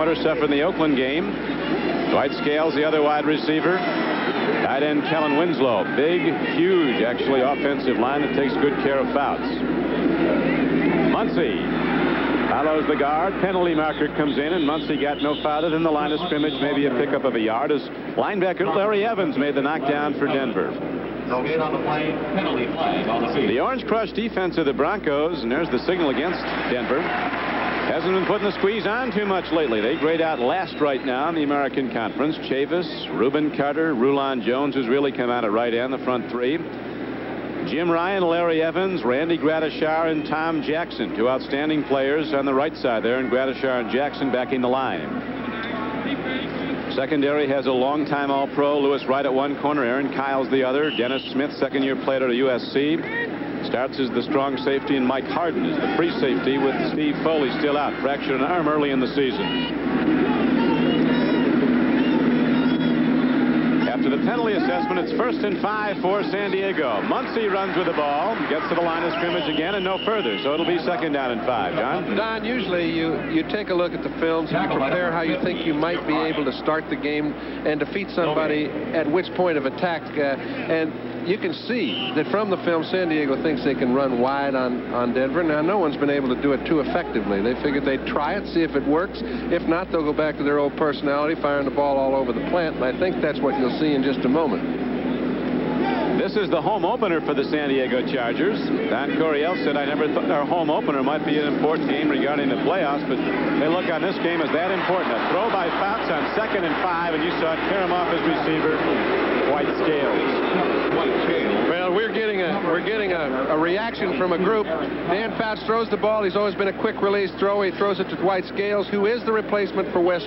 Quarter suffered in the Oakland game. Dwight Scales, the other wide receiver. Tight end Kellen Winslow. Big, huge, actually, offensive line that takes good care of Fouts. Muncy follows the guard. Penalty marker comes in, and Muncy got no farther than the line of scrimmage, maybe a pickup of a yard, as linebacker Larry Evans made the knockdown for Denver. The Orange Crush defense of the Broncos, and there's the signal against Denver, hasn't been putting the squeeze on too much lately. They grade out last right now in the American Conference. Chavis, Reuben Carter, Rulon Jones, who's really come out at right end, the front three. Jim Ryan, Larry Evans, Randy Gradishar, and Tom Jackson, two outstanding players on the right side there, and Gradishar and Jackson backing the line. Secondary has a long-time All-Pro, Lewis Wright at one corner, Aaron Kyle's the other. Dennis Smith, second-year player at USC. Starts as the strong safety, and Mike Harden is the free safety with Steve Foley still out. Fractured an arm early in the season. After the penalty assessment, it's 1st and 5 for San Diego. Muncy runs with the ball, gets to the line of scrimmage again, and no further. So it'll be 2nd down and 5. John? Don, usually you take a look at the films and you prepare how you think you might be able to start the game and defeat somebody at which point of attack. And you can see that from the film, San Diego thinks they can run wide on Denver. Now, no one's been able to do it too effectively. They figured they'd try it, see if it works. If not, they'll go back to their old personality, firing the ball all over the plant. And I think that's what you'll see in just a moment. This is the home opener for the San Diego Chargers. Don Coryell said, I never thought our home opener might be an important game regarding the playoffs, but they look on this game as that important. A throw by Fouts on 2nd and 5, and you saw it tear him off his receiver, Dwight Scales. Well, we're getting a reaction from a group. Dan Fouts throws the ball. He's always been a quick release throw. He throws it to Dwight Scales, who is the replacement for Wes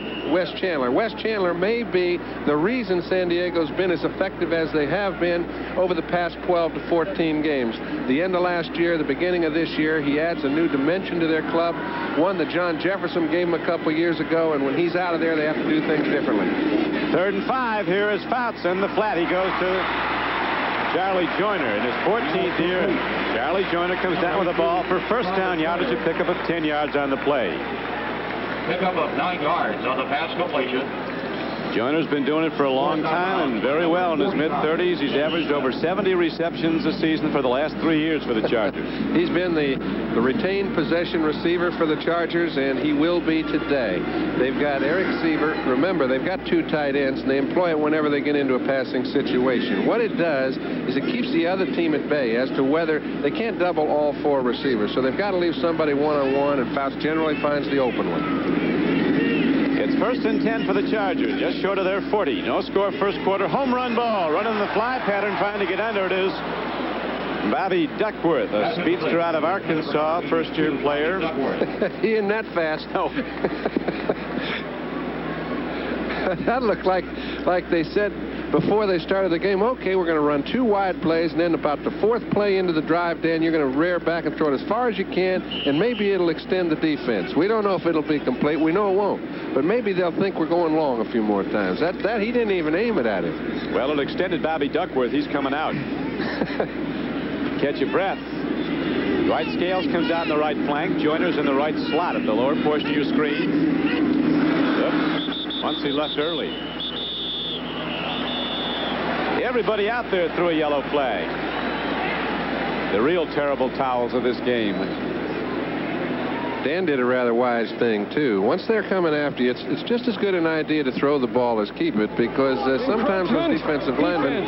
Chandler. Wes Chandler may be the reason San Diego's been as effective as they have been over the past 12 to 14 games. The end of last year, the beginning of this year, he adds a new dimension to their club, one that John Jefferson gave him a couple years ago, and when he's out of there, they have to do things differently. 3rd and 5. Here is Fouts in the flat. He goes to Charlie Joyner in his 14th year. Charlie Joyner comes down with the ball for first down yardage, a pickup of 10 yards on the play. Pickup of 9 yards on the pass completion. Joyner's been doing it for a long time and very well in his mid-30s. He's averaged over 70 receptions a season for the last 3 years for the Chargers. He's been the retained possession receiver for the Chargers, and he will be today. They've got Eric Seaver. Remember, they've got 2 tight ends, and they employ it whenever they get into a passing situation. What it does is it keeps the other team at bay as to whether they can't double all 4 receivers. So they've got to leave somebody one-on-one, and Fouts generally finds the open one. It's 1st and 10 for the Chargers, just short of their 40. No score first quarter. Home run ball. Running the fly pattern, trying to get under. It is Bobby Duckworth, a speedster out of Arkansas, first-year player. He isn't that fast. No. That looked like they said before they started the game, okay, we're going to run 2 wide plays, and then about the 4th play into the drive, Dan, you're going to rear back and throw it as far as you can, and maybe it'll extend the defense. We don't know if it'll be complete. We know it won't. But maybe they'll think we're going long a few more times. That he didn't even aim it at him. Well, it extended Bobby Duckworth. He's coming out. Catch your breath. Dwight Scales comes out in the right flank. Joyner's in the right slot at the lower portion of your screen. Oops. Once he left early. Everybody out there threw a yellow flag. The real terrible towels of this game. Dan did a rather wise thing, too. Once they're coming after you, it's just as good an idea to throw the ball as keep it, because sometimes those defensive linemen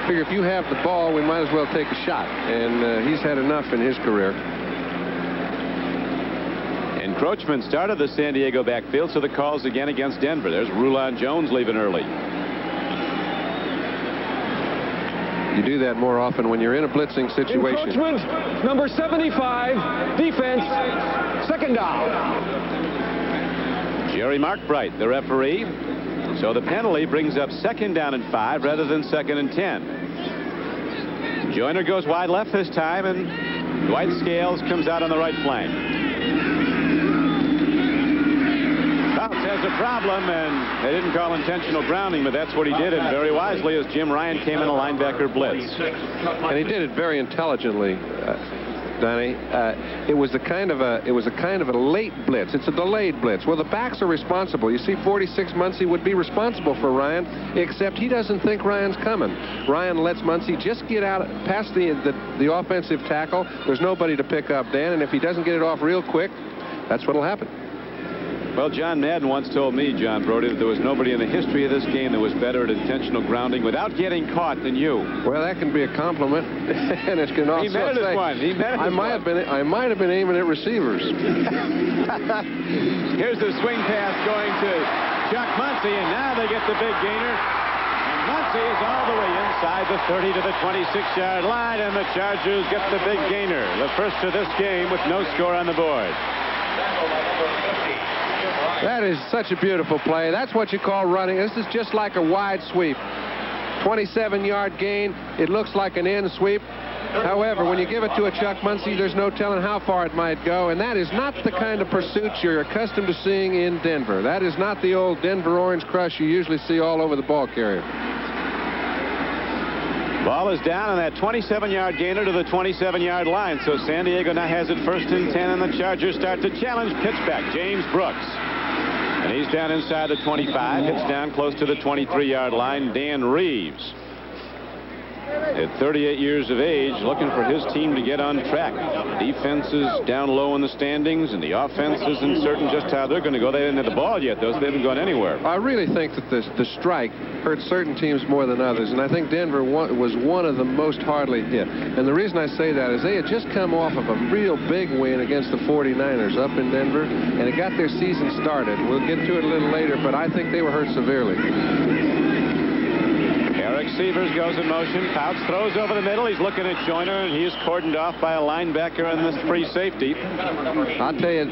figure if you have the ball, we might as well take a shot. And he's had enough in his career. Encroachment started the San Diego backfield, so the calls again against Denver. There's Rulon Jones leaving early. You do that more often when you're in a blitzing situation. Encroachment, number 75, defense, 2nd down. Jerry Markbright, the referee. So the penalty brings up 2nd down and 5 rather than 2nd and 10. Joyner goes wide left this time, and Dwight Scales comes out on the right flank. Fouts has a problem, and they didn't call intentional grounding, but that's what he did, and very wisely, as Jim Ryan came in a linebacker blitz. And he did it very intelligently. Donnie. It was a kind of a late blitz. It's a delayed blitz. Well, the backs are responsible. You see, 46 Muncy would be responsible for Ryan, except he doesn't think Ryan's coming. Ryan lets Muncy just get out past the offensive tackle. There's nobody to pick up, Dan, and if he doesn't get it off real quick, that's what'll happen. Well, John Madden once told me, John Brody, that there was nobody in the history of this game that was better at intentional grounding without getting caught than you. Well, that can be a compliment, and it can also He meant it as one. He meant it I might have been aiming at receivers. Here's the swing pass going to Chuck Muncy, and now they get the big gainer. And Muncy is all the way inside the 30 to the 26-yard line, and the Chargers get the big gainer. The first of this game with no score on the board. That is such a beautiful play. That's what you call running. This is just like a wide sweep. 27-yard gain. It looks like an end sweep. However, when you give it to a Chuck Muncy, there's no telling how far it might go, and that is not the kind of pursuit you're accustomed to seeing in Denver. That is not the old Denver Orange Crush you usually see all over the ball carrier. Ball is down on that 27-yard gainer to the 27-yard line, so San Diego now has it 1st and 10, and the Chargers start to challenge pitchback James Brooks. And he's down inside the 25, hits down close to the 23-yard line, Dan Reeves. At 38 years of age, looking for his team to get on track. Defense is down low in the standings, and the offense isn't certain just how they're going to go. They didn't have the ball yet, though, so they haven't gone anywhere. I really think that the strike hurt certain teams more than others, and I think Denver was one of the most hardly hit. And the reason I say that is they had just come off of a real big win against the 49ers up in Denver, and it got their season started. We'll get to it a little later, but I think they were hurt severely. Severs goes in motion. Fouts throws over the middle. He's looking at Joyner, and he is cordoned off by a linebacker and this free safety. I'll tell you,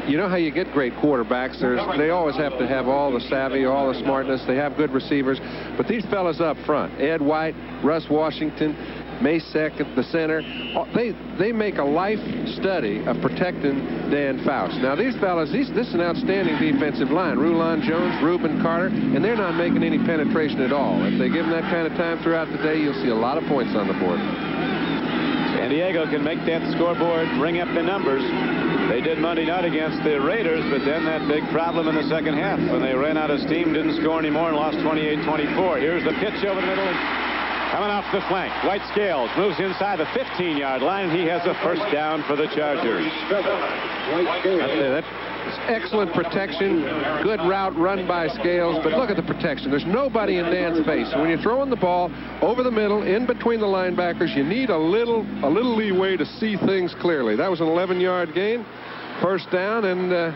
you know how you get great quarterbacks? They always have to have all the savvy, all the smartness. They have good receivers. But these fellas up front, Ed White, Russ Washington, Masek at the center, they make a life study of protecting Dan Faust. Now these fellas, this is an outstanding defensive line. Rulon Jones, Reuben Carter, and they're not making any penetration at all. If they give them that kind of time throughout the day, you'll see a lot of points on the board. San Diego can make that scoreboard ring up the numbers. They did Monday night against the Raiders, but then that big problem in the second half when they ran out of steam, didn't score anymore, and lost 28-24. Here's the pitch over the middle. Coming off the flank, White Scales moves inside the 15-yard line. He has a first down for the Chargers. That's excellent protection. Good route run by Scales, but look at the protection. There's nobody in Dan's face. So when you're throwing the ball over the middle, in between the linebackers, you need a little leeway to see things clearly. That was an 11-yard gain, first down, and the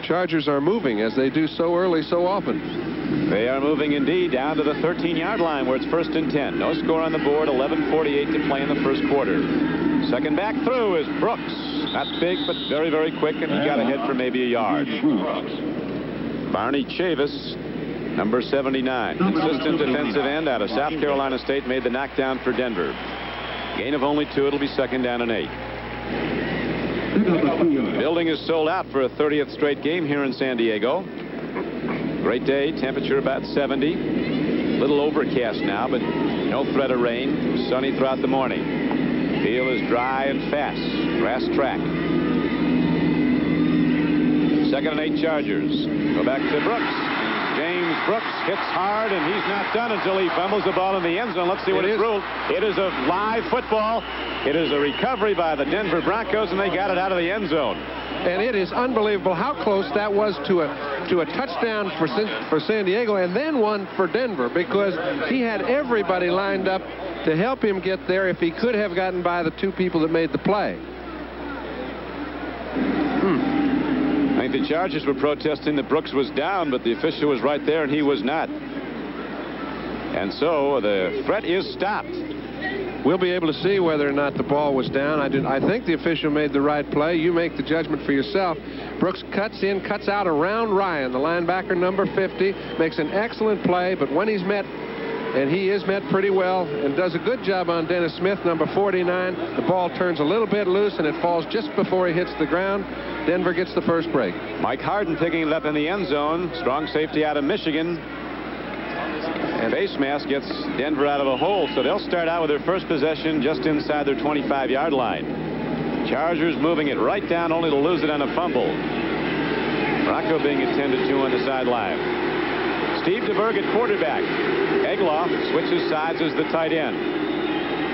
Chargers are moving as they do so early so often. They are moving indeed down to the 13-yard line where it's 1st and 10. No score on the board, 11:48 to play in the first quarter. Second back through is Brooks. Not big, but very, very quick, and he got ahead for maybe a yard. Barney Chavis, number 79. Consistent defensive end out of South Carolina State, made the knockdown for Denver. Gain of only 2. It'll be 2nd down and 8. Building is sold out for a 30th straight game here in San Diego. Great day, temperature about 70. Little overcast now, but no threat of rain. Sunny throughout the morning. Field is dry and fast. Grass track. 2nd and 8 Chargers. Go back to Brooks. James Brooks hits hard, and he's not done until he fumbles the ball in the end zone. Let's see what it's ruled. It is a live football. It is a recovery by the Denver Broncos, and they got it out of the end zone. And it is unbelievable how close that was to a touchdown for San Diego, and then one for Denver, because he had everybody lined up to help him get there if he could have gotten by the 2 people that made the play. I think the Chargers were protesting that Brooks was down, but the official was right there, and he was not. And so the threat is stopped. We'll be able to see whether or not the ball was down. I think the official made the right play. You make the judgment for yourself. Brooks cuts in, cuts out around Ryan, the linebacker, number 50, makes an excellent play, but when he's met, and he is met pretty well, and does a good job on Dennis Smith, number 49, the ball turns a little bit loose, and it falls just before he hits the ground. Denver gets the first break. Mike Harden picking it up in the end zone. Strong safety out of Michigan. And face mask gets Denver out of a hole, so they'll start out with their first possession just inside their 25-yard line. Chargers moving it right down, only to lose it on a fumble. Bronco being attended to on the sideline. Steve DeBerg at quarterback. Egloff switches sides as the tight end.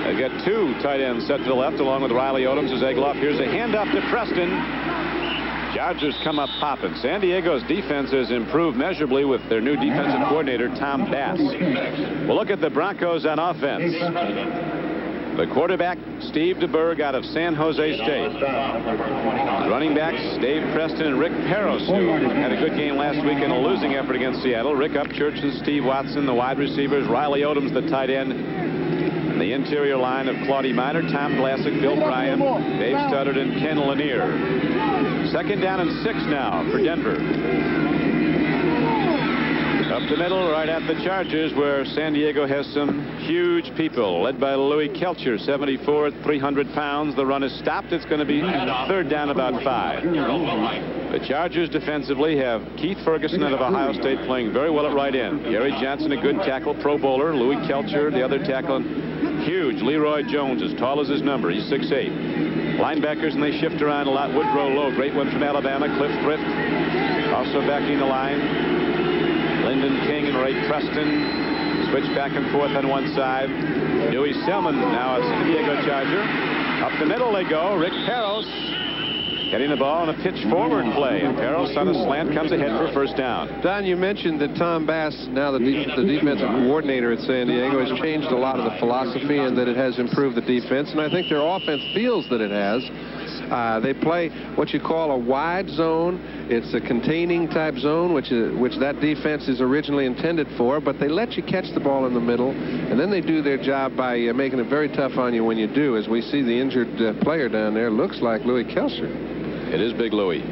They've got two tight ends set to the left along with Riley Odoms as Egloff. Here's a handoff to Preston. Chargers come up popping. San Diego's defense has improved measurably with their new defensive coordinator, Tom Bass. We'll look at the Broncos on offense. The quarterback, Steve DeBerg out of San Jose State. Running backs, Dave Preston and Rick Peros, who had a good game last week in a losing effort against Seattle. Rick Upchurch and Steve Watson, the wide receivers. Riley Odoms, the tight end. And the interior line of Claudie Miner, Tom Glassick, Bill Bryan, Dave Studdard, and Ken Lanier. Second down and 6 now for Denver. Up the middle, right at the Chargers, where San Diego has some huge people, led by Louis Kelcher, 74 at 300 pounds. The run is stopped. It's going to be third down about 5. The Chargers defensively have Keith Ferguson out of Ohio State playing very well at right end. Gary Johnson, a good tackle, Pro Bowler. Louis Kelcher, the other tackle, huge. Leroy Jones, as tall as his number. He's 6'8". Linebackers, and they shift around a lot. Woodrow Lowe, great one from Alabama. Cliff Thrift, also backing the line. Lyndon King and Ray Preston switch back and forth on one side. Dewey Selman, now a San Diego Charger. Up the middle they go. Rick Peros getting the ball on a pitch forward play. And Peros on a slant comes ahead for first down. Don, you mentioned that Tom Bass, now the defensive coordinator at San Diego, has changed a lot of the philosophy and that it has improved the defense. And I think their offense feels that it has. They play what you call a wide zone. It's a containing type zone, which that defense is originally intended for, but they let you catch the ball in the middle, and then they do their job by making it very tough on you when you do. As we see the injured player down there, looks like Louis Kelcher. It is Big Louis.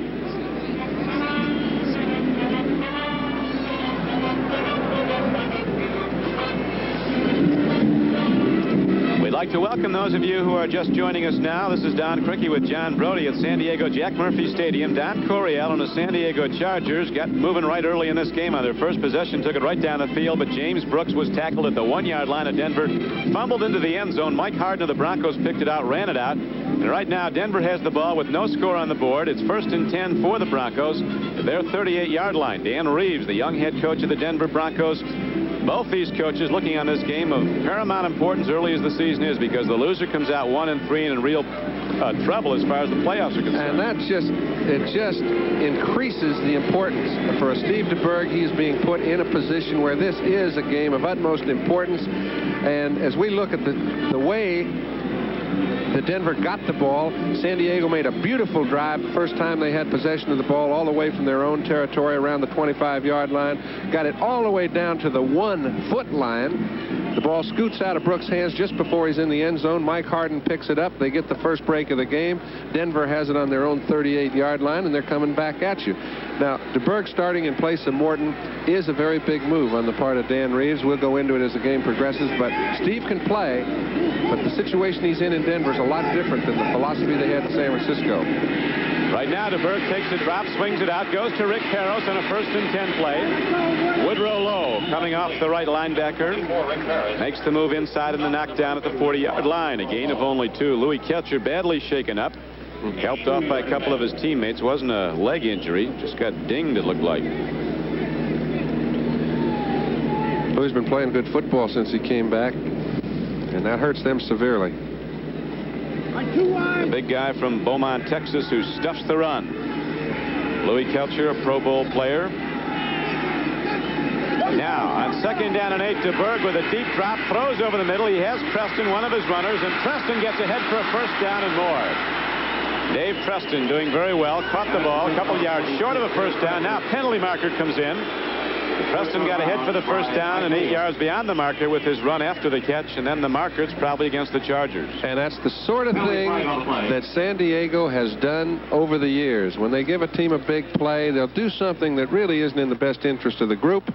I'd like to welcome those of you who are just joining us now. This is Don Criqui with John Brody at San Diego Jack Murphy Stadium. Don Coryell and the San Diego Chargers got moving right early in this game on their first possession, took it right down the field, but James Brooks was tackled at the 1-yard line of Denver, fumbled into the end zone. Mike Harden of the Broncos picked it out, ran it out, and right now Denver has the ball with no score on the board. It's 1st and 10 for the Broncos at their 38-yard line. Dan Reeves, the young head coach of the Denver Broncos. Both these coaches looking on this game of paramount importance early as the season is, because the loser comes out 1-3 and in real trouble as far as the playoffs are concerned. And it just increases the importance for Steve DeBerg. He's being put in a position where this is a game of utmost importance. And as we look at the way that Denver got the ball, San Diego made a beautiful drive the first time they had possession of the ball, all the way from their own territory around the 25-yard line, got it all the way down to the 1-foot line. The ball scoots out of Brooks' hands just before he's in the end zone. Mike Harden picks it up. They get the first break of the game. Denver has it on their own 38-yard line, and they're coming back at you. Now, DeBerg starting in place of Morton is a very big move on the part of Dan Reeves. We'll go into it as the game progresses, but Steve can play, but the situation he's in Denver is a lot different than the philosophy they had in San Francisco. Right now, DeBerg takes the drop, swings it out, goes to Rick Peros on a 1st and 10 play. Woodrow Lowe coming off the right linebacker. Makes the move inside and the knockdown at the 40-yard line. A gain of only 2. Louis Kelcher badly shaken up. Helped off by a couple of his teammates. Wasn't a leg injury. Just got dinged, it looked like. Louis been playing good football since he came back, and that hurts them severely. The big guy from Beaumont, Texas, who stuffs the run. Louis Kelcher, a Pro Bowl player. Now, on 2nd down and 8, DeBerg with a deep drop, throws over the middle. He has Preston, one of his runners, and Preston gets ahead for a first down and more. Dave Preston doing very well, caught the ball a couple yards short of a first down. Now penalty marker comes in. Preston got ahead for the first down and 8 yards beyond the marker with his run after the catch, and then the marker, it's probably against the Chargers. And that's the sort of thing that San Diego has done over the years. When they give a team a big play, they'll do something that really isn't in the best interest of the group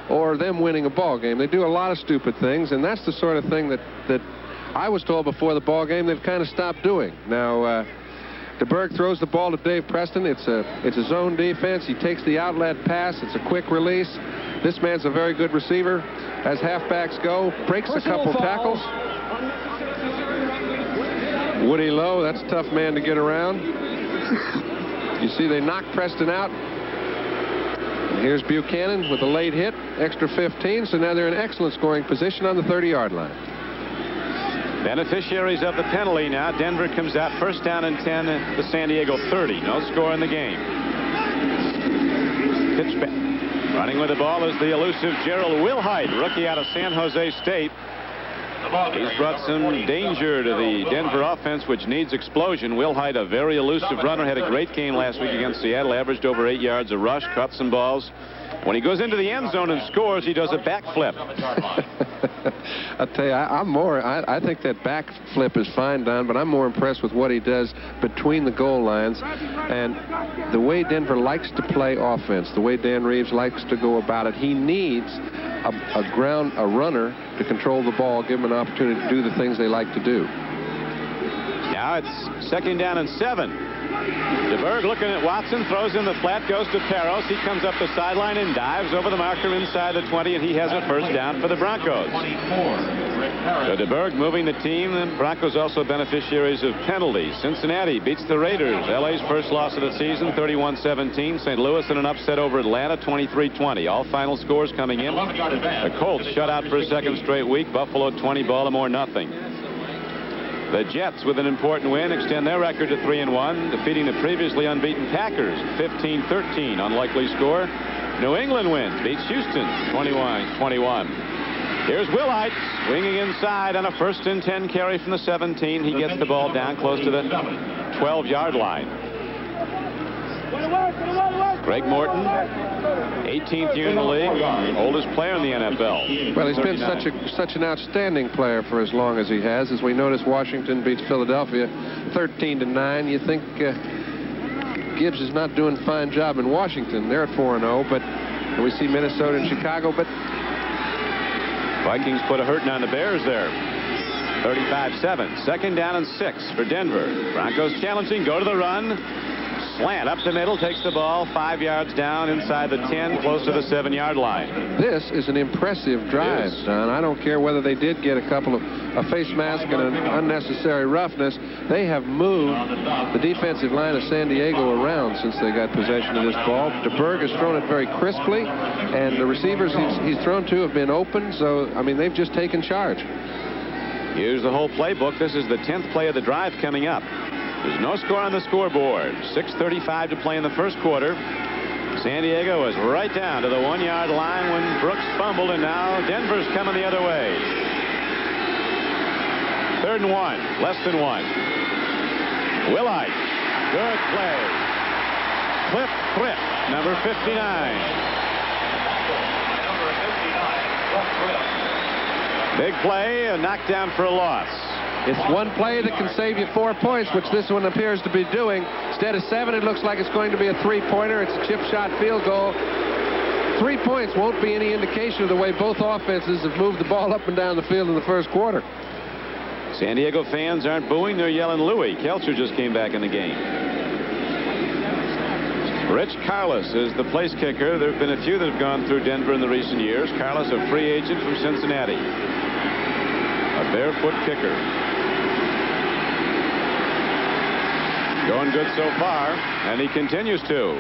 or them winning a ball game. They do a lot of stupid things, and that's the sort of thing that I was told before the ball game they've kind of stopped doing. Now, DeBerg throws the ball to Dave Preston. It's a zone defense. He takes the outlet pass. It's a quick release. This man's a very good receiver. As halfbacks go, breaks a couple tackles. Woody Lowe, that's a tough man to get around. You see they knock Preston out. And here's Buchanan with a late hit, extra 15, so now they're in excellent scoring position on the 30-yard line. Beneficiaries of the penalty now. Denver comes out first down and 10 at the San Diego 30. No score in the game. Pitch back. Running with the ball is the elusive Gerald Wilhite, rookie out of San Jose State. He's brought some danger to the Denver offense, which needs explosion. Wilhite, a very elusive runner, had a great game last week against Seattle, averaged over 8 yards a rush, caught some balls. When he goes into the end zone and scores, he does a backflip. I'll tell you, I think that backflip is fine, Don, but I'm more impressed with what he does between the goal lines and the way Denver likes to play offense, the way Dan Reeves likes to go about it. He needs a runner to control the ball, give him an opportunity to do the things they like to do. Now it's second down and 7. DeBerg looking at Watson, throws in the flat, goes to Peros. He comes up the sideline and dives over the marker inside the 20, and he has a first down for the Broncos. So DeBerg moving the team. The Broncos also beneficiaries of penalties. Cincinnati beats the Raiders. LA's first loss of the season, 31-17. St. Louis in an upset over Atlanta, 23-20. All final scores coming in. The Colts shut out for a second straight week. Buffalo 20, Baltimore nothing. The Jets, with an important win, extend their record to 3-1, defeating the previously unbeaten Packers 15-13. Unlikely score. New England wins, beats Houston 21-21. Here's Wilhite swinging inside on a first and 10 carry from the 17. He gets the ball down close to the 12-yard line. Greg Morton, 18th year in the league, oldest player in the NFL. Well, he's been such an outstanding player for as long as he has. As we notice, Washington beats Philadelphia 13-9. You think Gibbs is not doing a fine job in Washington. They're at 4-0, but we see Minnesota and Chicago. But Vikings put a hurting on the Bears there. 35-7. Second down and 6 for Denver. Broncos challenging, go to the run. Slant up the middle, takes the ball 5 yards down inside the 10, close to the 7-yard line. This is an impressive drive, Don. I don't care whether they did get a face mask and an unnecessary roughness. They have moved the defensive line of San Diego around since they got possession of this ball. DeBerg has thrown it very crisply, and the receivers he's thrown to have been open. So, I mean, they've just taken charge. Here's the whole playbook. This is the 10th play of the drive coming up. There's no score on the scoreboard. 6:35 to play in the first quarter. San Diego is right down to the 1-yard line when Brooks fumbled, and now Denver's coming the other way. 3rd and 1, less than 1. Wilhite, good play. Cliff Thrift, number 59. Big play, a knockdown for a loss. It's one play that can save you 4 points, which this one appears to be doing. Instead of 7, it looks like it's going to be a 3-pointer. It's a chip shot field goal. 3 points won't be any indication of the way both offenses have moved the ball up and down the field in the first quarter. San Diego fans aren't booing, they're yelling Louis. Kelcher just came back in the game. Rich Carlos is the place kicker. There have been a few that have gone through Denver in the recent years. Carlos, a free agent from Cincinnati. A barefoot kicker. Going good so far, and he continues to.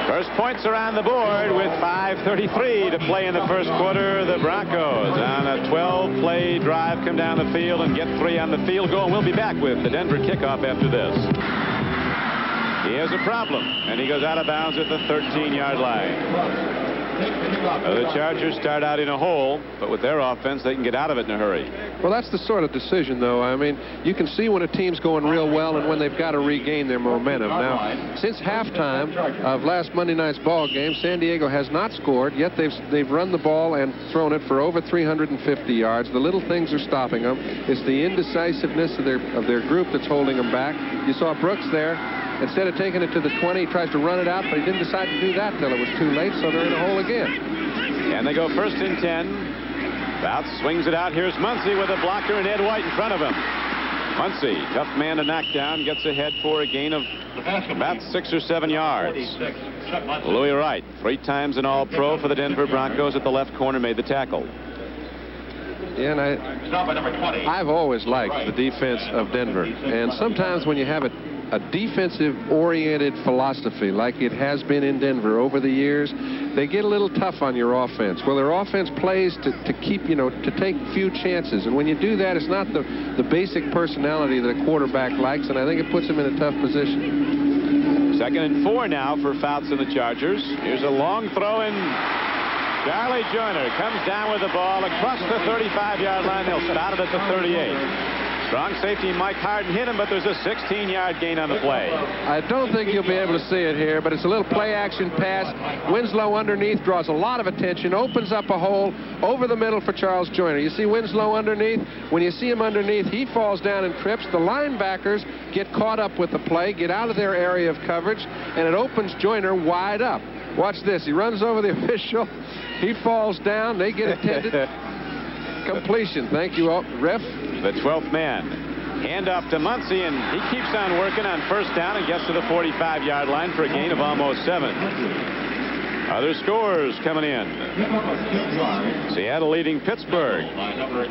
First points are on the board with 5:33 to play in the first quarter. The Broncos on a 12-play drive come down the field and get 3 on the field goal. And we'll be back with the Denver kickoff after this. He has a problem, and he goes out of bounds at the 13-yard line. The Chargers start out in a hole, but with their offense, they can get out of it in a hurry. Well, that's the sort of decision, though. I mean, you can see when a team's going real well and when they've got to regain their momentum. Now, since halftime of last Monday night's ball game, San Diego has not scored, yet they've run the ball and thrown it for over 350 yards. The little things are stopping them. It's the indecisiveness of their group that's holding them back. You saw Brooks there. Instead of taking it to the 20, he tries to run it out, but he didn't decide to do that till it was too late, so they're in a hole again. And they go first and 10. Bouts swings it out. Here's Muncy with a blocker and Ed White in front of him. Muncy, tough man to knock down, gets ahead for a gain of about 6 or 7 yards. Louis Wright, 3 times an All-Pro for the Denver Broncos at the left corner, made the tackle. Yeah, and I've always liked the defense of Denver. And sometimes when you have a defensive-oriented philosophy like it has been in Denver over the years, they get a little tough on your offense. Well, their offense plays to keep, to take few chances. And when you do that, it's not the basic personality that a quarterback likes, and I think it puts him in a tough position. 2nd and 4 now for Fouts and the Chargers. Here's a long throw, and Charlie Joyner comes down with the ball across the 35-yard line. They'll start it at the 38. Strong safety Mike Harden hit him, but there's a 16-yard gain on the play. I don't think you'll be able to see it here, but it's a little play-action pass. Winslow underneath draws a lot of attention, opens up a hole over the middle for Charles Joyner. You see Winslow underneath? When you see him underneath, he falls down and trips. The linebackers get caught up with the play, get out of their area of coverage, and it opens Joyner wide up. Watch this. He runs over the official. He falls down. They get attended. Completion. Thank you, ref. The 12th man. Handoff to Muncy, and he keeps on working on 1st down and gets to the 45-yard line for a gain of almost 7. Other scores coming in. Seattle leading Pittsburgh,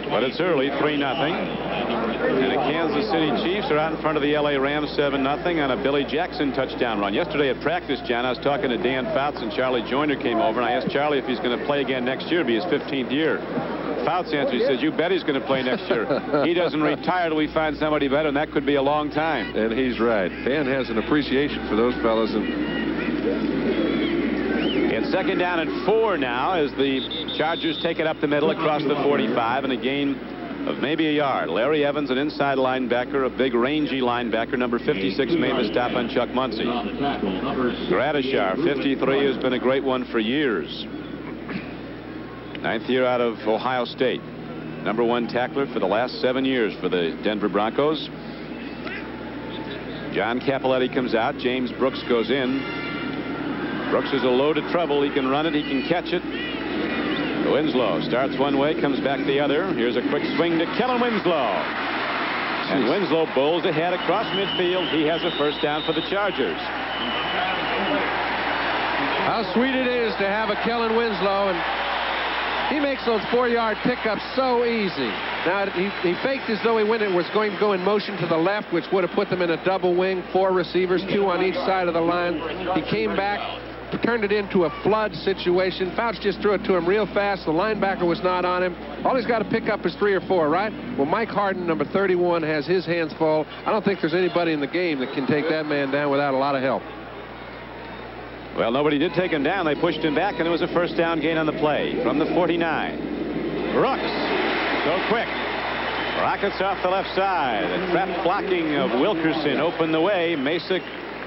but it's early, 3-0. And the Kansas City Chiefs are out in front of the LA Rams 7-0 on a Billy Jackson touchdown run. Yesterday at practice, John, I was talking to Dan Fouts, and Charlie Joyner came over, and I asked Charlie if he's going to play again next year. It'll be his 15th year. Fouts answered, he says, you bet he's going to play next year. He doesn't retire till we find somebody better, and that could be a long time. And he's right. Dan has an appreciation for those fellas. It's 2nd down and 4 now as the Chargers take it up the middle across the 45, and a gain of maybe a yard. Larry Evans, an inside linebacker, a big rangy linebacker. Number 56 made the stop on Chuck Muncy. Gradishar, 53, has been a great one for years. 9th year out of Ohio State. Number 1 tackler for the last 7 years for the Denver Broncos. John Cappelletti comes out. James Brooks goes in. Brooks is a load of trouble. He can run it. He can catch it. Winslow starts one way, comes back the other. Here's a quick swing to Kellen Winslow. And Winslow bowls ahead across midfield. He has a 1st down for the Chargers. How sweet it is to have a Kellen Winslow, and he makes those 4-yard pickups so easy. Now, he faked as though he was going to go in motion to the left, which would have put them in a double wing, 4 receivers, 2 on each side of the line. He came back, turned it into a flood situation. Fouts just threw it to him real fast. The linebacker was not on him. All he's got to pick up is 3 or 4, right? Well, Mike Harden, number 31, has his hands full. I don't think there's anybody in the game that can take that man down without a lot of help. Well, nobody did take him down. They pushed him back, and it was a 1st down gain on the play from the 49. Brooks, so quick. Rockets off the left side. The trap blocking of Wilkerson opened the way. Masick,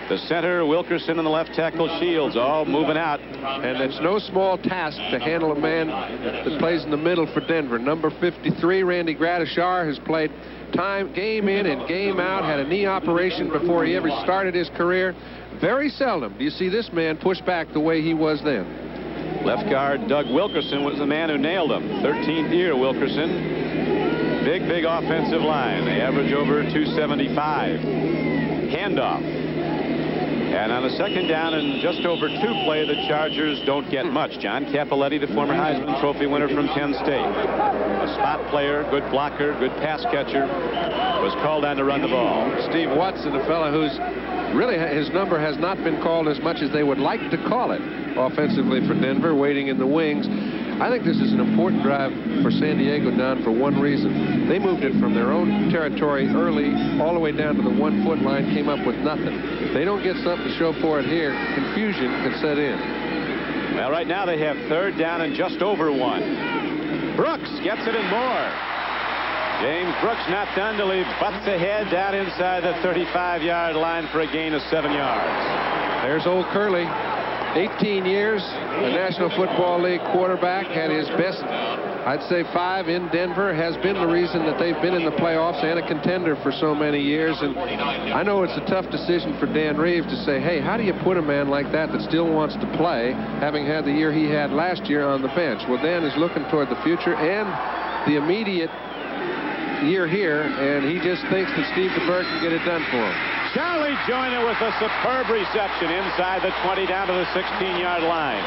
the center, Wilkerson, and the left tackle Shields all moving out. And it's no small task to handle a man that plays in the middle for Denver. Number 53, Randy Gradishar, has played game in and game out, had a knee operation before he ever started his career. Very seldom do you see this man push back the way he was then. Left guard Doug Wilkerson was the man who nailed him. 13th year, Wilkerson. Big offensive line. They average over 275. Handoff. And on a 2nd down and just over 2 play, the Chargers don't get much. John Cappelletti, the former Heisman Trophy winner from Penn State. A spot player, good blocker, good pass catcher, was called on to run the ball. Steve Watson, a fellow who's really, his number has not been called as much as they would like to call it offensively for Denver, waiting in the wings. I think this is an important drive for San Diego, Don, for one reason. They moved it from their own territory early all the way down to the 1-foot line, came up with nothing. If they don't get something to show for it here, confusion could set in. Well, right now they have 3rd down and just over 1. Brooks gets it and more. James Brooks not done till he butts ahead down inside the 35-yard line for a gain of 7 yards. There's old Curly. 18 years, a National Football League quarterback, had his best, I'd say 5 in Denver, has been the reason that they've been in the playoffs and a contender for so many years. And I know it's a tough decision for Dan Reeves to say, hey, how do you put a man like that still wants to play, having had the year he had last year on the bench? Well, Dan is looking toward the future and the immediate year here, and he just thinks that Steve DeBerg can get it done for him. Charlie Joyner with a superb reception inside the 20 down to the 16-yard line.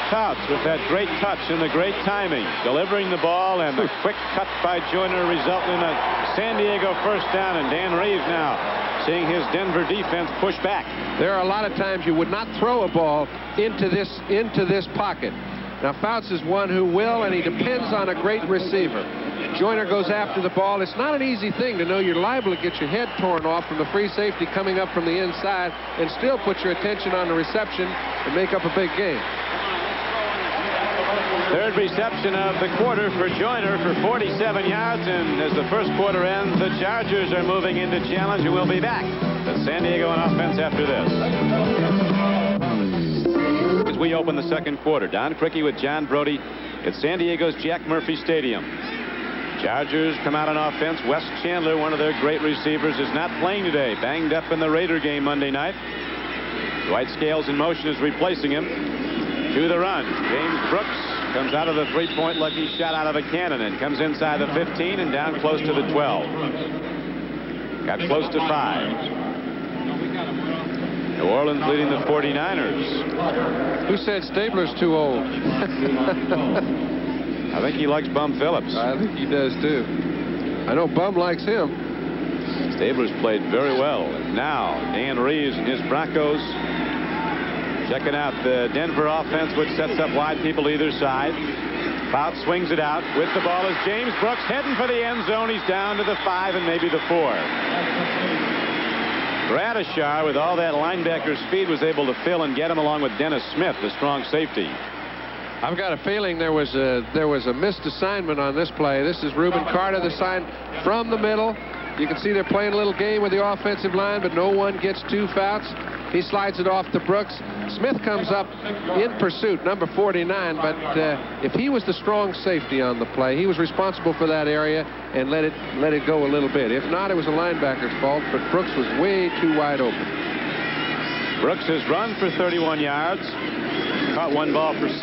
Fouts with that great touch and the great timing, delivering the ball, and the quick cut by Joyner resulting in a San Diego first down, and Dan Reeves now seeing his Denver defense push back. There are a lot of times you would not throw a ball into this pocket. Now Fouts is one who will, and he depends on a great receiver. Joyner goes after the ball. It's not an easy thing to know you're liable to get your head torn off from the free safety coming up from the inside and still put your attention on the reception and make up a big game. Third reception of the quarter for Joyner for 47 yards, and as the first quarter ends, the Chargers are moving into challenge, and we'll be back to San Diego on offense after this. As we open the second quarter, Don Criqui with John Brody at San Diego's Jack Murphy Stadium. Chargers come out on offense. Wes Chandler, one of their great receivers, is not playing today, banged up in the Raider game Monday night. Dwight Scales in motion is replacing him. To the run, James Brooks comes out of the three-point lucky shot out of a cannon and comes inside the 15 and down close to the 12. Got close to 5. New Orleans leading the 49ers. Who said Stabler's too old? I think he likes Bum Phillips. I think he does too. I know Bum likes him. Stabler's played very well. And now Dan Reeves and his Broncos checking out the Denver offense, which sets up wide people either side. Fouts swings it out. With the ball is James Brooks heading for the end zone. He's down to the 5 and maybe the 4. Gradishar, with all that linebacker speed, was able to fill and get him along with Dennis Smith, the strong safety. I've got a feeling there was a missed assignment on this play. This is Reuben Carter, the sign from the middle. You can see they're playing a little game with the offensive line, but no one gets 2 Fouts. He slides it off to Brooks. Smith comes up in pursuit, number 49, but if he was the strong safety on the play, he was responsible for that area and let it go a little bit. If not, it was a linebacker's fault, but Brooks was way too wide open. Brooks has run for 31 yards, caught one ball for 6.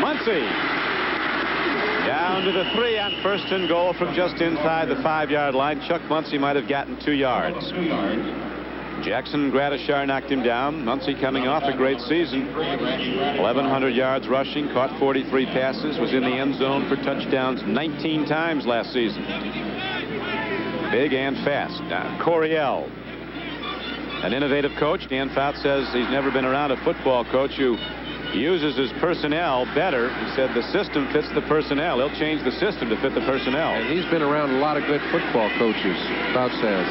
Muncy down to the 3 on first and goal from just inside the 5-yard line. Chuck Muncy might have gotten 2 yards. Jackson Gradishar knocked him down. Muncy coming off a great season. 1,100 yards rushing, caught 43 passes, was in the end zone for touchdowns 19 times last season. Big and fast. Coryell, an innovative coach. Dan Fouts says he's never been around a football coach who uses his personnel better. He said the system fits the personnel. He'll change the system to fit the personnel. And he's been around a lot of good football coaches, Fouts says.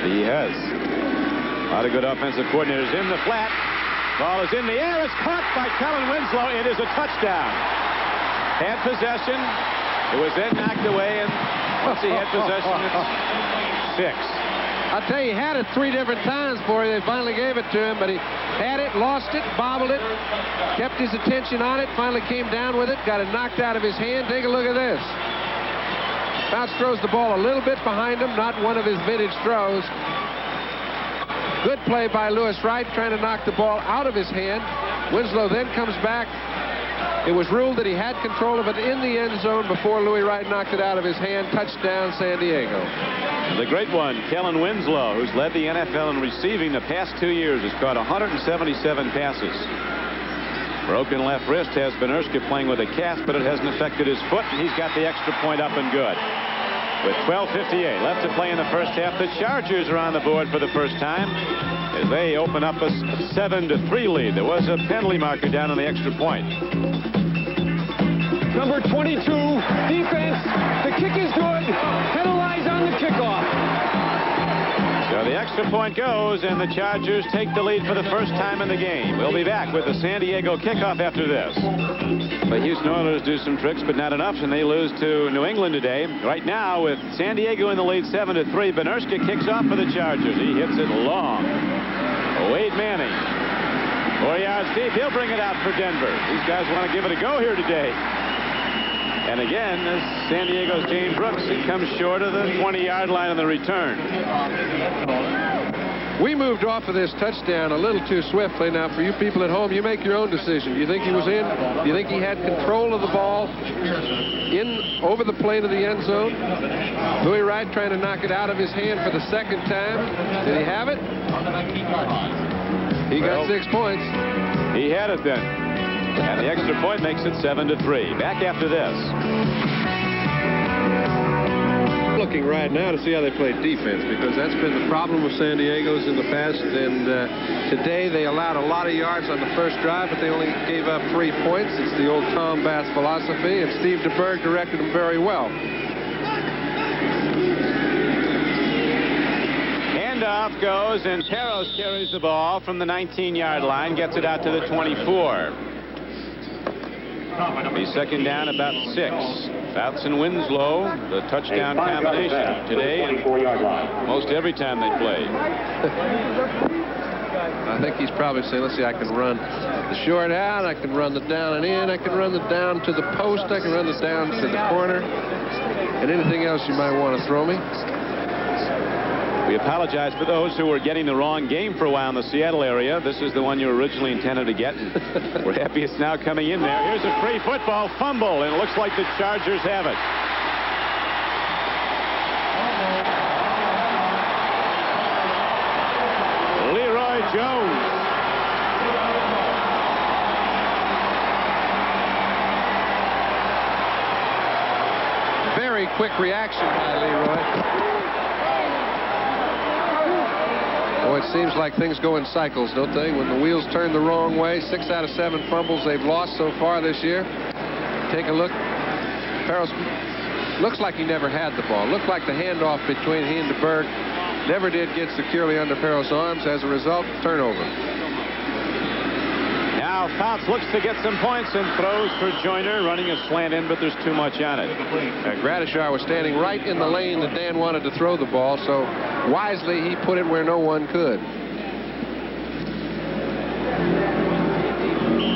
He has. A lot of good offensive coordinators in the flat. Ball is in the air. It's caught by Kellen Winslow. It is a touchdown. Had possession. It was then knocked away, and once he had possession, it's 6. I'll tell you, he had it 3 different times before they finally gave it to him, but he had it, lost it, bobbled it, kept his attention on it, finally came down with it, got it knocked out of his hand. Take a look at this. Fouts throws the ball a little bit behind him, not one of his vintage throws. Good play by Lewis Wright, trying to knock the ball out of his hand. Winslow then comes back. It was ruled that he had control of it in the end zone before Louis Wright knocked it out of his hand. Touchdown, San Diego. The great one, Kellen Winslow, who's led the NFL in receiving the past 2 years, has caught 177 passes. Broken left wrist has Benerska playing with a cast, but it hasn't affected his foot, and he's got the extra point up and good. With 12:58 left to play in the first half, the Chargers are on the board for the first time as they open up a 7-3 lead. There was a penalty marker down on the extra point. Number 22, defense. The kick is good. Penalize on the kickoff. So the extra point goes, and the Chargers take the lead for the first time in the game. We'll be back with the San Diego kickoff after this. The Houston Oilers do some tricks, but not enough, and they lose to New England today. Right now, with San Diego in the lead 7-3, Benerska kicks off for the Chargers. He hits it long. Wade Manning, 4 yards deep. He'll bring it out for Denver. These guys want to give it a go here today. And again, as San Diego's James Brooks, he comes short of the 20-yard line on the return. We moved off of this touchdown a little too swiftly. Now, for you people at home, you make your own decision. Do you think he was in? Do you think he had control of the ball over the plane of the end zone? Louis Wright trying to knock it out of his hand for the second time. Did he have it? He got 6 points. He had it then. And the extra point makes it 7-3. Back after this. Looking right now to see how they play defense, because that's been the problem with San Diego's in the past. And today they allowed a lot of yards on the first drive, but they only gave up 3 points. It's the old Tom Bass philosophy, and Steve DeBerg directed them very well. Handoff goes, and Peros carries the ball from the 19-yard line, gets it out to the 24. He's second down about 6. Fouts and Winslow, the touchdown combination today, and most every time they play. I think he's probably saying, let's see, I can run the short out, I can run the down and in, I can run the down to the post, I can run the down to the corner, and anything else you might want to throw me. We apologize for those who were getting the wrong game for a while in the Seattle area. This is the one you originally intended to get. We're happy it's now coming in there. Here's a free football fumble, and it looks like the Chargers have it. Leroy Jones. Very quick reaction by Leroy. Boy, it seems like things go in cycles, don't they? When the wheels turn the wrong way, 6 out of 7 fumbles they've lost so far this year. Take a look. Peros looks like he never had the ball. Looked like the handoff between he and DeBerg never did get securely under Peros' arms. As a result, turnover. Now Fouts looks to get some points and throws for Joyner, running a slant in, but there's too much on it. Gradishar was standing right in the lane that Dan wanted to throw the ball, so wisely he put it where no one could.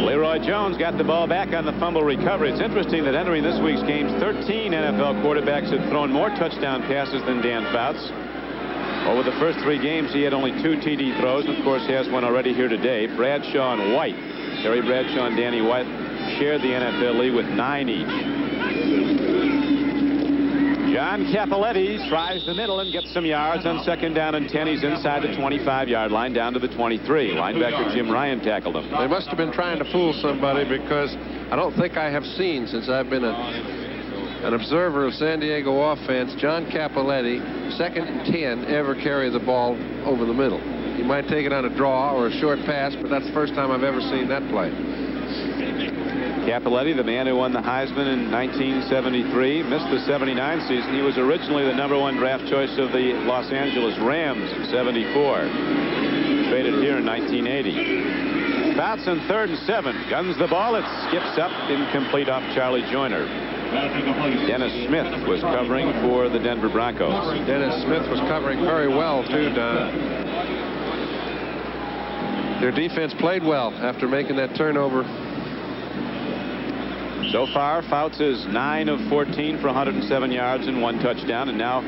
Leroy Jones got the ball back on the fumble recovery. It's interesting that entering this week's games, 13 NFL quarterbacks had thrown more touchdown passes than Dan Fouts. Over the first 3 games, he had only 2 TD throws, and of course he has one already here today. Bradshaw and White. Terry Bradshaw and Danny White shared the NFL lead with 9 each. John Cappelletti tries the middle and gets some yards on second down and 10. He's inside the 25-yard line down to the 23. Linebacker Jim Ryan tackled him. They must have been trying to fool somebody, because I don't think I have seen, since I've been an observer of San Diego offense, John Cappelletti, 2nd and 10, ever carry the ball over the middle. He might take it on a draw or a short pass, but that's the first time I've ever seen that play. Cappelletti, the man who won the Heisman in 1973, missed the 79 season. He was originally the #1 draft choice of the Los Angeles Rams in 74. Traded here in 1980. Fouts in 3rd and 7. Guns the ball. It skips up, incomplete off Charlie Joyner. Dennis Smith was covering for the Denver Broncos. Dennis Smith was covering very well, too, Don. Their defense played well after making that turnover. So far, Fouts is 9 of 14 for 107 yards and 1 touchdown, and now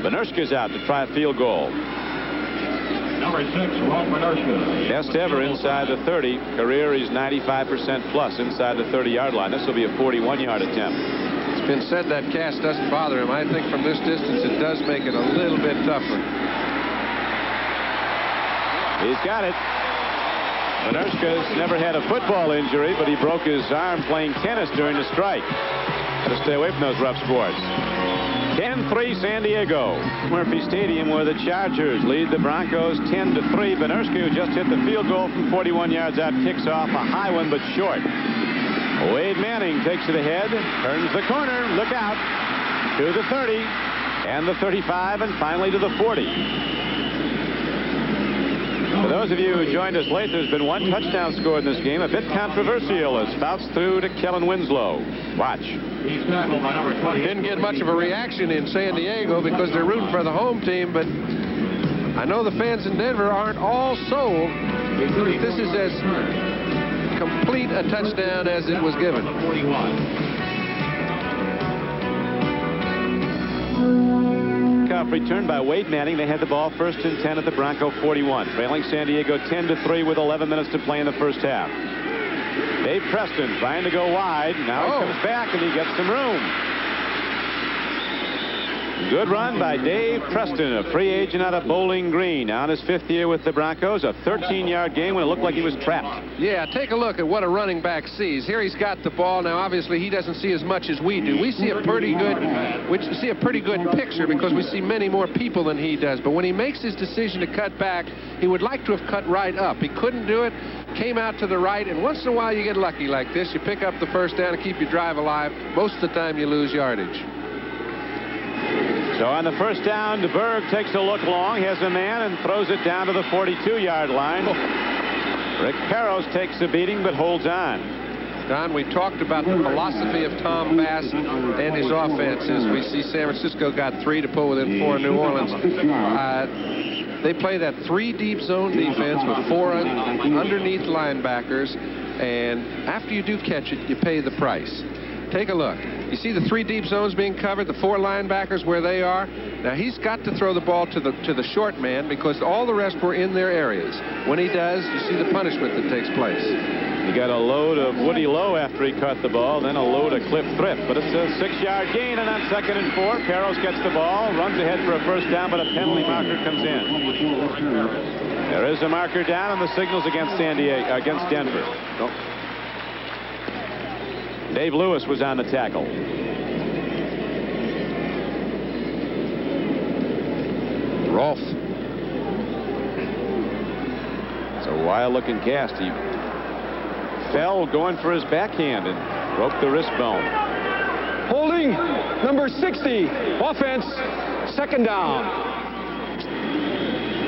Benerska's out to try a field goal. Number 6, Ron Benerska. Best ever inside the 30. Career, he's 95% plus inside the 30-yard line. This will be a 41-yard attempt. It's been said that cast doesn't bother him. I think from this distance it does make it a little bit tougher. He's got it. Benerska's never had a football injury, but he broke his arm playing tennis during the strike. Got to stay away from those rough sports. 10-3 San Diego. Murphy Stadium, where the Chargers lead the Broncos 10-3. Benerska, who just hit the field goal from 41 yards out, kicks off a high one but short. Wade Manning takes it ahead, turns the corner, look out, to the 30, and the 35, and finally to the 40. For those of you who joined us late, there's been 1 touchdown scored in this game, a bit controversial as Fouts threw to Kellen Winslow. Watch. Didn't get much of a reaction in San Diego because they're rooting for the home team, but I know the fans in Denver aren't all sold. This is as complete a touchdown as it was given. kickoff return by Wade Manning. They had the ball 1st and 10 at the Bronco 41. Trailing San Diego 10-3 with 11 minutes to play in the first half. Dave Preston trying to go wide. Now he comes back and he gets some room. Good run by Dave Preston, a free agent out of Bowling Green. Now in his 5th year with the Broncos, a 13-yard gain when it looked like he was trapped. Yeah, take a look at what a running back sees. Here he's got the ball. Now obviously he doesn't see as much as we do. We see a pretty good picture because we see many more people than he does. But when he makes his decision to cut back, he would like to have cut right up. He couldn't do it. Came out to the right, and once in a while you get lucky like this. You pick up the first down and keep your drive alive. Most of the time you lose yardage. So on the first down, DeBerg takes a look long, has a man, and throws it down to the 42-yard line. Rick Peros takes a beating, but holds on. Don, we talked about the philosophy of Tom Bass and his offenses. We see San Francisco got 3 to put within 4 New Orleans. They play that 3 deep zone defense with 4 underneath linebackers, and after you do catch it, you pay the price. Take a look. You see the 3 deep zones being covered, the 4 linebackers where they are. Now he's got to throw the ball to the short man because all the rest were in their areas. When he does, you see the punishment that takes place. He got a load of Woody Lowe after he caught the ball, then a load of Cliff Thrift. But it's a 6-yard gain, and on 2nd and 4, Peros gets the ball, runs ahead for a first down, but a penalty marker comes in. There is a marker down, and the signals against Denver. Oh. Dave Lewis was on the tackle. Rolf. It's a wild-looking cast. He fell going for his backhand and broke the wrist bone. Holding, number 60. Offense, 2nd down.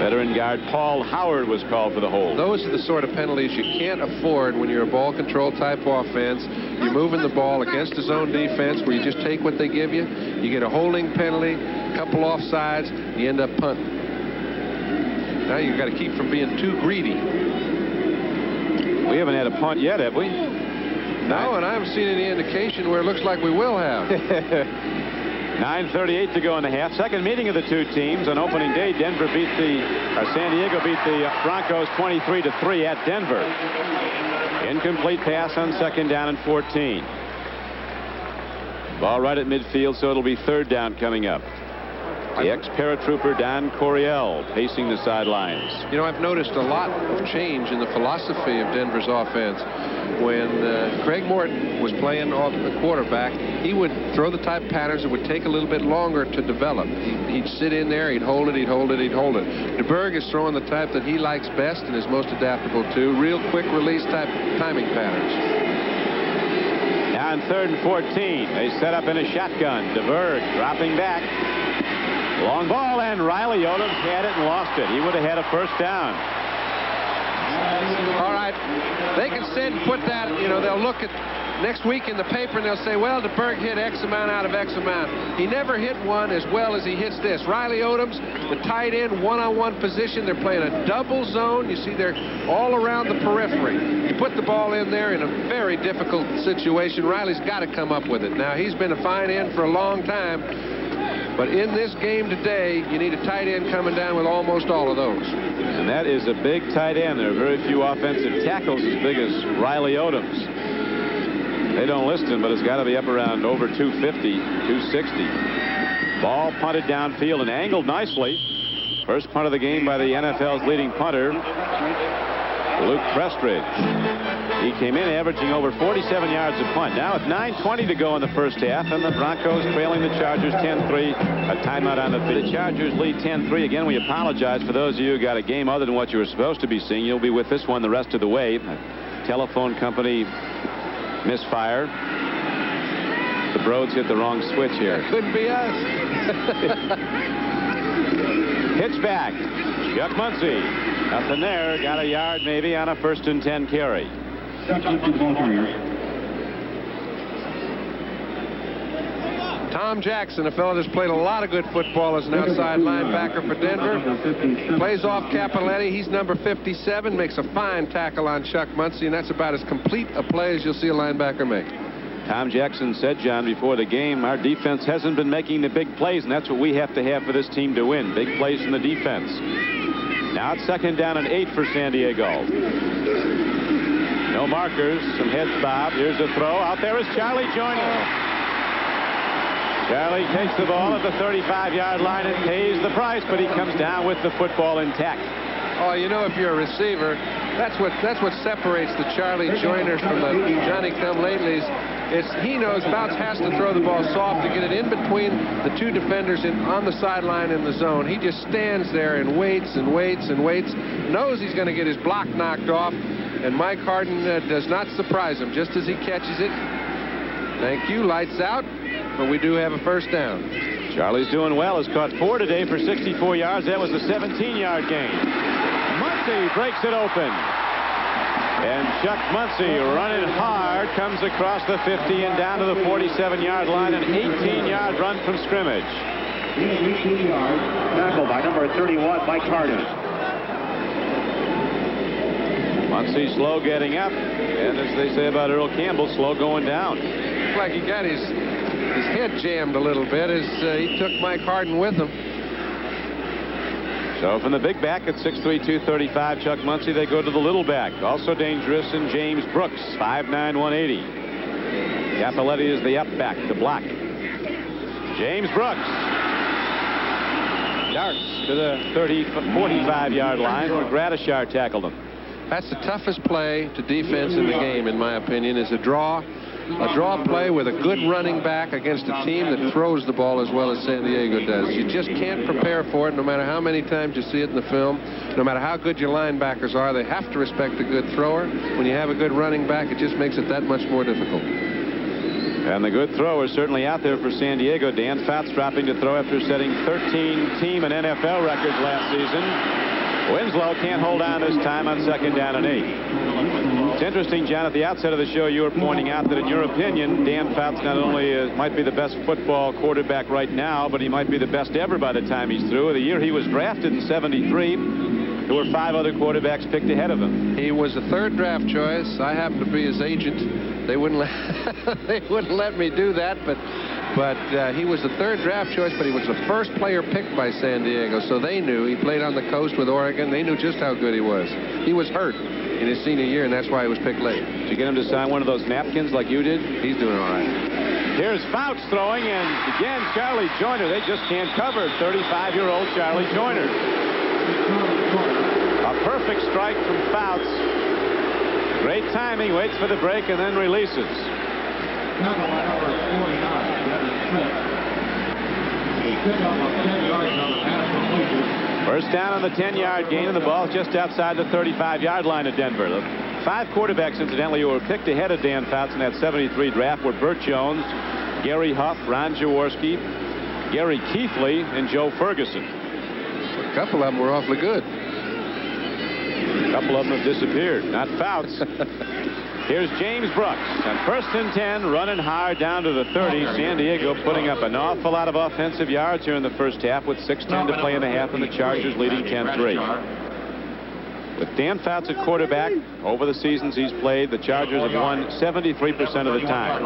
Veteran guard Paul Howard was called for the hold. Those are the sort of penalties you can't afford when you're a ball control type offense. You're moving the ball against the zone defense where you just take what they give you. You get a holding penalty, a couple offsides, you end up punting. Now you've got to keep from being too greedy. We haven't had a punt yet, have we? No, and I haven't seen any indication where it looks like we will have. 9:38 to go in the half. Second meeting of the two teams. On opening day, San Diego beat the Broncos 23-3 at Denver. Incomplete pass on 2nd down and 14. Ball right at midfield, so it'll be 3rd down coming up. The ex-paratrooper Don Coryell pacing the sidelines. You know, I've noticed a lot of change in the philosophy of Denver's offense. When Craig Morton was playing off the quarterback, he would throw the type of patterns that would take a little bit longer to develop. He'd sit in there, he'd hold it, he'd hold it, he'd hold it. DeBerg is throwing the type that he likes best and is most adaptable to. Real quick release type timing patterns. Now on 3rd and 14, they set up in a shotgun. DeBerg dropping back. Long ball, and Riley Odoms had it and lost it. He would have had a first down. All right. They can sit and put that, you know, they'll look at next week in the paper and they'll say, well, DeBerg hit X amount out of X amount. He never hit one as well as he hits this. Riley Odoms, the tight end, one-on-one position. They're playing a double zone. You see they're all around the periphery. You put the ball in there in a very difficult situation. Riley's got to come up with it. Now, he's been a fine end for a long time. But in this game today, you need a tight end coming down with almost all of those. And that is a big tight end. There are very few offensive tackles as big as Riley Odoms. They don't list him, but it's got to be up around over 250, 260. Ball punted downfield and angled nicely. First punt of the game by the NFL's leading punter, Luke Prestridge. He came in averaging over 47 yards a punt. Now with 9:20 to go in the first half, and the Broncos trailing the Chargers 10-3. A timeout on the field. The Chargers lead 10-3. Again, we apologize for those of you who got a game other than what you were supposed to be seeing. You'll be with this one the rest of the way. Telephone company misfire. The Broads hit the wrong switch here. Couldn't be us. Pitch back. Chuck Muncie. Nothing there. Got a yard maybe on a 1st and 10 carry. Tom Jackson, a fellow that's played a lot of good football as an outside linebacker for Denver. Plays off Cappelletti. He's number 57. Makes a fine tackle on Chuck Muncie, and that's about as complete a play as you'll see a linebacker make. Tom Jackson said, John, before the game, our defense hasn't been making the big plays, and that's what we have to have for this team to win. Big plays from the defense. Now it's 2nd down and 8 for San Diego. No markers. Some heads bob. Here's a throw. Out there is Charlie Joyner. Charlie takes the ball at the 35-yard line and pays the price, but he comes down with the football intact. Oh, you know, if you're a receiver, that's what separates the Charlie Joyners from the Johnny-come-latelys. He knows Fouts has to throw the ball soft to get it in between the two defenders on the sideline in the zone. He just stands there and waits and waits and waits, knows he's going to get his block knocked off, and Mike Harden does not surprise him just as he catches it. Thank you. Lights out, but we do have a first down. Charlie's doing well. Has caught 4 today for 64 yards. That was a 17-yard gain. Muncy breaks it open. And Chuck Muncy, running hard, comes across the 50 and down to the 47-yard line. An 18-yard run from scrimmage. 18 yards. Tackle by number 31, Mike Harden. Muncy slow getting up. And as they say about Earl Campbell, slow going down. Looks like he got his head jammed a little bit as he took Mike Harden with him. So from the big back at 6'3", 235, Chuck Muncy, they go to the little back. Also dangerous in James Brooks, 5'9", 180. Cappelletti is the up back to block. James Brooks darts to the 45-yard line where Gradishar tackled him. That's the toughest play to defense in the game, in my opinion, is a draw play with a good running back against a team that throws the ball as well as San Diego does. You just can't prepare for it no matter how many times you see it in the film. No matter how good your linebackers are, they have to respect a good thrower. When you have a good running back, it just makes it that much more difficult. And the good throw is certainly out there for San Diego. Dan Fouts dropping to throw after setting 13 team and NFL records last season. Winslow can't hold on this time on 2nd down and 8. It's interesting, John, at the outset of the show you were pointing out that in your opinion Dan Fouts not only might be the best football quarterback right now, but he might be the best ever by the time he's through. The year he was drafted in '73, there were 5 other quarterbacks picked ahead of him. He was a 3rd draft choice. I happened to be his agent. They wouldn't let me do that, but he was the 3rd draft choice, but he was the first player picked by San Diego, so they knew. He played on the coast with Oregon. They knew just how good he was. He was hurt in his senior year, and that's why he was picked late. Did you get him to sign one of those napkins like you did? He's doing all right. Here's Fouts throwing, and again, Charlie Joyner. They just can't cover 35-year-old Charlie Joyner. A perfect strike from Fouts. Great timing, waits for the break, and then releases. First down on the 10-yard gain, and the ball just outside the 35-yard line of Denver. The 5 quarterbacks, incidentally, who were picked ahead of Dan Fouts in that '73 draft were Burt Jones, Gary Huff, Ron Jaworski, Gary Keithley, and Joe Ferguson. A couple of them were awfully good. A couple of them have disappeared. Not Fouts. Here's James Brooks on 1st and 10, running hard down to the 30. San Diego putting up an awful lot of offensive yards here in the first half with 6:10 to play in the half, and the Chargers leading 10-3. With Dan Fouts at quarterback, over the seasons he's played, the Chargers have won 73% of the time.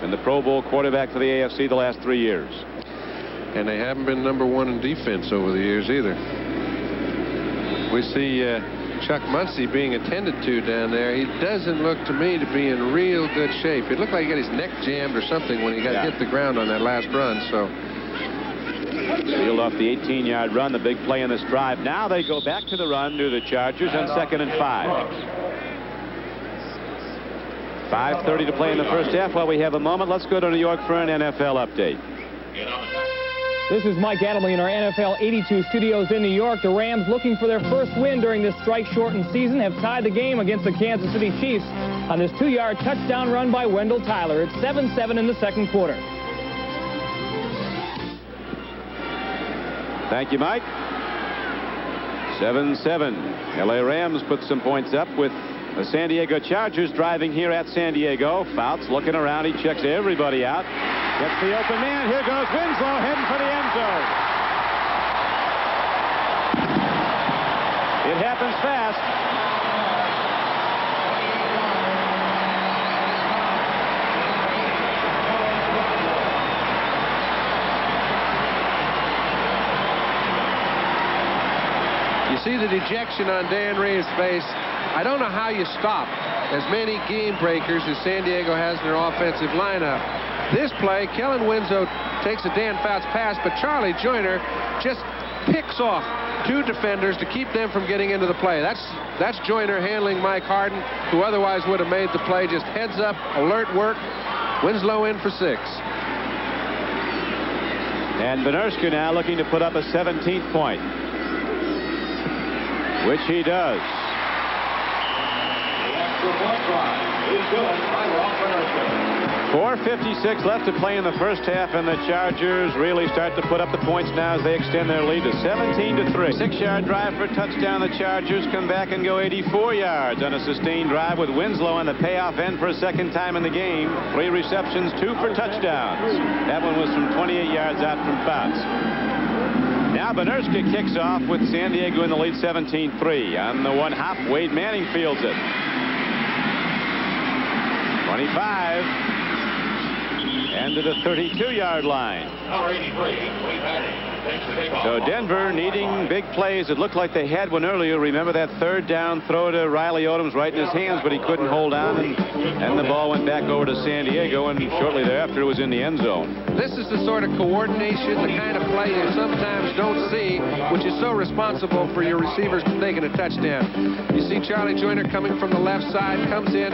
And the Pro Bowl quarterback for the AFC the last 3 years. And they haven't been #1 in defense over the years either. We see Chuck Muncy being attended to down there. He doesn't look to me to be in real good shape. It looked like he got his neck jammed or something when he got hit the ground on that last run. So sealed off the 18-yard run, the big play in this drive. Now they go back to the run to the Chargers on 2nd and 5. 5:30 to play in the first half. While we have a moment, let's go to New York for an NFL update. This is Mike Adamle in our NFL 82 studios in New York. The Rams, looking for their first win during this strike-shortened season, have tied the game against the Kansas City Chiefs on this 2-yard touchdown run by Wendell Tyler. It's 7-7 in the second quarter. Thank you, Mike. 7-7. LA Rams put some points up with the San Diego Chargers driving here at San Diego. Fouts looking around. He checks everybody out. Gets the open man. Here goes Winslow heading for the end zone. It happens fast. You see the dejection on Dan Reeves' face. I don't know how you stop as many game breakers as San Diego has in their offensive lineup. This play, Kellen Winslow takes a Dan Fouts pass, but Charlie Joyner just picks off 2 defenders to keep them from getting into the play. That's Joyner handling Mike Harden, who otherwise would have made the play. Just heads up, alert work. Winslow in for 6. And Benerska now looking to put up a 17th point, which he does. 4:56 left to play in the first half, and the Chargers really start to put up the points now as they extend their lead to 17-3. 6-yard drive for a touchdown. The Chargers come back and go 84 yards on a sustained drive with Winslow on the payoff end for a second time in the game. 3 receptions, 2 for touchdowns. That one was from 28 yards out from Fouts. Now Benerska kicks off with San Diego in the lead 17-3. On the one hop, Wade Manning fields it. 25. And to the 32-yard line. So Denver needing big plays. It looked like they had one earlier. Remember that 3rd down throw to Riley Odoms right in his hands, but he couldn't hold on. And the ball went back over to San Diego, and shortly thereafter it was in the end zone. This is the sort of coordination, the kind of play you sometimes don't see, which is so responsible for your receivers taking a touchdown. You see Charlie Joyner coming from the left side, comes in,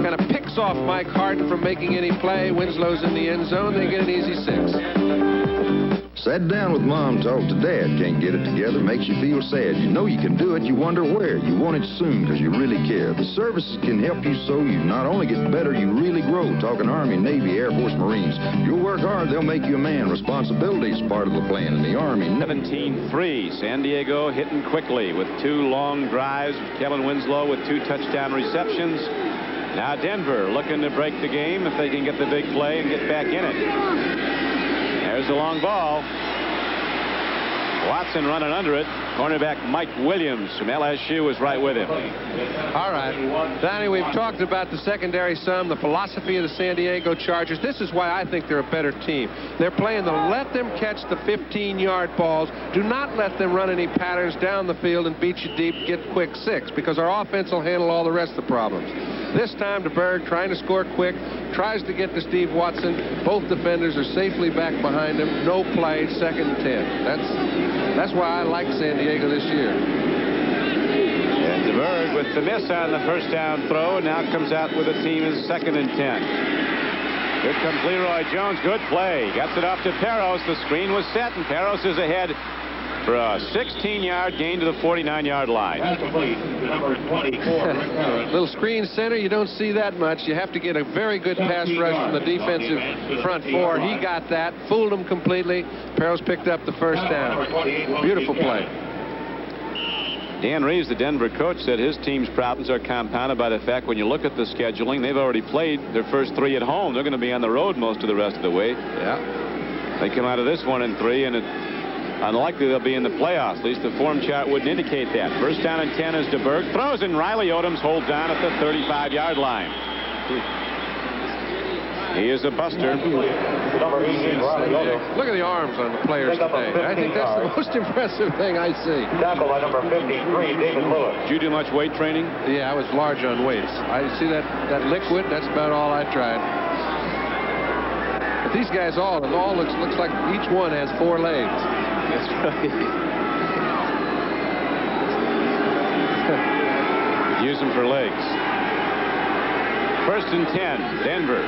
kind of picks off Mike Harden from making any play. Winslow's in the end zone. They get an easy 6. Sat down with Mom, talked to Dad. Can't get it together, makes you feel sad. You know you can do it, you wonder where. You want it soon because you really care. The services can help you so you not only get better, you really grow. Talking Army, Navy, Air Force, Marines. You'll work hard, they'll make you a man. Responsibility is part of the plan in the Army. 17-3. San Diego hitting quickly with 2 long drives. Kellen Winslow with 2 touchdown receptions. Now Denver looking to break the game if they can get the big play and get back in it. There's a long ball. Watson running under it. Cornerback Mike Williams from LSU was right with him. All right. Donnie, we've talked about the secondary some, the philosophy of the San Diego Chargers. This is why I think they're a better team. They're playing the let them catch the 15-yard balls. Do not let them run any patterns down the field and beat you deep, get quick 6, because our offense will handle all the rest of the problems. This time DeBerg trying to score quick, tries to get to Steve Watson. Both defenders are safely back behind him. No play, 2nd and 10. That's why I like San Diego this year. And DeBerg with the miss on the first down throw, and now comes out with a team as 2nd and 10. Here comes Leroy Jones. Good play. Gets it off to Peros. The screen was set, and Peros is ahead for a 16-yard gain to the 49-yard line. Little screen center, you don't see that much. You have to get a very good pass rush from the defensive front 4. He got that, fooled him completely. Peros picked up the first down. Beautiful play. Dan Reeves, the Denver coach, said his team's problems are compounded by the fact when you look at the scheduling, they've already played their first 3 at home. They're going to be on the road most of the rest of the way. Yeah. They come out of this 1-3, and it's unlikely they'll be in the playoffs. At least the form chart wouldn't indicate that. First down and 10 as DeBerg throws, and Riley Odoms holds on at the 35-yard line. He is a buster. Look at the arms on the players today. I think that's the most impressive thing I see. Tackle by number 53, David Lewis. Did you do much weight training? Yeah, I was large on weights. I see that liquid. That's about all I tried. But these guys all looks like each one has 4 legs. That's right. Use them for legs. First and 10, Denver.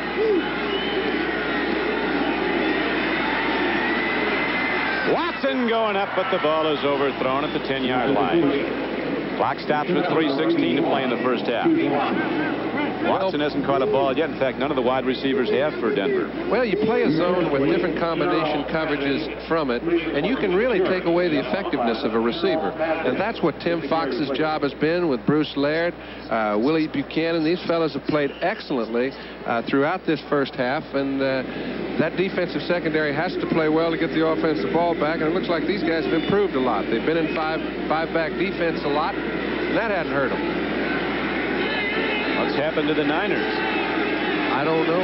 Watson going up, but the ball is overthrown at the 10-yard line. Clock stops with 3:16 to play in the first half. Watson hasn't caught a ball yet. In fact, none of the wide receivers have for Denver. Well, you play a zone with different combination coverages from it, and you can really take away the effectiveness of a receiver. And that's what Tim Fox's job has been with Bruce Laird, Willie Buchanan. These fellas have played excellently throughout this first half, and that defensive secondary has to play well to get the offensive ball back, and it looks like these guys have improved a lot. They've been in five-back defense a lot, and that hadn't hurt them. What's happened to the Niners? I don't know.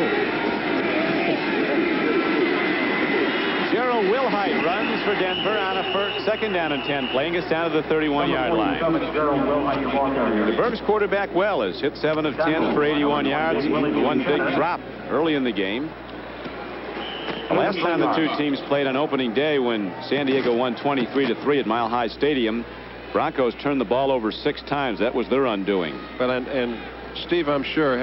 Gerald Wilhite runs for Denver on a second down and 10 play and gets down to the 31-yard line. DeBerg's quarterback well has hit 7 of 10 for 81 yards. One big drop early in the game. The last time the two teams played on opening day, when San Diego won 23-3 at Mile High Stadium, Broncos turned the ball over 6 times. That was their undoing. Well, and Steve, I'm sure,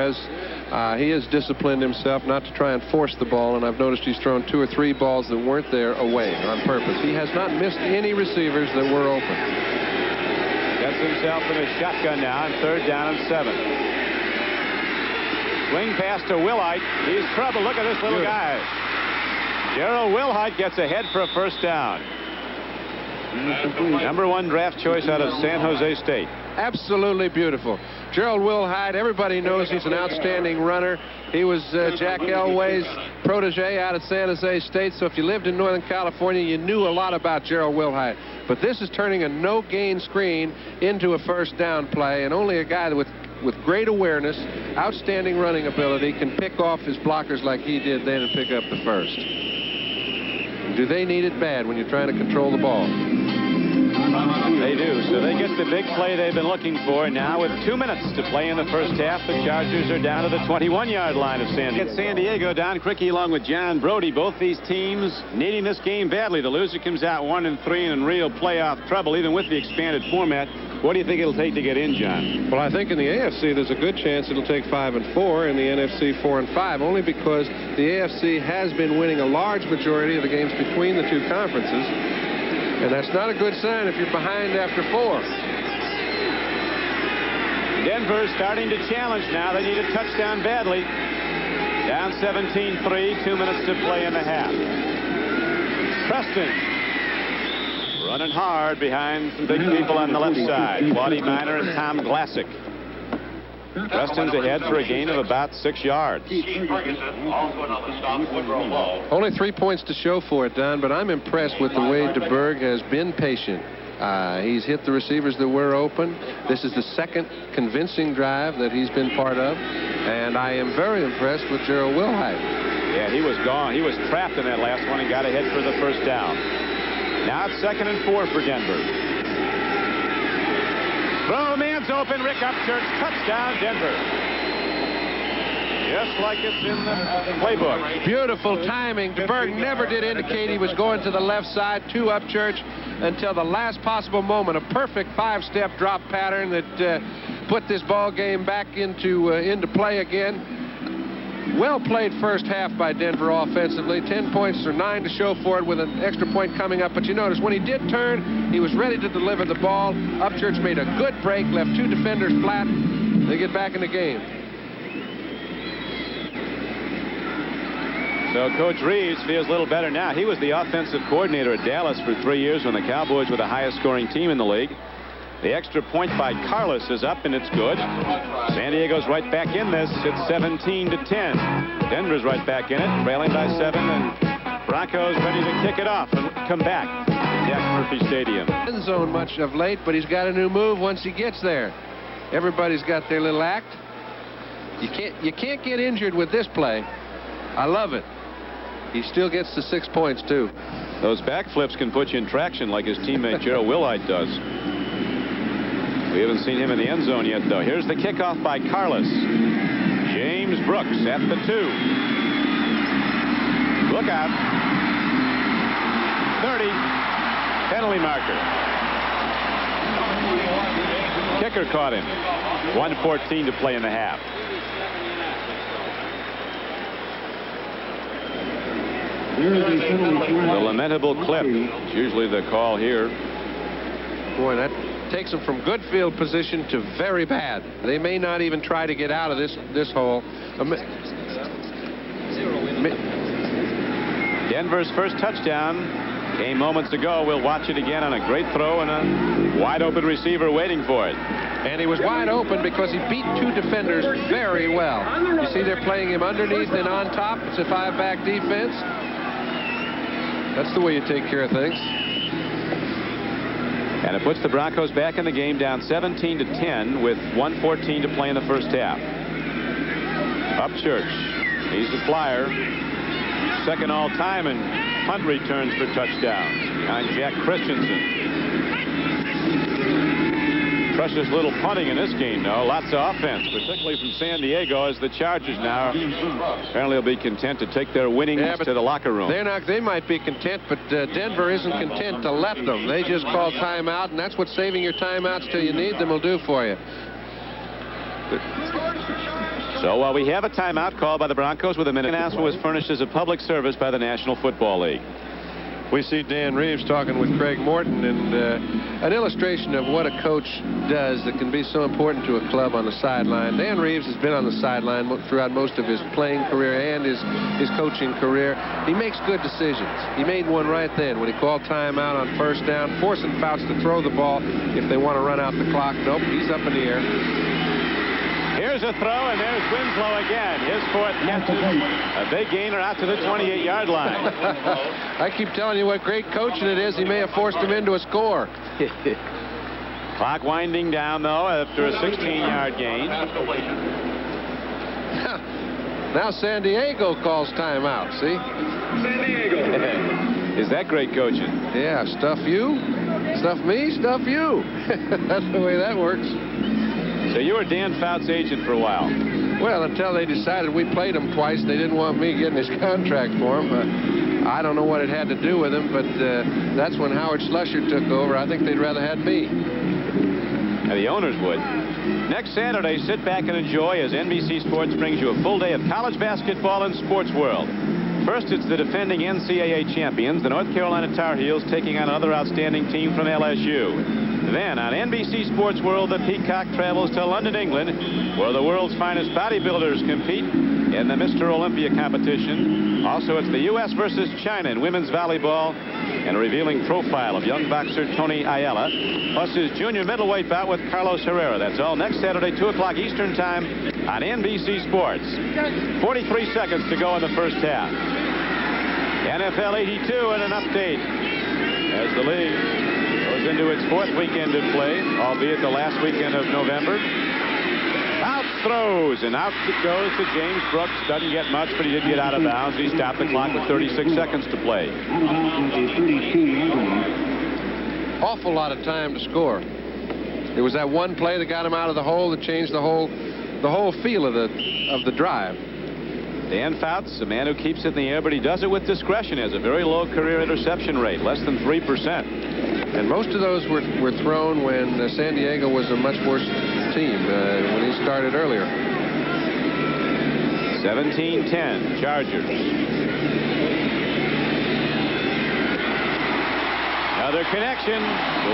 he has disciplined himself not to try and force the ball, and I've noticed he's thrown 2 or 3 balls that weren't there away on purpose. He has not missed any receivers that were open. Gets himself in a shotgun now, and 3rd down and 7. Swing pass to Wilhite. He's trouble. Look at this little guy. Gerald Wilhite gets ahead for a 1st down. Number 1 draft choice out of San Jose State. Absolutely beautiful. Gerald Wilhite, everybody knows he's an outstanding runner. He was Jack Elway's protege out at San Jose State, so if you lived in Northern California, you knew a lot about Gerald Wilhite. But this is turning a no-gain screen into a 1st down play, and only a guy with great awareness, outstanding running ability, can pick off his blockers like he did then and pick up the 1st. Do they need it bad when you're trying to control the ball? They do. So they get the big play they've been looking for. Now with 2 minutes to play in the 1st half, the Chargers are down to the 21-yard line of San Diego. It's San Diego. Don Criqui along with John Brody. Both these teams needing this game badly. The loser comes out 1-3 and in real playoff trouble, even with the expanded format. What do you think it'll take to get in, John? Well, I think in the AFC there's a good chance it'll take 5 and 4, in the NFC 4 and 5, only because the AFC has been winning a large majority of the games between the 2 conferences, and that's not a good sign if you're behind after 4. Denver starting to challenge now. They need a touchdown badly. Down 17-3, 2 minutes to play in the half. Preston running hard behind some big people on the left side. Claudie Miner and Tom Glassick. Preston's ahead for a gain of about 6 yards. Only 3 points to show for it, Don, but I'm impressed with the way DeBerg has been patient. He's hit the receivers that were open. This is the 2nd convincing drive that he's been part of, and I am very impressed with Gerald Wilhite. Yeah, he was gone. He was trapped in that last one and got ahead for the 1st down. Now it's 2nd and 4 for Denver. Throw, man's open. Rick Upchurch, touchdown, Denver. Just like it's in the playbook. Beautiful timing. DeBerg never did indicate he was going to the left side to Upchurch until the last possible moment. A perfect 5-step drop pattern that put this ball game back into play again. Well played 1st half by Denver offensively. 10 points or 9 to show for it with an extra point coming up. But you notice when he did turn, he was ready to deliver the ball. Upchurch made a good break, left 2 defenders flat. They get back in the game. So Coach Reeves feels a little better now. He was the offensive coordinator at Dallas for 3 years when the Cowboys were the highest scoring team in the league. The extra point by Carlos is up, and it's good. San Diego's right back in this. It's 17-10. Denver's right back in it, trailing by 7, and Broncos ready to kick it off and come back to Jack Murphy Stadium. End zone much of late, but he's got a new move once he gets there. Everybody's got their little act. You can't get injured with this play. I love it. He still gets the 6 points too. Those backflips can put you in traction like his teammate Gerald Wilhite does. We haven't seen him in the end zone yet, though. Here's the kickoff by Carlos. James Brooks at the 2. Look out. 30. Penalty marker. Kicker caught him. 1:14 to play in the half. The lamentable clip. It's usually the call here. Boy, that takes them from good field position to very bad. They may not even try to get out of this hole. Denver's first touchdown came moments ago. We'll watch it again on a great throw and a wide open receiver waiting for it. And he was wide open because he beat 2 defenders very well. You see they're playing him underneath and on top. It's a 5-back defense. That's the way you take care of things. And it puts the Broncos back in the game, down 17-10 with 1:14 to play in the first half. Upchurch, he's the flyer. 2nd all time, and punt returns for touchdowns behind Jack Christensen. Precious little punting in this game, though. Lots of offense, particularly from San Diego, as the Chargers now apparently will be content to take their winnings to the locker room. They might be content, but Denver isn't content to let them. They just call timeout, and that's what saving your timeouts till you need them will do for you. So while we have a timeout called by the Broncos with a minute, announcement was furnished as a public service by the National Football League. We see Dan Reeves talking with Craig Morton, and an illustration of what a coach does that can be so important to a club on the sideline. Dan Reeves has been on the sideline throughout most of his playing career and his coaching career. He makes good decisions. He made one right then when he called timeout on first down, forcing Fouts to throw the ball if they want to run out the clock. Nope, he's up in the air. Here's a throw, and there's Winslow again. His fourth catch, a big gainer out to the 28-yard line. I keep telling you what great coaching it is. He may have forced him into a score. Clock winding down, though, after a 16-yard gain. Now San Diego calls timeout, see? San Diego. Is that great coaching? Yeah, stuff you, stuff me, stuff you. That's the way that works. So you were Dan Fouts' agent for a while. Well, until they decided we played him twice, they didn't want me getting his contract for him. I don't know what it had to do with him, but that's when Howard Slusher took over. I think they'd rather had me. And the owners would. Next Saturday, sit back and enjoy as NBC Sports brings you a full day of college basketball and sports world. First, it's the defending NCAA champions, the North Carolina Tar Heels, taking on another outstanding team from LSU. Then on NBC Sports World, the Peacock travels to London, England, where the world's finest bodybuilders compete in the Mr. Olympia competition. Also, it's the U.S. versus China in women's volleyball, and a revealing profile of young boxer Tony Ayala, plus his junior middleweight bout with Carlos Herrera. That's all next Saturday, 2 o'clock Eastern Time on NBC Sports. 43 seconds to go in the first half. NFL 82 and an update as the league goes into its fourth weekend of play, albeit the last weekend of November. Fouts throws, and out it goes to James Brooks. Doesn't get much, but he did get out of bounds. He stopped the clock with 36 seconds to play. Awful lot of time to score. It was that one play that got him out of the hole that changed the whole feel of the drive. Dan Fouts, a man who keeps it in the air, but he does it with discretion. Has a very low career interception rate, less than 3%. And most of those were thrown when San Diego was a much worse team when he started earlier. 17-10, Chargers. Another connection.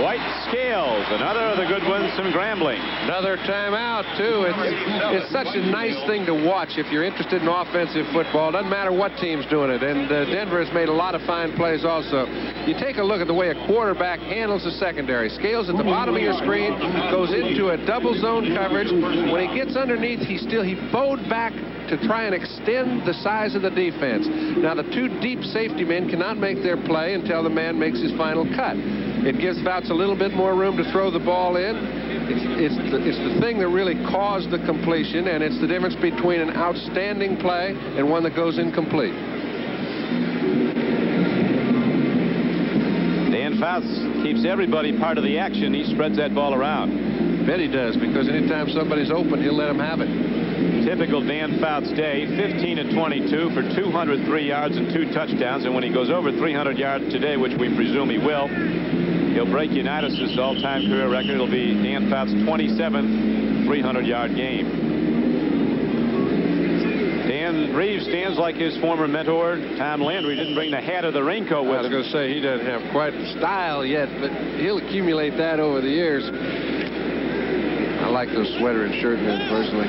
White Scales, another of the good ones from Grambling. Another timeout, too. It's such a nice thing to watch if you're interested in offensive football. Doesn't matter what team's doing it. And Denver has made a lot of fine plays also. You take a look at the way a quarterback handles the secondary. Scales at the bottom of your screen, goes into a double zone coverage. When he gets underneath, he bowed back to try and extend the size of the defense. Now, the two deep safety men cannot make their play until the man makes his final cut. It gives Fouts a little bit more room to throw the ball in. It's the thing that really caused the completion, and it's the difference between an outstanding play and one that goes incomplete. Dan Fouts keeps everybody part of the action. He spreads that ball around. Bet he does, because anytime somebody's open, he'll let them have it. Typical Dan Fouts day, 15-22 for 203 yards and 2 touchdowns. And when he goes over 300 yards today, which we presume he will, he'll break Unitas' all-time career record. It'll be Dan Fouts' 27th 300-yard game. Dan Reeves stands like his former mentor, Tom Landry. Didn't bring the hat or the raincoat with him. I was going to say, he doesn't have quite the style yet, but he'll accumulate that over the years. I like those sweater and shirt men, personally.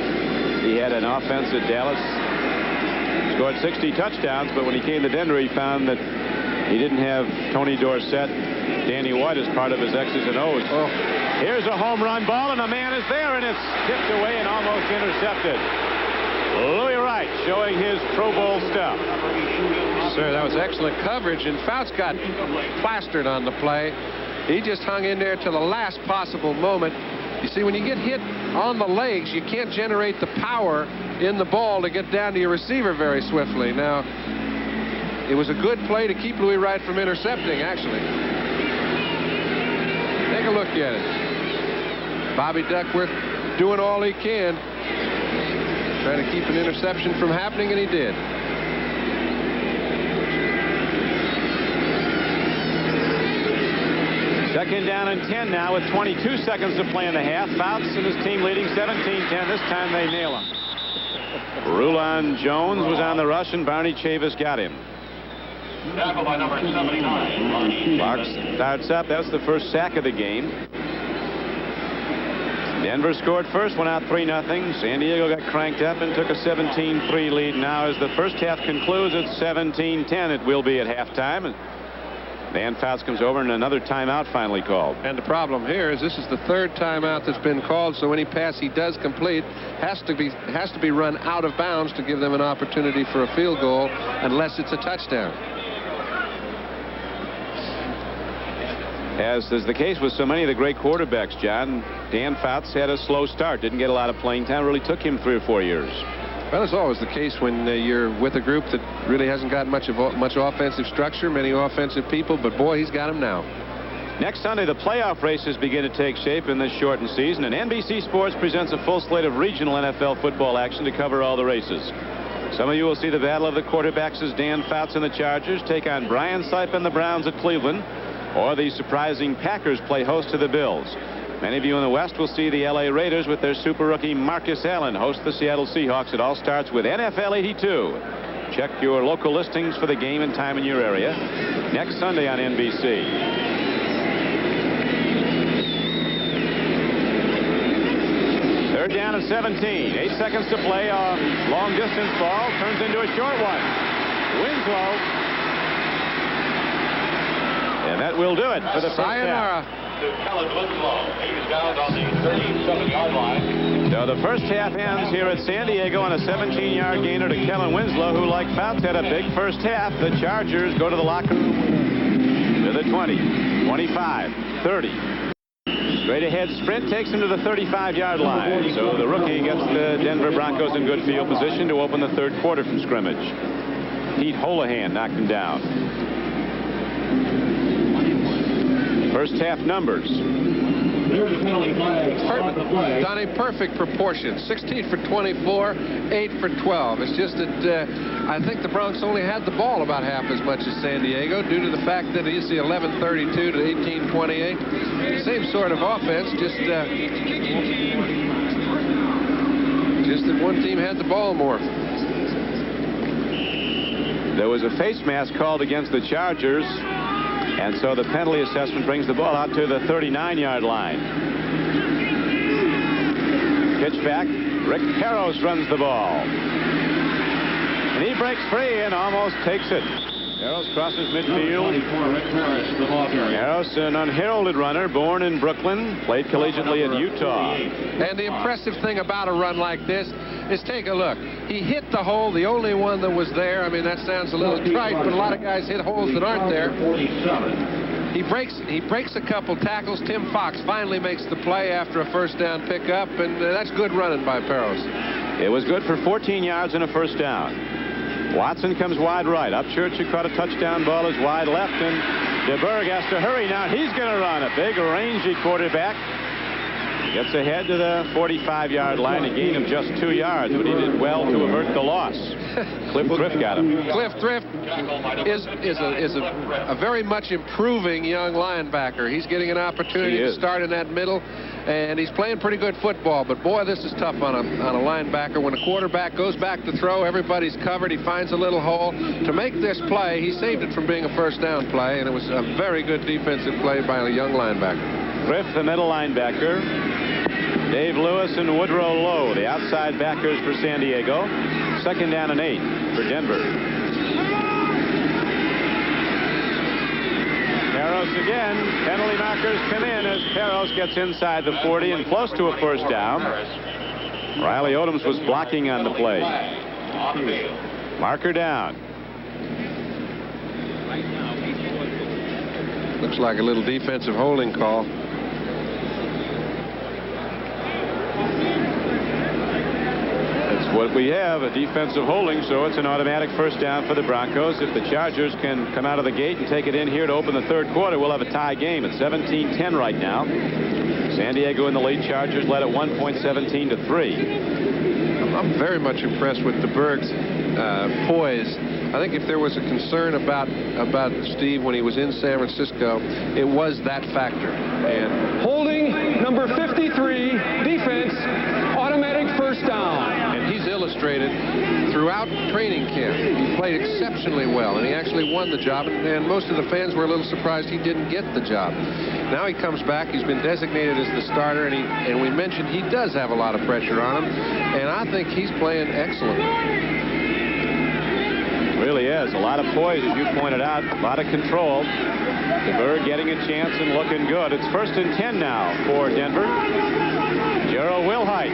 He had an offense at Dallas, scored 60 touchdowns, but when he came to Denver, he found that he didn't have Tony Dorsett, Danny White as part of his X's and O's. Oh. Here's a home run ball, and a man is there, and it's tipped away and almost intercepted. Louis Wright showing his Pro Bowl stuff. Sir, that was excellent coverage, and Fouts got plastered on the play. He just hung in there till the last possible moment. You see, when you get hit on the legs, you can't generate the power in the ball to get down to your receiver very swiftly. Now, it was a good play to keep Louis Wright from intercepting, actually. Take a look at it. Bobby Duckworth doing all he can, trying to keep an interception from happening, and he did. Second down and 10 now with 22 seconds to play in the half. Fouts and his team leading 17-10. This time they nail him. Rulon Jones was on the rush, and Barney Chavis got him. Tackle by number 79. Clark starts up. That's the first sack of the game. Denver scored first, went out 3-0. San Diego got cranked up and took a 17-3 lead. Now as the first half concludes, it's 17-10. It will be at halftime. And Dan Fouts comes over, and another timeout finally called. And the problem here is this is the third timeout that's been called, so any pass he does complete has to be run out of bounds to give them an opportunity for a field goal, unless it's a touchdown. As is the case with so many of the great quarterbacks, John, Dan Fouts had a slow start, didn't get a lot of playing time, really took him 3 or 4 years. Well, it's always the case when you're with a group that really hasn't got much offensive structure, many offensive people, but boy, he's got them now. Next Sunday, the playoff races begin to take shape in this shortened season, and NBC Sports presents a full slate of regional NFL football action to cover all the races. Some of you will see the battle of the quarterbacks as Dan Fouts and the Chargers take on Brian Sipe and the Browns at Cleveland, or the surprising Packers play host to the Bills. Many of you in the West will see the LA Raiders with their super rookie Marcus Allen host the Seattle Seahawks. It all starts with NFL 82. Check your local listings for the game and time in your area next Sunday on NBC. Third down and 17. 8 seconds to play. A long distance ball turns into a short one. Winslow. And that will do it for the first half. To Kellen Winslow. He's down on the 37-yard line. So the first half ends here at San Diego on a 17-yard gainer to Kellen Winslow, who, like Fouts, had a big first half. The Chargers go to the locker room to the 20, 25, 30. Straight ahead sprint takes him to the 35-yard line. So the rookie gets the Denver Broncos in good field position to open the third quarter from scrimmage. Pete Holohan knocked him down. First half numbers. Donnie, perfect proportion. 16 for 24, 8 for 12. It's just that I think the Bronx only had the ball about half as much as San Diego due to the fact that it's the 11-32 to 18-28. Same sort of offense, just that one team had the ball more. There was a face mask called against the Chargers. And so the penalty assessment brings the ball out to the 39-yard line. Pitch back. Rick Harros runs the ball. And he breaks free and almost takes it. Harros crosses midfield. Harros, an unheralded runner, born in Brooklyn, played collegiately at Utah. And the impressive thing about a run like this is, take a look. He hit the hole, the only one that was there. I mean, that sounds a little trite, but a lot of guys hit holes that aren't there. He breaks a couple tackles. Tim Fox finally makes the play after a first down pickup, and that's good running by Peros. It was good for 14 yards and a first down. Watson comes wide right. Upchurch, who caught a touchdown ball, is wide left, and DeBerg has to hurry now. He's going to run. A big, rangy quarterback. Gets ahead to the 45-yard line, a gain of just 2 yards, but he did well to avert the loss. Cliff Thrift got him. Cliff Thrift is a very much improving young linebacker. He's getting an opportunity to start in that middle, and he's playing pretty good football. But boy, this is tough on a linebacker. When a quarterback goes back to throw, everybody's covered. He finds a little hole. To make this play, he saved it from being a first down play, and it was a very good defensive play by a young linebacker. Thrift, the middle linebacker. Dave Lewis and Woodrow Lowe, the outside backers for San Diego. Second down and 8 for Denver. Peros again. Penalty markers come in as Peros gets inside the 40 and close to a first down. Riley Odoms was blocking on the play. Marker down. Looks like a little defensive holding call. what we have, a defensive holding, so it's an automatic first down for the Broncos. If the Chargers can come out of the gate and take it in here to open the third quarter, we'll have a tie game at 17-10 right now. San Diego in the lead. Chargers led at one point, 17-3. I'm very much impressed with DeBerg's poise. I think if there was a concern about Steve when he was in San Francisco, it was that factor. And Holding number 53, defense, automatic first down. And he's illustrated throughout training camp. He played exceptionally well, and he actually won the job. And most of the fans were a little surprised he didn't get the job. Now he comes back. He's been designated as the starter, and we mentioned he does have a lot of pressure on him. And I think he's playing excellent. Really is. A lot of poise, as you pointed out. A lot of control. DeBerg getting a chance and looking good. It's 1st and 10 now for Denver. Gerald Wilhite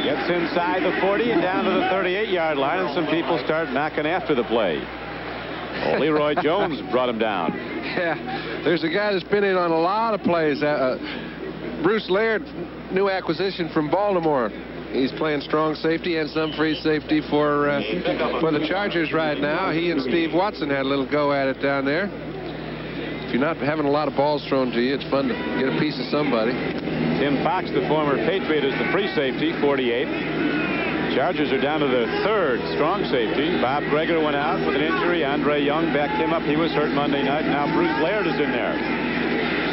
gets inside the 40 and down to the 38-yard line, and some people start knocking after the play. Leroy Jones brought him down. Yeah, there's a guy that's been in on a lot of plays. Bruce Laird, new acquisition from Baltimore. He's playing strong safety and some free safety for the Chargers right now. He and Steve Watson had a little go at it down there. If you're not having a lot of balls thrown to you, it's fun to get a piece of somebody. Tim Fox, the former Patriot, is the free safety, 48. Chargers are down to the 3rd strong safety. Bob Greger went out with an injury. Andre Young backed him up. He was hurt Monday night. Now Bruce Laird is in there.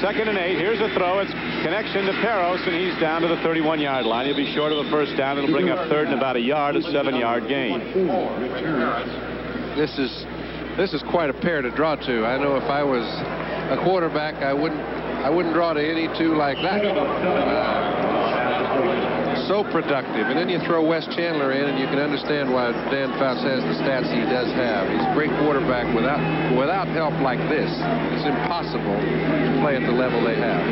2nd and 8. Here's a throw. It's connection to Peros, and he's down to the 31-yard line. He'll be short of a first down. It'll bring up 3rd and about a yard, a 7-yard gain. This is quite a pair to draw to. I know if I was a quarterback, I wouldn't draw to any two like that. So productive. And then you throw Wes Chandler in, and you can understand why Dan Fouts has the stats he does have. He's a great quarterback. Without help like this, it's impossible to play at the level they have.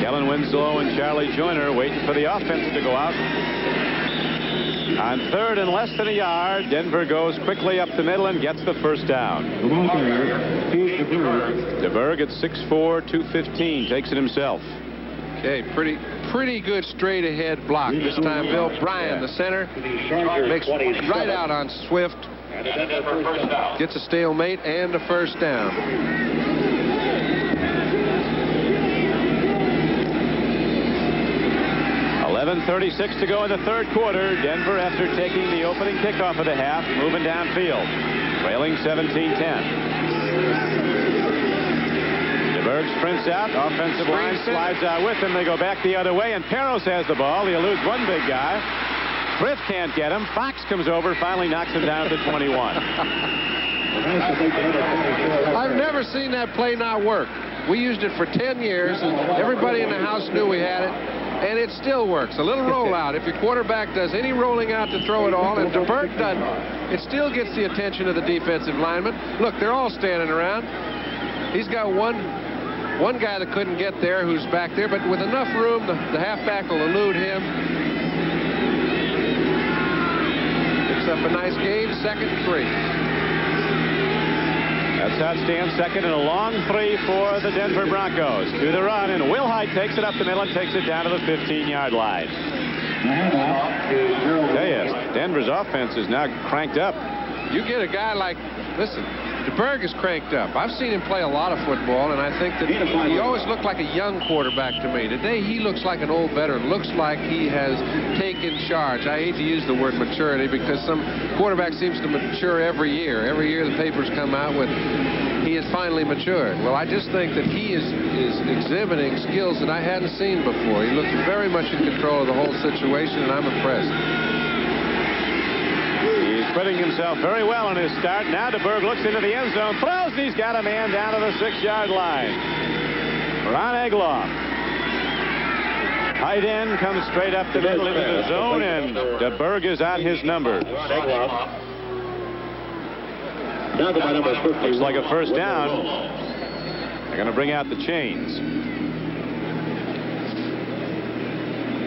Kellen Winslow and Charlie Joyner waiting for the offense to go out. On 3rd and less than a yard, Denver goes quickly up the middle and gets the first down. DeBerg at 6'4", 215, takes it himself. Okay, pretty good straight ahead block. This time Bill Bryan, the center, makes right out on Swift. Gets a stalemate and a first down. 11:36 to go in the third quarter. Denver, after taking the opening kickoff of the half, moving downfield, trailing 17-10. DeBerg sprints out. Offensive line slides out with him. They go back the other way, and Peros has the ball. He eludes one big guy. Thrift can't get him. Fox comes over, finally knocks him down to 21. I've never seen that play not work. We used it for 10 years, and everybody in the house knew we had it, and it still works. A little rollout. If your quarterback does any rolling out to throw it all, and DeBerg doesn't, it still gets the attention of the defensive lineman. Look, they're all standing around. He's got one guy that couldn't get there who's back there, but with enough room, the halfback will elude him. Picks up a nice gain, 2nd and 3. That's how it stands, 2nd and a long 3 for the Denver Broncos. To the run, and Wilhite takes it up the middle and takes it down to the 15-yard line. Tell you, Denver's offense is now cranked up. You get a guy like, listen, DeBerg is cranked up. I've seen him play a lot of football, and I think that he always looked like a young quarterback to me. Today, he looks like an old veteran. Looks like he has taken charge. I hate to use the word maturity because some quarterback seems to mature every year. Every year the papers come out with he has finally matured. Well, I just think that he is exhibiting skills that I hadn't seen before. He looks very much in control of the whole situation, and I'm impressed. He's putting himself very well in his start. Now DeBerg looks into the end zone, throws, and he's got a man down to the 6-yard line. Ron Egloff. Tight end comes straight up the middle into the zone, and DeBerg is on his number. Looks like a first down. They're going to bring out the chains.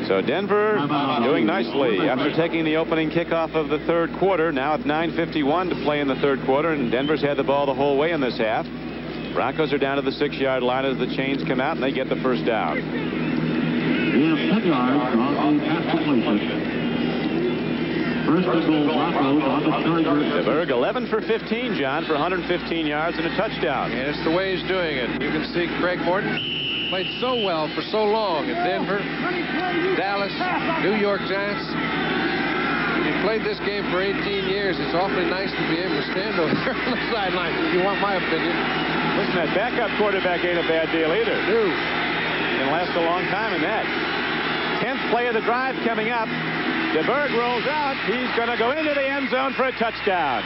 So Denver doing nicely after taking the opening kickoff of the third quarter. Now it's 9:51 to play in the third quarter, and Denver's had the ball the whole way in this half. Broncos are down to the 6-yard line as the chains come out, and they get the first down. First and goal, Broncos on the Charger. DeBerg 11 for 15, John, for 115 yards and a touchdown. And it's the way he's doing it. You can see Craig Morton played so well for so long at Denver, Dallas, New York Giants. He played this game for 18 years. It's awfully nice to be able to stand over there on the sideline, if you want my opinion. Listen, that backup quarterback ain't a bad deal either. No. Can last a long time in that. 10th play of the drive coming up. DeBerg rolls out. He's going to go into the end zone for a touchdown.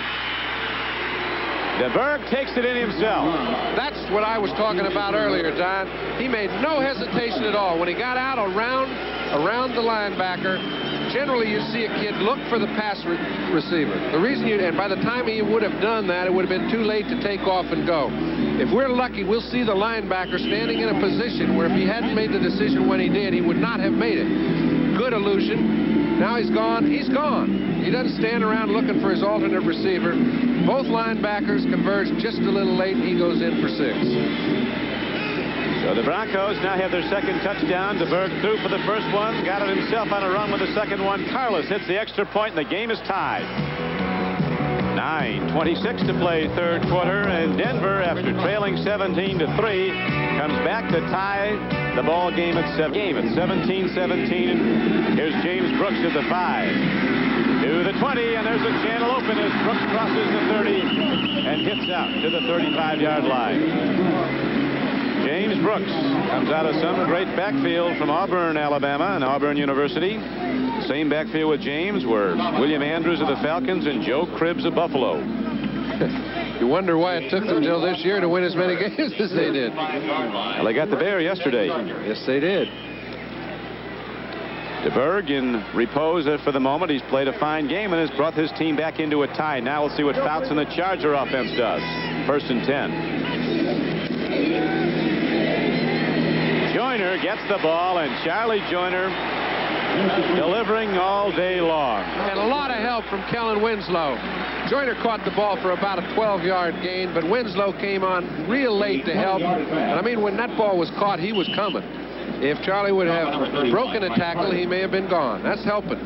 DeBerg takes it in himself. That's what I was talking about earlier, Don. He made no hesitation at all. When he got out around the linebacker, generally you see a kid look for the pass receiver. The reason and by the time he would have done that, it would have been too late to take off and go. If we're lucky, we'll see the linebacker standing in a position where if he hadn't made the decision when he did, he would not have made it. Good illusion. Now he's gone. He's gone. He doesn't stand around looking for his alternate receiver. Both linebackers converge just a little late. He goes in for 6. So the Broncos now have their second touchdown. DeBerg threw for the first one, got it himself on a run with the second one. Carlos hits the extra point, and the game is tied. 9:26 to play third quarter, and Denver, after trailing 17-3, comes back to tie the ball game at 17-17. Here's James Brooks at the 5. To the 20, and there's a channel open as Brooks crosses the 30 and hits out to the 35-yard line. James Brooks comes out of some great backfield from Auburn, Alabama, and Auburn University. Same backfield with James were William Andrews of the Falcons and Joe Cribbs of Buffalo. You wonder why it took them until this year to win as many games as they did. Well, they got the bear yesterday. Yes, they did. DeBerg in repose for the moment. He's played a fine game and has brought his team back into a tie. Now we'll see what Fouts and the Charger offense does. First and 10. Joyner gets the ball, and Charlie Joyner delivering all day long. And a lot of help from Kellen Winslow. Joyner caught the ball for about a 12-yard gain, but Winslow came on real late to help. And I mean, when that ball was caught, he was coming. If Charlie would have broken a tackle, he may have been gone. That's helping.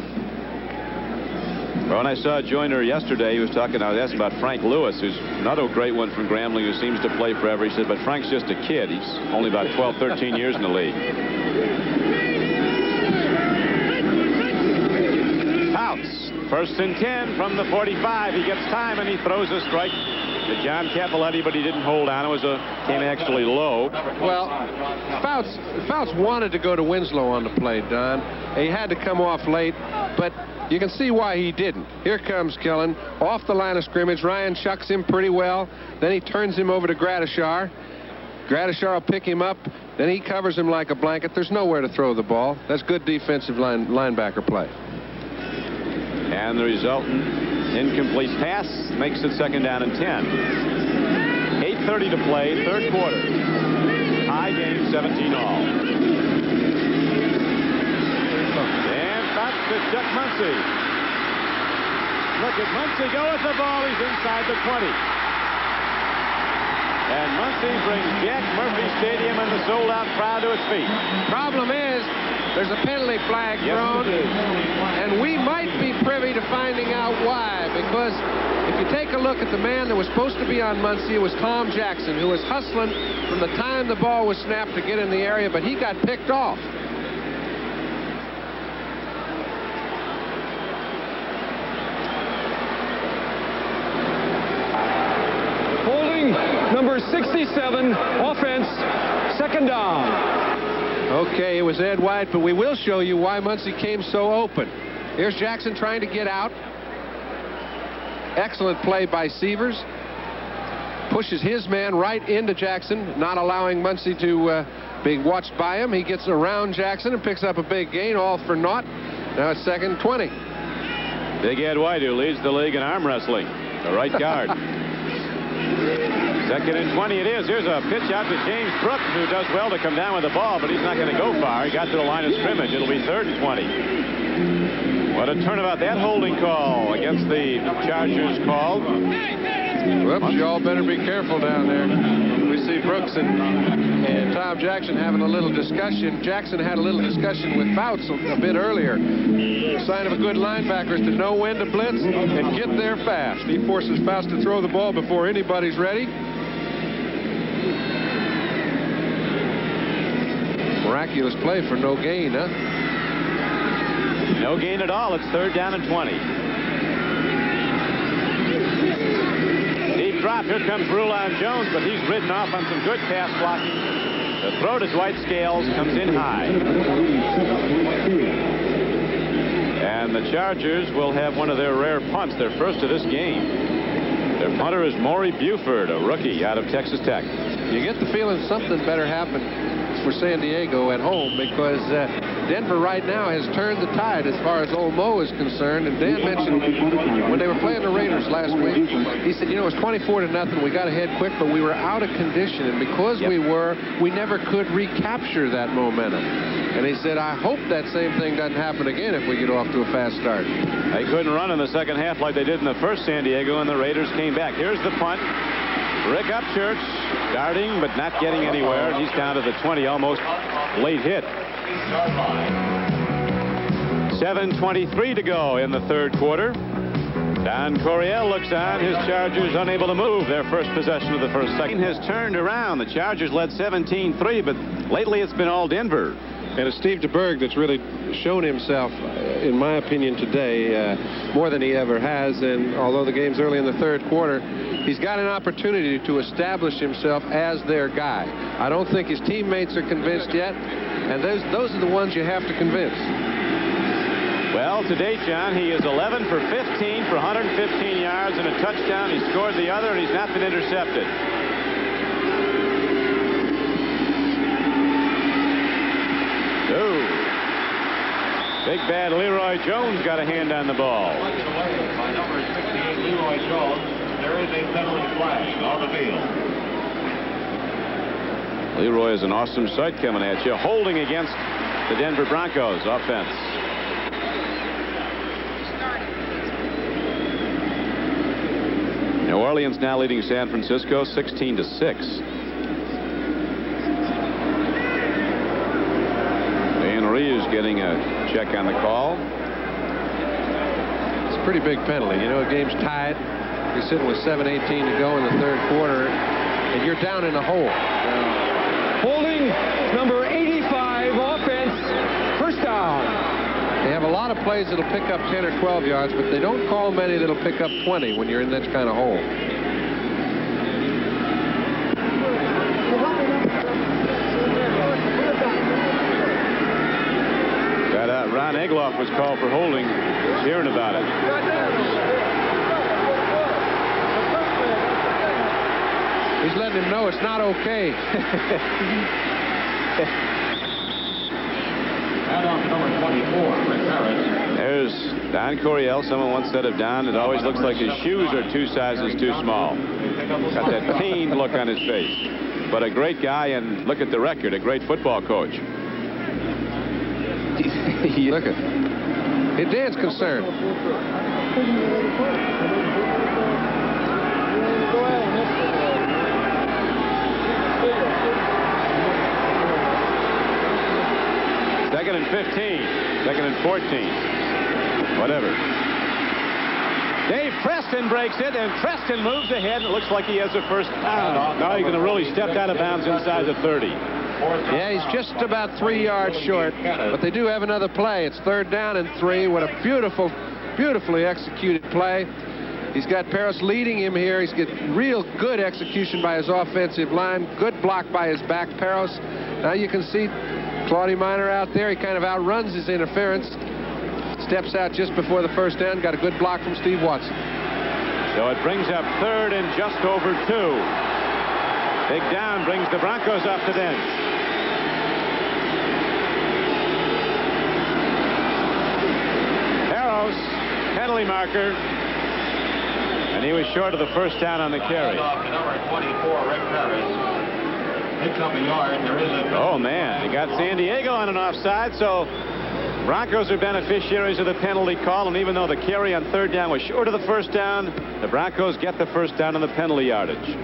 Well, when I saw Joyner yesterday, he was talking, I was asking about Frank Lewis, who's another great one from Grambling who seems to play forever. He said, but Frank's just a kid. He's only about 12, 13 years in the league. Fouts, first and 10 from the 45. He gets time, and he throws a strike to John Cappelletti, but he didn't hold on. It came actually low. Well, Fouts wanted to go to Winslow on the play, Don. He had to come off late, but you can see why he didn't. Here comes Kellen off the line of scrimmage. Ryan chucks him pretty well. Then he turns him over to Gradishar. Gradishar will pick him up. Then he covers him like a blanket. There's nowhere to throw the ball. That's good defensive linebacker play. And the resultant incomplete pass makes it second down and 10. 8:30 to play, third quarter. High game, 17 all. And back to Chuck Muncy. Look at Muncy go with the ball. He's inside the 20. And Muncy brings Jack Murphy Stadium and the sold-out crowd to its feet. Problem is, there's a penalty flag thrown, and we might be privy to finding out why, because if you take a look at the man that was supposed to be on Muncy, it was Tom Jackson, who was hustling from the time the ball was snapped to get in the area, but he got picked off. Holding number 67, offense, second down. Okay, it was Ed White, but we will show you why Muncy came so open. Here's Jackson trying to get out. Excellent play by Sievers. Pushes his man right into Jackson, not allowing Muncy to be watched by him. He gets around Jackson and picks up a big gain, all for naught. Now it's second and 20. Big Ed White, who leads the league in arm wrestling, the right guard. Second and 20 it is. Here's a pitch out to James Brooks, who does well to come down with the ball, but he's not going to go far. He got to the line of scrimmage. It'll be third and 20. What a turnabout that holding call against the Chargers called. Whoops, you all better be careful down there. We see Brooks and Tom Jackson having a little discussion. Jackson had a little discussion with Fouts a bit earlier. The sign of a good linebacker is to know when to blitz and get there fast. He forces Fouts to throw the ball before anybody's ready. Miraculous play for no gain, huh? No gain at all. It's 3rd down and 20. Deep drop. Here comes Rulon Jones, but he's ridden off on some good pass blocking. The throw to Dwight Scales comes in high. And the Chargers will have one of their rare punts, their first of this game. Their punter is Maury Buford, a rookie out of Texas Tech. You get the feeling something better happened for San Diego at home, because Denver right now has turned the tide as far as Old Mo is concerned. And Dan mentioned when they were playing the Raiders last week, he said, you know, it was 24-0. We got ahead quick, but we were out of condition. And because we never could recapture that momentum. And he said, I hope that same thing doesn't happen again if we get off to a fast start. They couldn't run in the second half like they did in the first San Diego, and the Raiders came back. Here's the punt. Rick Upchurch guarding but not getting anywhere. He's down to the 20, almost late hit. 7:23 to go in the 3rd quarter. Don Coryell looks on. His Chargers unable to move their first possession of the first second. Has turned around. The Chargers led 17-3, but lately it's been all Denver. And it's Steve DeBerg that's really shown himself, in my opinion, today more than he ever has. And although the game's early in the 3rd quarter, he's got an opportunity to establish himself as their guy. I don't think his teammates are convinced yet, and those are the ones you have to convince. Well, today, John, he is 11 for 15 for 115 yards and a touchdown. He scored the other, and he's not been intercepted. Big bad Leroy Jones got a hand on the ball. By number 68, Leroy Jones, there is a penalty flag on the field. Leroy is an awesome sight coming at you, holding against the Denver Broncos offense. New Orleans now leading San Francisco 16-6. Is getting a check on the call. It's a pretty big penalty. You know, the game's tied. You're sitting with 7:18 to go in the 3rd quarter, and you're down in a hole. Holding number 85, offense, first down. They have a lot of plays that'll pick up 10 or 12 yards, but they don't call many that'll pick up 20 when you're in that kind of hole. Ron Egloff was called for holding. He's hearing about it. He's letting him know it's not okay. And on to number 24, Rick Harris. There's Don Coryell. Someone once said of Don, it always looks like his shoes are 2 sizes too small. Got that pained look on his face. But a great guy, and look at the record, a great football coach. Look at it. Dan's concerned. Second and 15. Second and 14. Whatever. Dave Preston breaks it, and Preston moves ahead. It looks like he has a first down. Now he's going to really step out of bounds inside the 30. Yeah, he's just about 3 yards short, but they do have another play. It's 3rd down and 3. What a beautifully executed play. He's got Paris leading him here. He's got real good execution by his offensive line. Good block by his back, Paris. Now you can see Claudio Minor out there. He kind of outruns his interference. Steps out just before the first down. Got a good block from Steve Watson. So it brings up 3rd and just over 2. Big down brings the Broncos off the bench. Harris, penalty marker. And he was short of the first down on the carry. Off to number 24, Rick Harris. Picks up a yard. There is a... Oh, man. He got San Diego on an offside, so Broncos are beneficiaries of the penalty call, and even though the carry on 3rd down was short of the first down, the Broncos get the first down on the penalty yardage.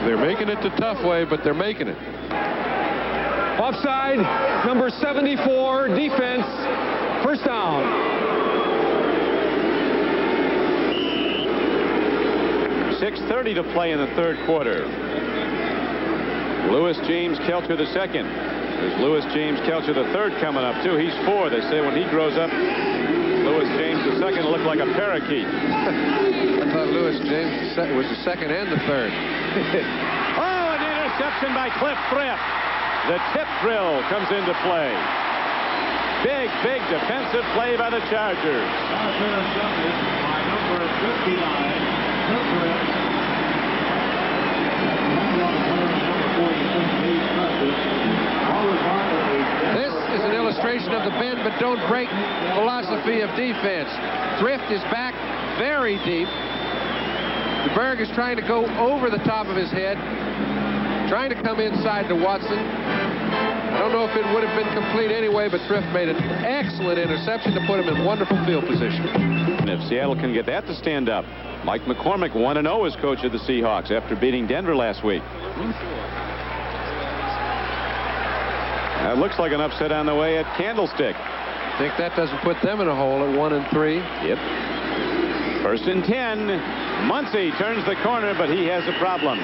They're making it the tough way, but they're making it. Offside, number 74, defense, first down. 6:30 to play in the third quarter. Lewis James Kelcher the second. There's Lewis James Kelcher the third coming up too. He's 4. They say when he grows up, Lewis James the second will look like a parakeet. I thought Lewis James was the second and the third. Oh, an interception by Cliff Thrift. The tip drill comes into play. Big defensive play by the Chargers. Intercepted by number 59, Cliff Thrift. This is an illustration of the bend but don't break philosophy of defense. Thrift is back very deep. DeBerg is trying to go over the top of his head, trying to come inside to Watson. I don't know if it would have been complete anyway, but Thrift made an excellent interception to put him in wonderful field position. And if Seattle can get that to stand up, Mike McCormick 1-0 as coach of the Seahawks after beating Denver last week. That looks like an upset on the way at Candlestick. I think that doesn't put them in a hole at 1-3. Yep. First and 10. Muncie turns the corner, but he has a problem.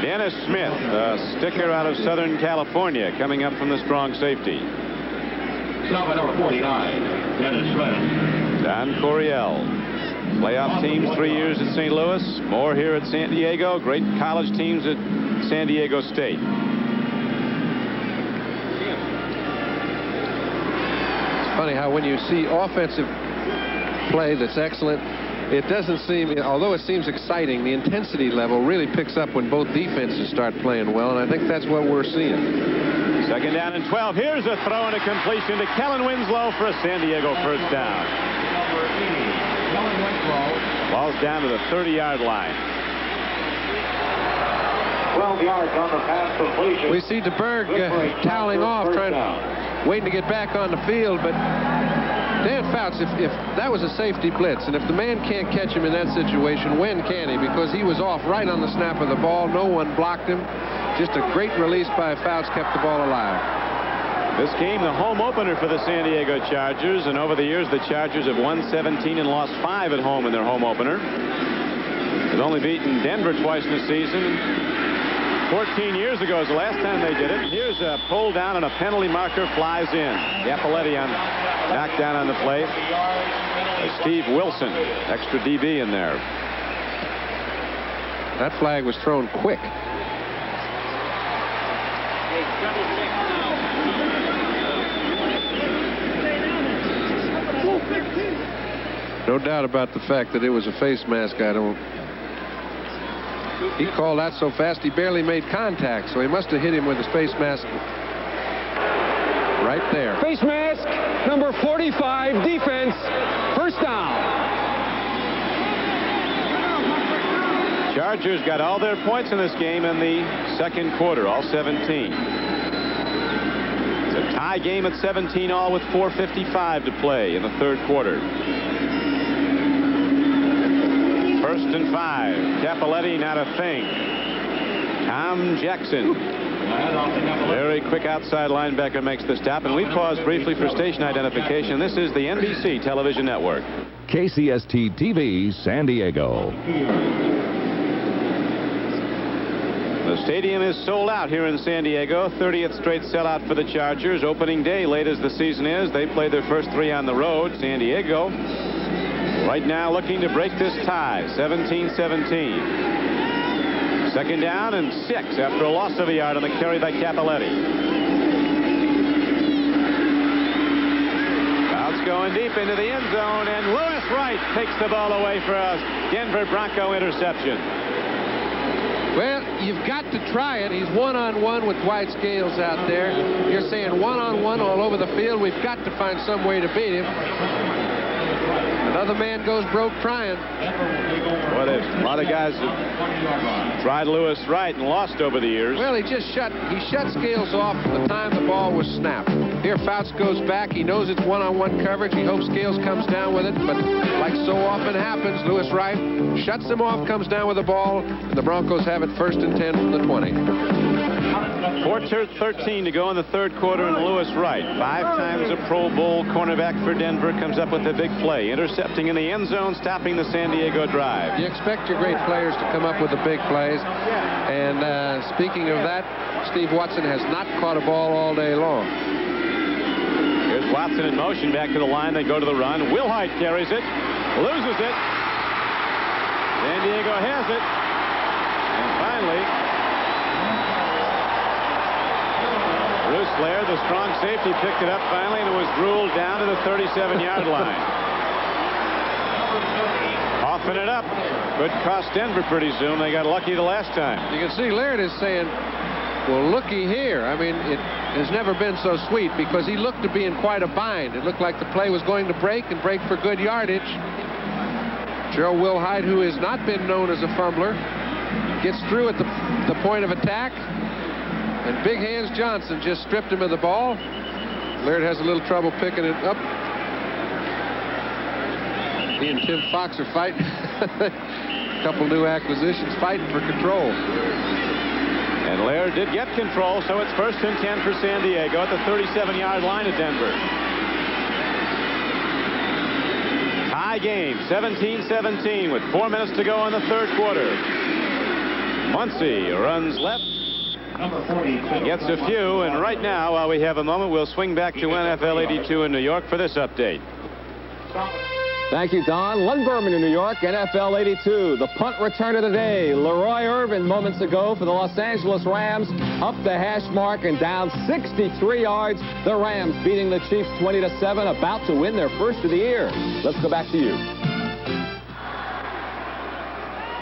Dennis Smith, a sticker out of Southern California, coming up from the strong safety. Stop at number 49, Dennis Smith. Don Coryell. Playoff teams 3 years at St. Louis, more here at San Diego. Great college teams at San Diego State. It's funny how when you see offensive play that's excellent, it doesn't seem, although it seems exciting, the intensity level really picks up when both defenses start playing well, and I think that's what we're seeing. Second down and 12. Here's a throw and a completion to Kellen Winslow for a San Diego first down. Number 80. Ball's down to the 30-yard line. 12 yards on the pass completion. We see DeBerg toweling off, waiting to get back on the field, but Dan Fouts, if that was a safety blitz, and if the man can't catch him in that situation, when can he? Because he was off right on the snap of the ball. No one blocked him. Just a great release by Fouts kept the ball alive. This game, the home opener for the San Diego Chargers, and over the years, the Chargers have won 17 and lost 5 at home in their home opener. They've only beaten Denver twice in the season. 14 years ago is the last time they did it. Here's a pull down and a penalty marker flies in. Cappelletti knocked down on the play. Steve Wilson, extra DB in there. That flag was thrown quick. No doubt about the fact that it was a face mask. He called that so fast he barely made contact, so he must have hit him with his face mask right there. Face mask, number 45, defense, first down. Chargers got all their points in this game in the second quarter, all 17. It's a tie game at 17 all with 4:55 to play in the third quarter. First and 5. Cappelletti, not a thing. Tom Jackson. Very quick outside linebacker makes the stop, and we pause briefly for station identification. This is the NBC television network. KCST TV, San Diego. The stadium is sold out here in San Diego. 30th straight sellout for the Chargers. Opening day, late as the season is, they played their first 3 on the road. San Diego right now looking to break this tie, 17-17. Second down and 6 after a loss of a yard on the carry by Cappelletti. Fouts going deep into the end zone, and Lewis Wright takes the ball away for a Denver Bronco interception. Well, you've got to try it. He's one-on-one with Dwight Scales out there. You're saying one-on-one all over the field. We've got to find some way to beat him. Another man goes broke trying. Well, there's a lot of guys that tried Lewis Wright and lost over the years. Well, he shut Scales off from the time the ball was snapped. Here, Fouts goes back. He knows it's one-on-one coverage. He hopes Scales comes down with it, but like so often happens, Lewis Wright shuts him off, comes down with the ball, and the Broncos have it 1st and 10 from the 20. 4:13 to go in the third quarter, and Lewis Wright, 5 times a Pro Bowl cornerback for Denver, comes up with a big play, intercepting in the end zone, stopping the San Diego drive. You expect your great players to come up with the big plays, and speaking of that, Steve Watson has not caught a ball all day long. Here's Watson in motion back to the line. They go to the run. Wilhite carries it, loses it. San Diego has it, and finally, Bruce Lair, the strong safety, picked it up finally, and it was ruled down to the 37-yard line. Coughing it up. Could cost Denver pretty soon. They got lucky the last time. You can see Laird is saying, well, looky here. I mean, it has never been so sweet because he looked to be in quite a bind. It looked like the play was going to break and break for good yardage. Joe Wilhite, who has not been known as a fumbler, gets through at the point of attack. And Big Hands Johnson just stripped him of the ball. Laird has a little trouble picking it up. He and Tim Fox are fighting. A couple new acquisitions, fighting for control. And Laird did get control, so it's 1st and 10 for San Diego at the 37-yard line of Denver. Tie game, 17-17 with 4 minutes to go in the third quarter. Muncie runs left. Gets a few, and right now, while we have a moment, we'll swing back to NFL 82 in New York for this update. Thank you, Don. Len Berman in New York, NFL 82. The punt return of the day. Leroy Irvin moments ago for the Los Angeles Rams, up the hash mark and down 63 yards. The Rams beating the Chiefs 20-7, about to win their first of the year. Let's go back to you.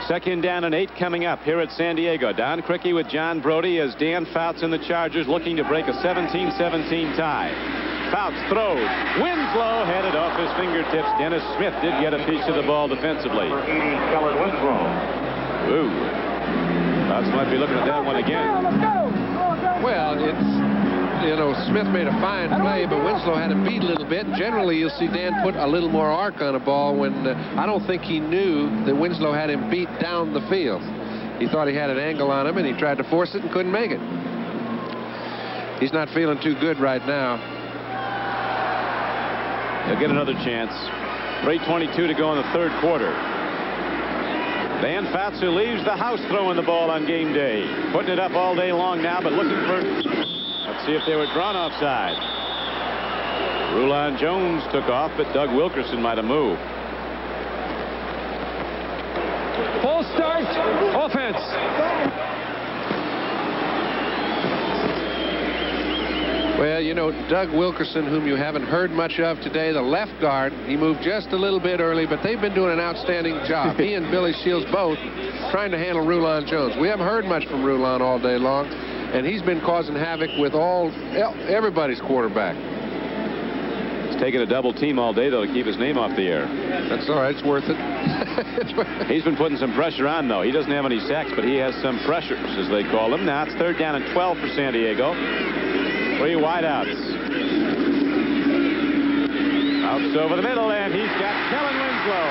2nd down and 8 coming up here at San Diego. Don Criqui with John Brody as Dan Fouts and the Chargers looking to break a 17-17 tie. Fouts throws. Winslow had it off his fingertips. Dennis Smith did get a piece of the ball defensively. Ooh. Fouts might be looking at that one again. Well, Smith made a fine play, but Winslow had him beat a little bit. Generally, you'll see Dan put a little more arc on a ball when I don't think he knew that Winslow had him beat down the field. He thought he had an angle on him, and he tried to force it and couldn't make it. He's not feeling too good right now. He'll get another chance. 3:22 to go in the third quarter. Dan Fouts, who leaves the house throwing the ball on game day. Putting it up all day long now, but looking for... Let's see if they were drawn offside. Rulon Jones took off, but Doug Wilkerson might have moved. Full start, offense. Well, Doug Wilkerson, whom you haven't heard much of today, the left guard, he moved just a little bit early, but they've been doing an outstanding job. He and Billy Shields both trying to handle Rulon Jones. We haven't heard much from Rulon all day long, and he's been causing havoc with everybody's quarterback. He's taking a double team all day, though, to keep his name off the air. That's all right. It's worth it. He's been putting some pressure on, though. He doesn't have any sacks, but he has some pressures, as they call them. Now it's 3rd down and 12 for San Diego. 3 wideouts. Outs over the middle, and he's got Kellen Winslow.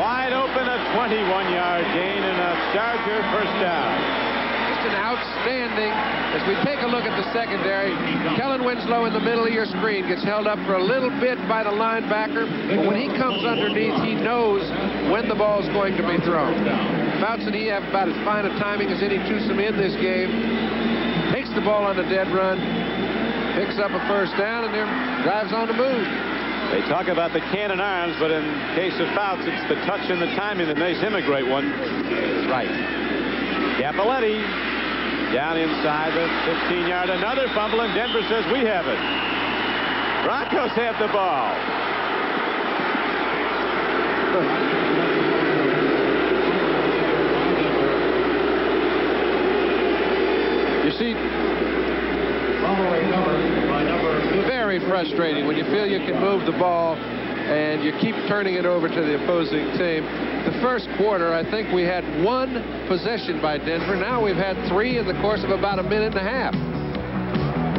Wide open, a 21-yard gain and a Charger first down. Just an outstanding, as we take a look at the secondary, Kellen Winslow in the middle of your screen gets held up for a little bit by the linebacker, but when he comes underneath, he knows when the ball is going to be thrown. Fouts and he have about as fine a timing as any twosome in this game. Takes the ball on the dead run, picks up a first down, and then drives on the move. They talk about the cannon arms, but in case of Fouts, it's the touch and the timing that makes him a great one. Right. Cappelletti down inside the 15-yard. Another fumble, and Denver says we have it. Broncos have the ball. You see, Following number by very frustrating when you feel you can move the ball and you keep turning it over to the opposing team. The first quarter, I think we had 1 possession by Denver. Now we've had 3 in the course of about a minute and a half.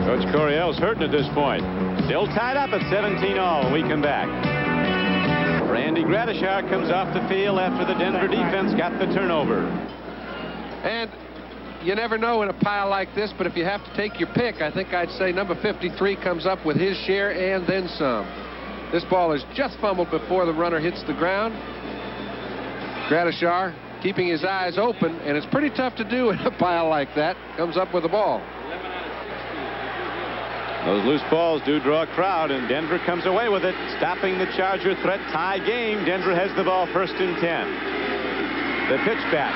Coach Coryell's hurting at this point. Still tied up at 17-all when we come back. Randy Gradishar comes off the field after the Denver defense got the turnover. And you never know in a pile like this, but if you have to take your pick, I think I'd say number 53 comes up with his share and then some. This ball is just fumbled before the runner hits the ground. Gradishar keeping his eyes open, and it's pretty tough to do in a pile like that. Comes up with the ball. Those loose balls do draw a crowd, and Denver comes away with it, stopping the Charger threat. Tie game. Denver has the ball, 1st and 10. The pitch back.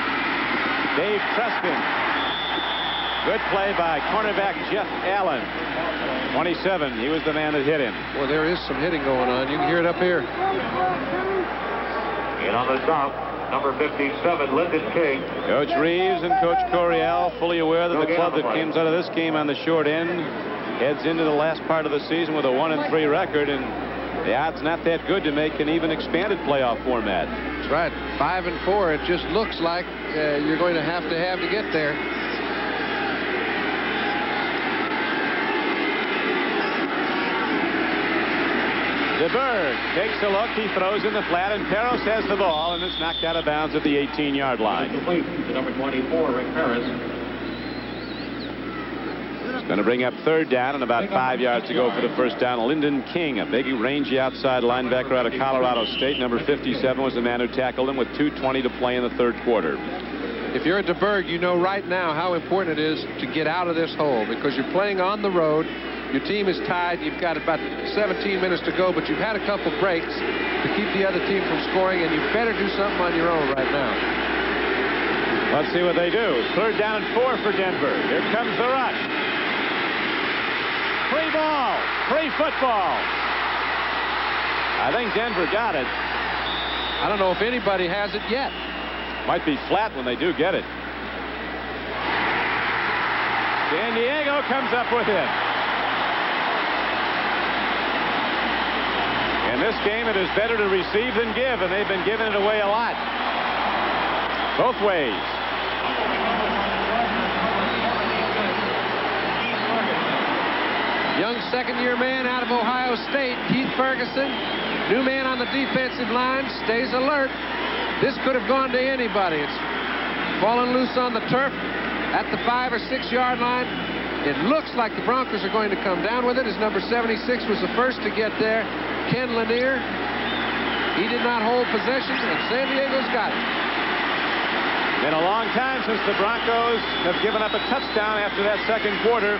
Dave Preston. Good play by cornerback Jeff Allen. 27. He was the man that hit him. Well, there is some hitting going on. You can hear it up here. And on the top, number 57, Lyndon King. Coach Reeves and Coach Coryell fully aware that the club that comes out of this game on the short end heads into the last part of the season with a 1-3 record, and the odds not that good to make an even expanded playoff format. That's right. 5-4. It just looks like you're going to have to get there. DeBerg takes a look. He throws in the flat, and Peros has the ball, and it's knocked out of bounds at the 18-yard line. Complete to number 24, Rick Harris. It's going to bring up 3rd down and about 5 yards to go for the first down. Lyndon King, a big, rangy outside linebacker out of Colorado State. Number 57 was the man who tackled him with 2:20 to play in the 3rd quarter. If you're at DeBerg, you know right now how important it is to get out of this hole because you're playing on the road. Your team is tied. You've got about 17 minutes to go, but you've had a couple breaks to keep the other team from scoring, and you better do something on your own right now. Let's see what they do. 3rd down and 4 for Denver. Here comes the rush. Free ball. Free football. I think Denver got it. I don't know if anybody has it yet. Might be flat when they do get it. San Diego comes up with it. In this game, it is better to receive than give, and they've been giving it away a lot. Both ways. Young second-year man out of Ohio State, Keith Ferguson, new man on the defensive line, stays alert. This could have gone to anybody. It's fallen loose on the turf at the 5 or 6 yard line. It looks like the Broncos are going to come down with it, as number 76 was the first to get there. Ken Lanier, he did not hold possession, and San Diego's got it. Been a long time since the Broncos have given up a touchdown after that 2nd quarter.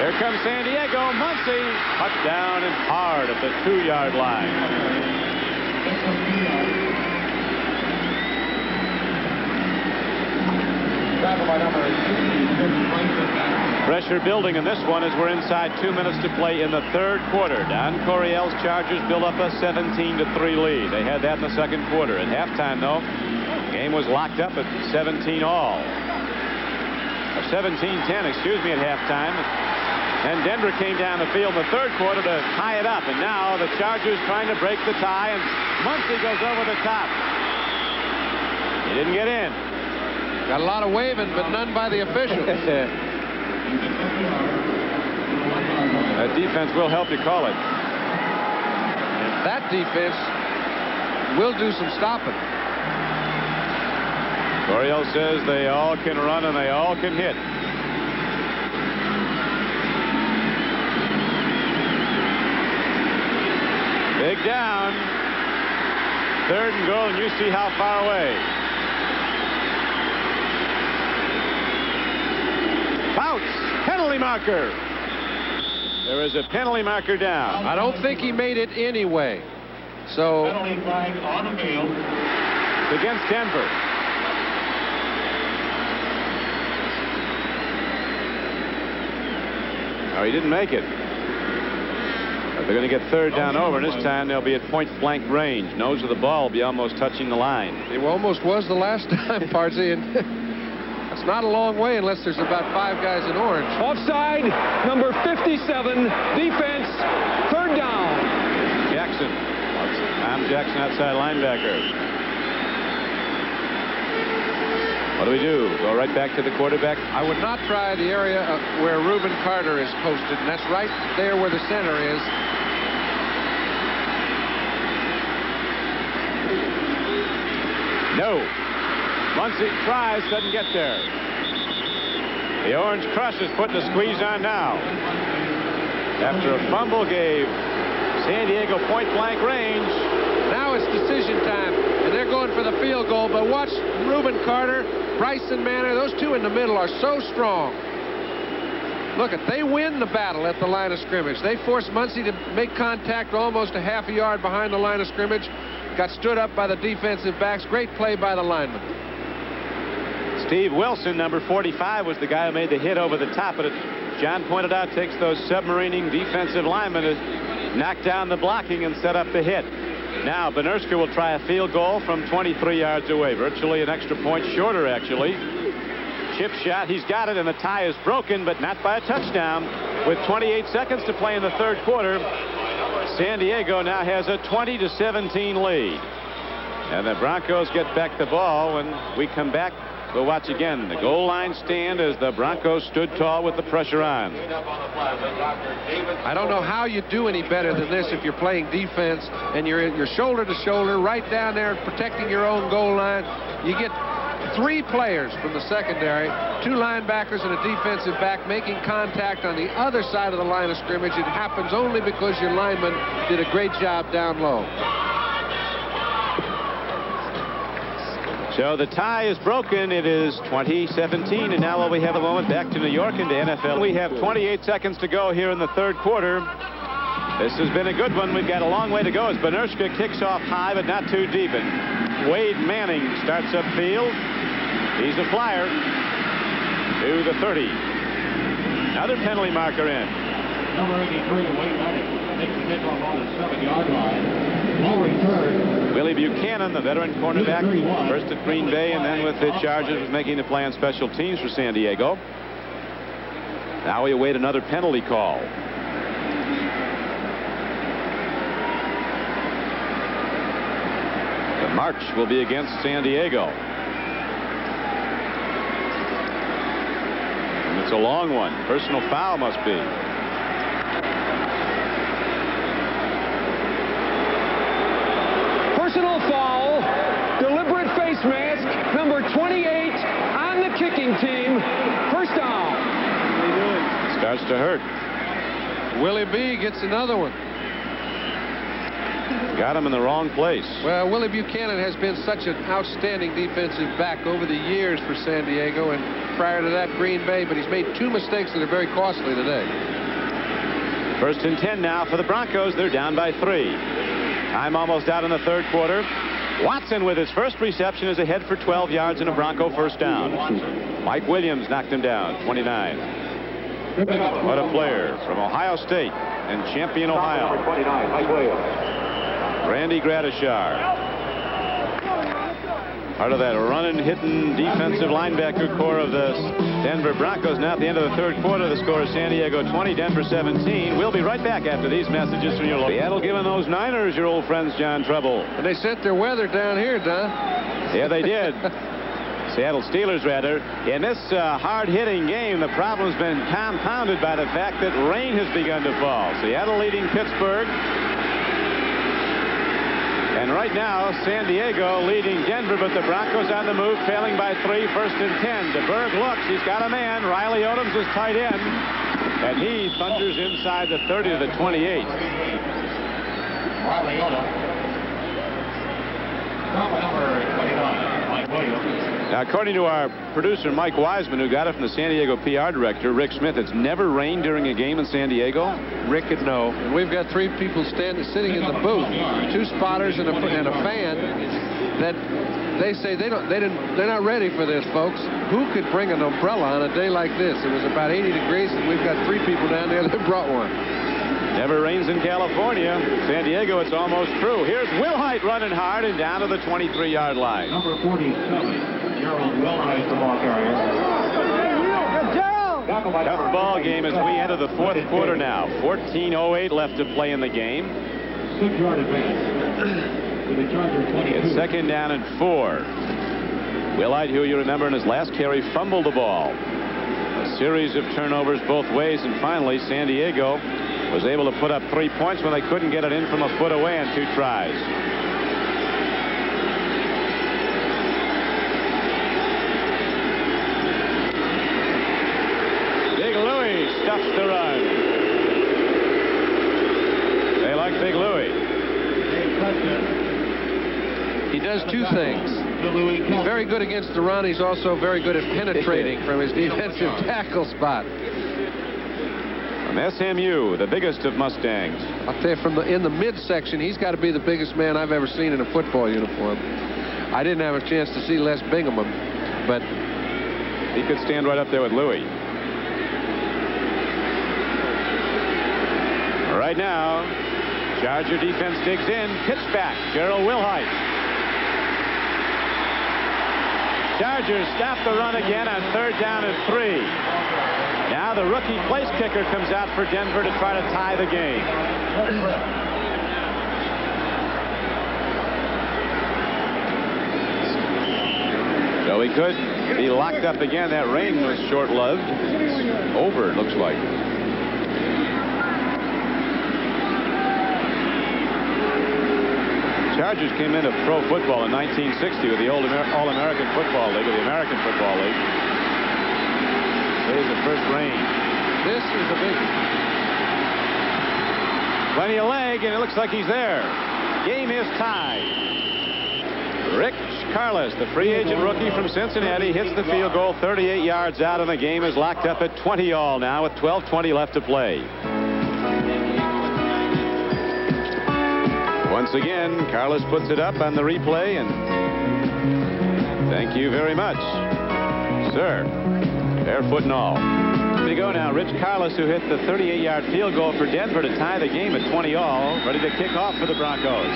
Here comes San Diego. Muncy cut down and hard at the 2-yard line. Pressure building in this one as we're inside 2 minutes to play in the 3rd quarter. Don Coryell's Chargers build up a 17-3 lead. They had that in the 2nd quarter. At halftime, though, the game was locked up at 17-all. Or 17-10, excuse me, at halftime. And Denver came down the field in the 3rd quarter to tie it up. And now the Chargers trying to break the tie, and Muncy goes over the top. He didn't get in. Got a lot of waving, but none by the officials. That defense will help you call it. And that defense will do some stopping. Coryell says they all can run and they all can hit. Big down. 3rd and goal, and you see how far away. Fouts, penalty marker. There is a penalty marker down. I don't think he made it anyway. So Penalty flag on the field. It's against Denver. Oh, he didn't make it. But they're going to get 3rd down over, and this time they'll be at point-blank range. Nose of the ball will be almost touching the line. it almost was the last time, Pardsy, and that's It's not a long way unless there's about 5 guys in orange. Offside, number 57, defense, third down. Jackson. Tom Jackson, outside linebacker. What do we do? Go right back to the quarterback? I would not try the area where Reuben Carter is posted, and that's right there where the center is. No. Muncie tries, doesn't get there. The Orange Crush is putting a squeeze on now. After a fumble gave San Diego point-blank range. Now it's decision time, and they're going for the field goal, but watch Reuben Carter, Bryson Manor, those two in the middle are so strong. Look, they win the battle at the line of scrimmage. They forced Muncie to make contact almost a half a yard behind the line of scrimmage. Got stood up by the defensive backs. Great play by the lineman. Steve Wilson, number 45, was the guy who made the hit over the top, but John pointed out, takes those submarining defensive linemen to knock down the blocking and set up the hit. Now Benerska will try a field goal from 23 yards away, virtually an extra point shorter, actually. Chip shot, he's got it, and the tie is broken, but not by a touchdown. With 28 seconds to play in the third quarter, San Diego now has a 20-17 lead. And the Broncos get back the ball. When we come back, we'll watch again the goal line stand as the Broncos stood tall with the pressure on. I don't know how you do any better than this if you're playing defense and you're shoulder to shoulder right down there protecting your own goal line. You get 3 players from the secondary, 2 linebackers and a defensive back making contact on the other side of the line of scrimmage. It happens only because your lineman did a great job down low. So the tie is broken. It is 20-17, and now while we have a moment back to New York and to NFL, we have 28 seconds to go here in the third quarter. This has been a good one. We've got a long way to go as Benerska kicks off high, but not too deep. And Wade Manning starts upfield. He's a flyer to the 30. Another penalty marker in. Number 83, Wade Manning, takes the kickoff on the 7-yard line. Ball return. Willie Buchanan, the veteran cornerback, first at Green Bay and then with the Chargers, was making the play on special teams for San Diego. Now we await another penalty call. The march will be against San Diego. And it's a long one. Personal foul must be. Personal foul, deliberate face mask, number 28 on the kicking team. First down. Starts to hurt. Willie B gets another one. Got him in the wrong place. Well, Willie Buchanan has been such an outstanding defensive back over the years for San Diego and prior to that Green Bay, but he's made 2 mistakes that are very costly today. First and 10 now for the Broncos. They're down by 3. Time almost out in the third quarter. Watson with his first reception is ahead for 12 yards and a Bronco first down. Mike Williams knocked him down, 29. What a player from Ohio State and Champion, Ohio. 29, Mike Williams. Randy Gradishar. Part of that running, hitting defensive linebacker core of the Denver Broncos. Now at the end of the third quarter, the score is San Diego 20, Denver 17. We'll be right back after these messages from your local. Seattle giving those Niners your old friends John trouble. And they sent their weather down here, Don. Yeah, they did. Seattle Steelers, rather. In this hard-hitting game, the problem's been compounded by the fact that rain has begun to fall. Seattle leading Pittsburgh. And right now, San Diego leading Denver, but the Broncos on the move, trailing by 3, first and 10. DeBerg looks, he's got a man. Riley Odoms is tight end, and he thunders inside the 30 to the 28. Riley Odoms. Number 29, Mike Williams. Now, according to our producer, Mike Wiseman, who got it from the San Diego PR director, Rick Smith, it's never rained during a game in San Diego? Rick would know. And we've got 3 people sitting in the booth, 2 spotters and a fan that they say they're not ready for this, folks. Who could bring an umbrella on a day like this? It was about 80 degrees, and we've got 3 people down there that brought one. Never rains in California. San Diego, it's almost true. Here's Will Height running hard and down to the 23-yard line. Number 47. Harold Wilhite, the ball carrier. Tough ball game as we enter the fourth quarter now. 14:08 left to play in the game. 6-yard advance. To the Chargers 22. It's second down and 4. Wilhite, who you remember in his last carry, fumbled the ball. A series of turnovers both ways, and finally San Diego was able to put up 3 points when they couldn't get it in from a foot away on 2 tries. Big Louie stuffs the run. They like Big Louie. He does 2 things. He's very good against the run. He's also very good at penetrating from his defensive tackle spot. From SMU, the biggest of Mustangs. I'll tell you, in the midsection, he's got to be the biggest man I've ever seen in a football uniform. I didn't have a chance to see Les Bingham, but he could stand right up there with Louie. Right now, Charger defense digs in. Pitch back. Gerald Wilhite. Chargers stop the run again on 3rd down and 3. Now the rookie place kicker comes out for Denver to try to tie the game. So he could be locked up again. That rain was short-lived. It's over, it looks like. Chargers came into pro football in 1960 with the old All-American Football League, or the American Football League. Here's the first rain. this is a big one. Plenty of leg, and it looks like he's there. Game is tied. Rich Carlos, the free agent rookie from Cincinnati, hits the field goal 38 yards out, and the game is locked up at 20-all now with 12:20 left to play. Once again, Carlos puts it up on the replay, and thank you very much, sir. Barefoot and all. Here we go now. Rich Carlos, who hit the 38-yard field goal for Denver to tie the game at 20-all, ready to kick off for the Broncos.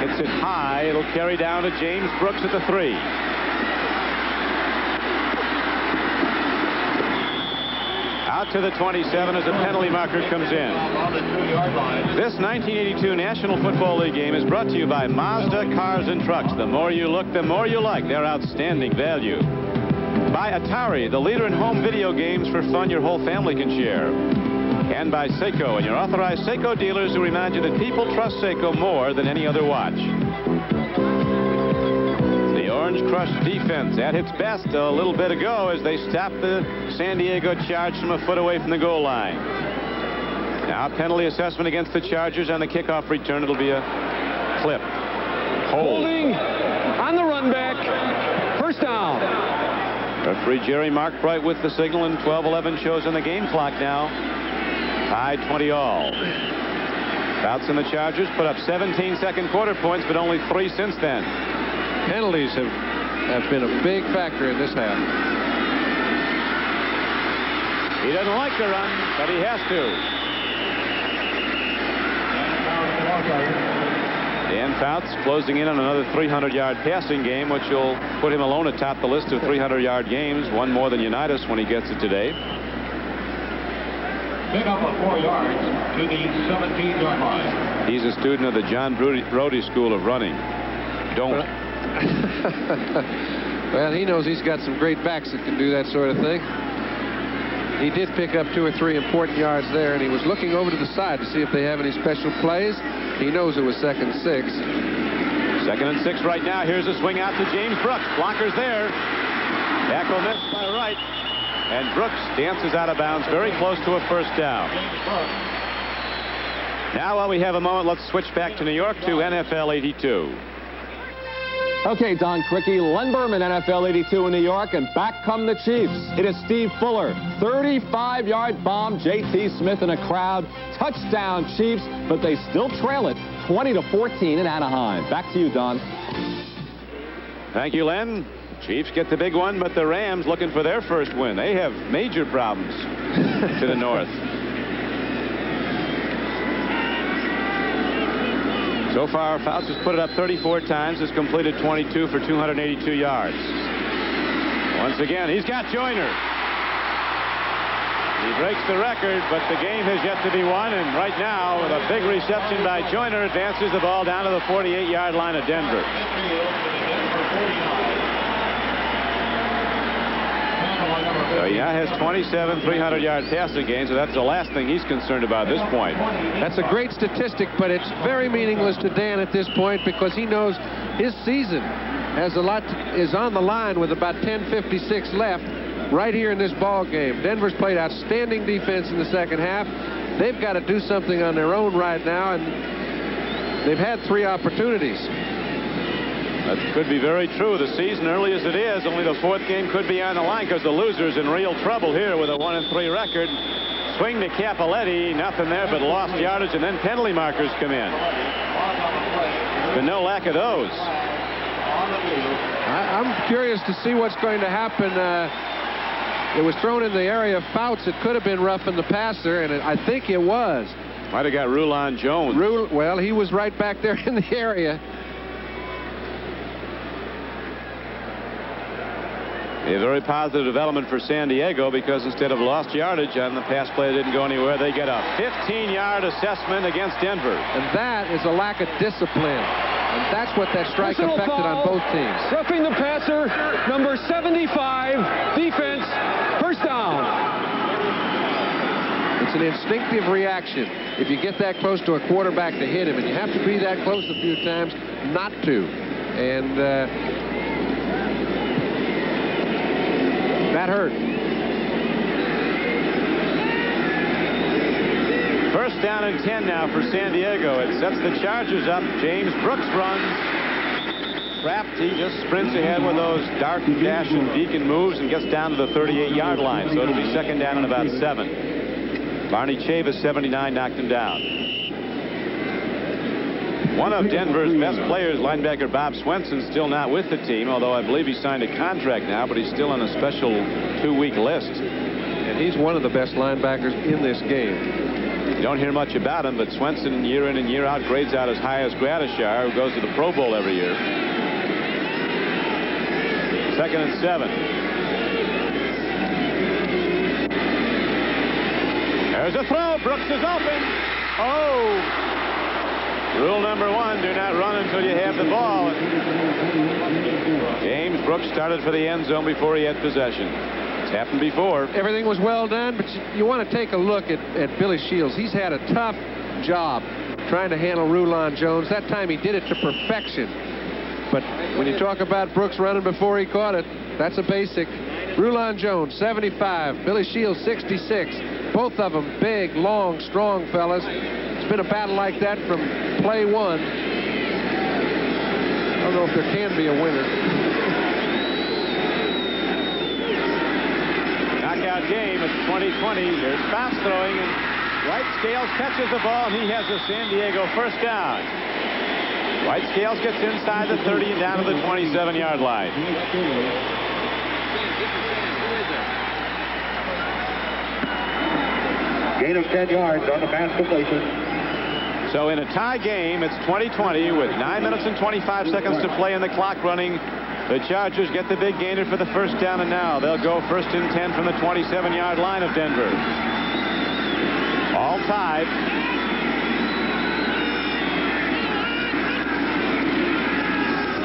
Hits it high. It'll carry down to James Brooks at the 3. Out to the 27 as a penalty marker comes in. This 1982 National Football League game is brought to you by Mazda Cars and Trucks. The more you look, the more you like. Their outstanding value. By Atari, the leader in home video games for fun your whole family can share. And by Seiko and your authorized Seiko dealers who remind you that people trust Seiko more than any other watch. The Orange Crush defense at its best a little bit ago as they stopped the San Diego Charge from a foot away from the goal line. Now penalty assessment against the Chargers on the kickoff return. It'll be a clip. Holding on the run back. First down. Referee Jerry Markbright with the signal, and 12:11 shows on the game clock now. Tied 20-all. Bouts and the Chargers put up 17 second quarter points, but only 3 since then. Penalties have been a big factor in this half. He doesn't like the run, but he has to. Dan Fouts closing in on another 300-yard passing game, which will put him alone atop the list of 300-yard games, one more than Unitas when he gets it today. Pick up of 4 yards to the 17-yard line. He's a student of the John Brody School of Running. Don't. Well, he knows he's got some great backs that can do that sort of thing. He did pick up 2 or 3 important yards there, and he was looking over to the side to see if they have any special plays. He knows it was 2nd and 6. 2nd and 6 right now. Here's a swing out to James Brooks. Blockers there. Tackle missed by right. And Brooks dances out of bounds very close to a first down. Now, while we have a moment, let's switch back to New York to NFL 82. Okay, Don Quickie, Len Berman, NFL 82 in New York, and back come the Chiefs. It is Steve Fuller, 35-yard bomb, J.T. Smith in a crowd. Touchdown, Chiefs, but they still trail it 20-14 in Anaheim. Back to you, Don. Thank you, Len. Chiefs get the big one, but the Rams looking for their first win. They have major problems to the north. So far, Fouts has put it up 34 times, has completed 22 for 282 yards. Once again, he's got Joyner. He breaks the record, but the game has yet to be won, and right now, with a big reception by Joyner, advances the ball down to the 48-yard line of Denver. So he now has 27 300-yard passing games, so that's the last thing he's concerned about at this point. That's a great statistic, but it's very meaningless to Dan at this point because he knows his season has is on the line with about 10:56 left right here in this ball game. Denver's played outstanding defense in the second half. They've got to do something on their own right now, and they've had 3 opportunities. That could be very true. The season, early as it is, only the 4th game could be on the line because the loser's in real trouble here with a 1-3 record. Swing to Cappelletti, nothing there but lost yardage, and then penalty markers come in. There's been no lack of those. I'm curious to see what's going to happen. It was thrown in the area of Fouts. It could have been roughing the passer, and I think it was. Might have got Rulon Jones. Well, he was right back there in the area. A very positive development for San Diego because instead of lost yardage on the pass play that didn't go anywhere, they get a 15-yard assessment against Denver. And that is a lack of discipline. And that's what that strike affected on both teams. Roughing the passer, number 75, defense, first down. It's an instinctive reaction if you get that close to a quarterback to hit him, and you have to be that close a few times not to. And that hurt. First down and 10 now for San Diego. It sets the Chargers up. James Brooks runs. Trapped. He just sprints ahead with those dark dash and beacon moves and gets down to the 38-yard line. So it'll be second down and about 7. Barney Chavis, 79, knocked him down. One of Denver's best players, linebacker Bob Swenson, still not with the team, although I believe he signed a contract now, but he's still on a special 2-week list. And he's one of the best linebackers in this game. You don't hear much about him, but Swenson, year in and year out, grades out as high as Gradishar, who goes to the Pro Bowl every year. Second and 7. There's a throw. Brooks is open. Oh! Rule number 1, do not run until you have the ball. James Brooks started for the end zone before he had possession. It's happened before. Everything was well done, but you want to take a look at Billy Shields. He's had a tough job trying to handle Rulon Jones. That time he did it to perfection. But when you talk about Brooks running before he caught it, that's a basic. Rulon Jones, 75. Billy Shields, 66. Both of them big, long, strong fellas. It's been a battle like that from play 1. I don't know if there can be a winner. Knockout game. It's 2020. There's Fouts throwing, and White Scales catches the ball, and he has a San Diego first down. White Scales gets inside the 30 and down to the 27-yard line. Gain of 10 yards on the pass completion. So in a tie game, it's 2020 with 9 minutes and 25 seconds to play and the clock running. The Chargers get the big gainer for the first down, and now they'll go first and 10 from the 27-yard line of Denver. All tied.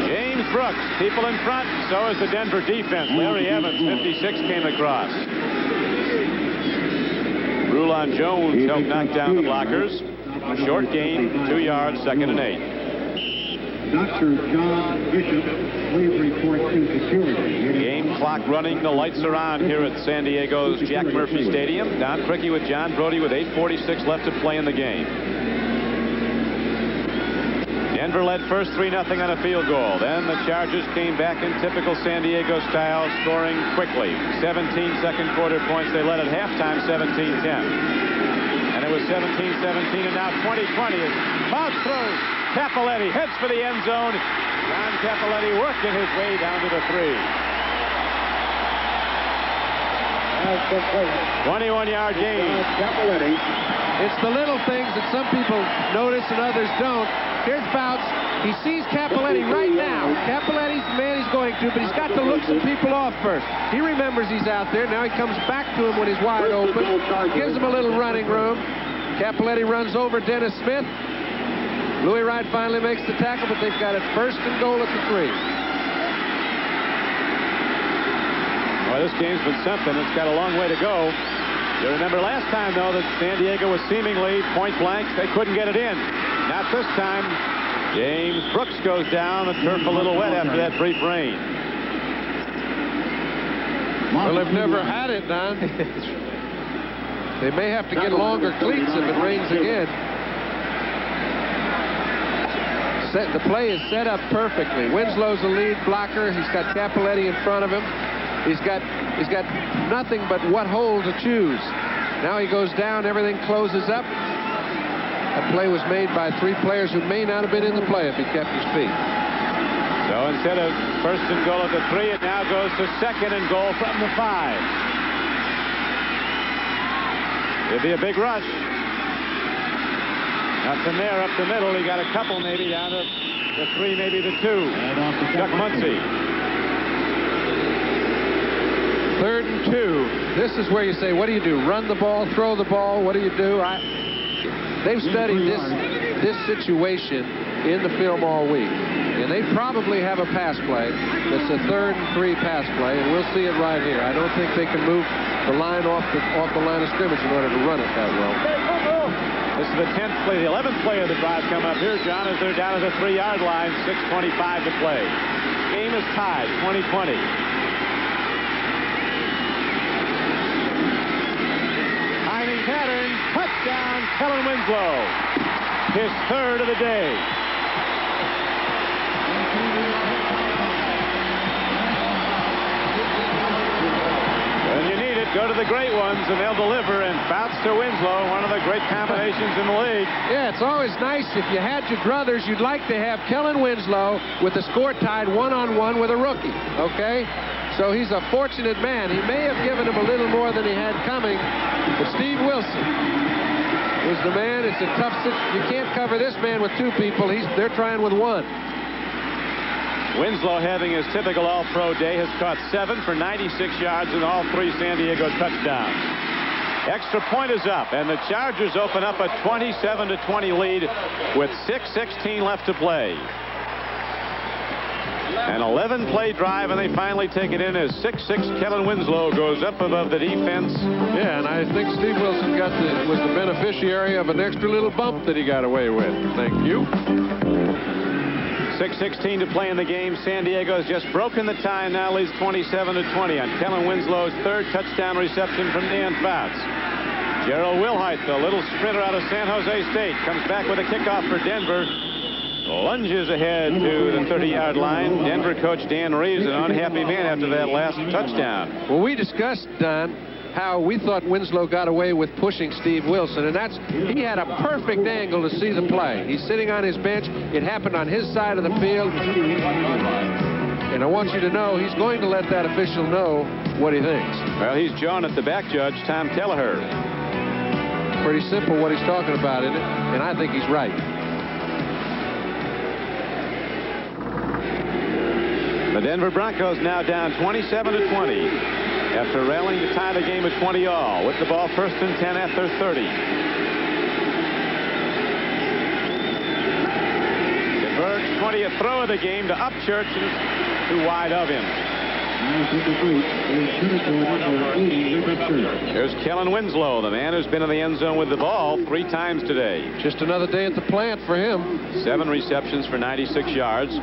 James Brooks, people in front. So is the Denver defense. Larry Evans, 56, came across. Rulon Jones helped knock down the blockers. Short gain, 2 yards, second and 8. Dr. John Bishop, please report to security. Game clock running. The lights are on here at San Diego's Jack Murphy Stadium. Don Criqui with John Brody with 8:46 left to play in the game. Denver led first 3-0 on a field goal. Then the Chargers came back in typical San Diego style, scoring quickly. 17 second quarter points. They led at halftime 17-10. And it was 17-17, and now 20-20 as Fouts throws. Cappelletti heads for the end zone. John Cappelletti working his way down to the 3. 21-yard gain. It's the little things that some people notice and others don't. Here's Bouts. He sees Cappelletti right now. Cappelletti's the man he's going to, but he's got to look some people off first. He remembers he's out there. Now he comes back to him when he's wide open. Gives him a little running room. Cappelletti runs over Dennis Smith. Louis Wright finally makes the tackle, but they've got it first and goal at the 3. Well, this game's been something. It's got a long way to go. You remember last time, though, that San Diego was seemingly point blank. They couldn't get it in. Not this time. James Brooks goes down. The turf a little wet after that brief rain. Well, they've never had it, Don. They may have to get longer cleats if it rains again. The play is set up perfectly. Winslow's the lead blocker. He's got Cappelletti in front of him. He's got nothing but what hole to choose. Now he goes down. Everything closes up. That play was made by 3 players who may not have been in the play if he kept his feet. So instead of first and goal at the 3, it now goes to second and goal from the 5. It'll be a big rush. Nothing there up the middle. He got a couple maybe down to the 3, maybe the 2. Chuck Muncie. 3rd and 2. This is where you say, what do you do? Run the ball, throw the ball. What do you do? They've studied this situation in the film all week, and they probably have a pass play that's a 3rd and 3 pass play, and we'll see it right here. I don't think they can move the line off the line of scrimmage in order to run it that well. This is the 10th play, the 11th play of the drive come up here, John, as they're down at the 3-yard line, 6:25 to play. Game is tied, 20-20. Timing pattern, touchdown, Kellen Winslow. His 3rd of the day. When you need it, go to the great ones, and they'll deliver. And Bouts to Winslow, one of the great combinations in the league. Yeah, it's always nice if you had your druthers, you'd like to have Kellen Winslow with the score tied 1-on-1 with a rookie, okay? So he's a fortunate man. He may have given him a little more than he had coming, but Steve Wilson is the man. It's a tough situation. You can't cover this man with 2 people. They're trying with 1. Winslow, having his typical all-pro day, has caught 7 for 96 yards in all 3 San Diego touchdowns. Extra point is up, and the Chargers open up a 27-20 lead with 6:16 left to play. An 11-play drive, and they finally take it in as 6'6" Kellen Winslow goes up above the defense. Yeah, and I think Steve Wilson was the beneficiary of an extra little bump that he got away with. Thank you. 6:16 to play in the game. San Diego has just broken the tie and now leads 27-20 on Kellen Winslow's 3rd touchdown reception from Dan Fouts. Gerald Wilhite, the little sprinter out of San Jose State, comes back with a kickoff for Denver. Lunges ahead to the 30-yard line. Denver coach Dan Reeves, an unhappy man after that last touchdown. Well, we discussed, Don, how we thought Winslow got away with pushing Steve Wilson, and he had a perfect angle to see the play. He's sitting on his bench. It happened on his side of the field. And I want you to know he's going to let that official know what he thinks. Well, he's jawing at the back judge, Tom Kelleher. Pretty simple what he's talking about, isn't it? And I think he's right. The Denver Broncos now down 27-20 after rallying to tie the game at 20-all with the ball 1st and 10 at their 30. DeBerg's 20th throw of the game to Upchurch, and it's too wide of him. Here's Kellen Winslow, the man who's been in the end zone with the ball 3 times today. Just another day at the plant for him. 7 receptions for 96 yards.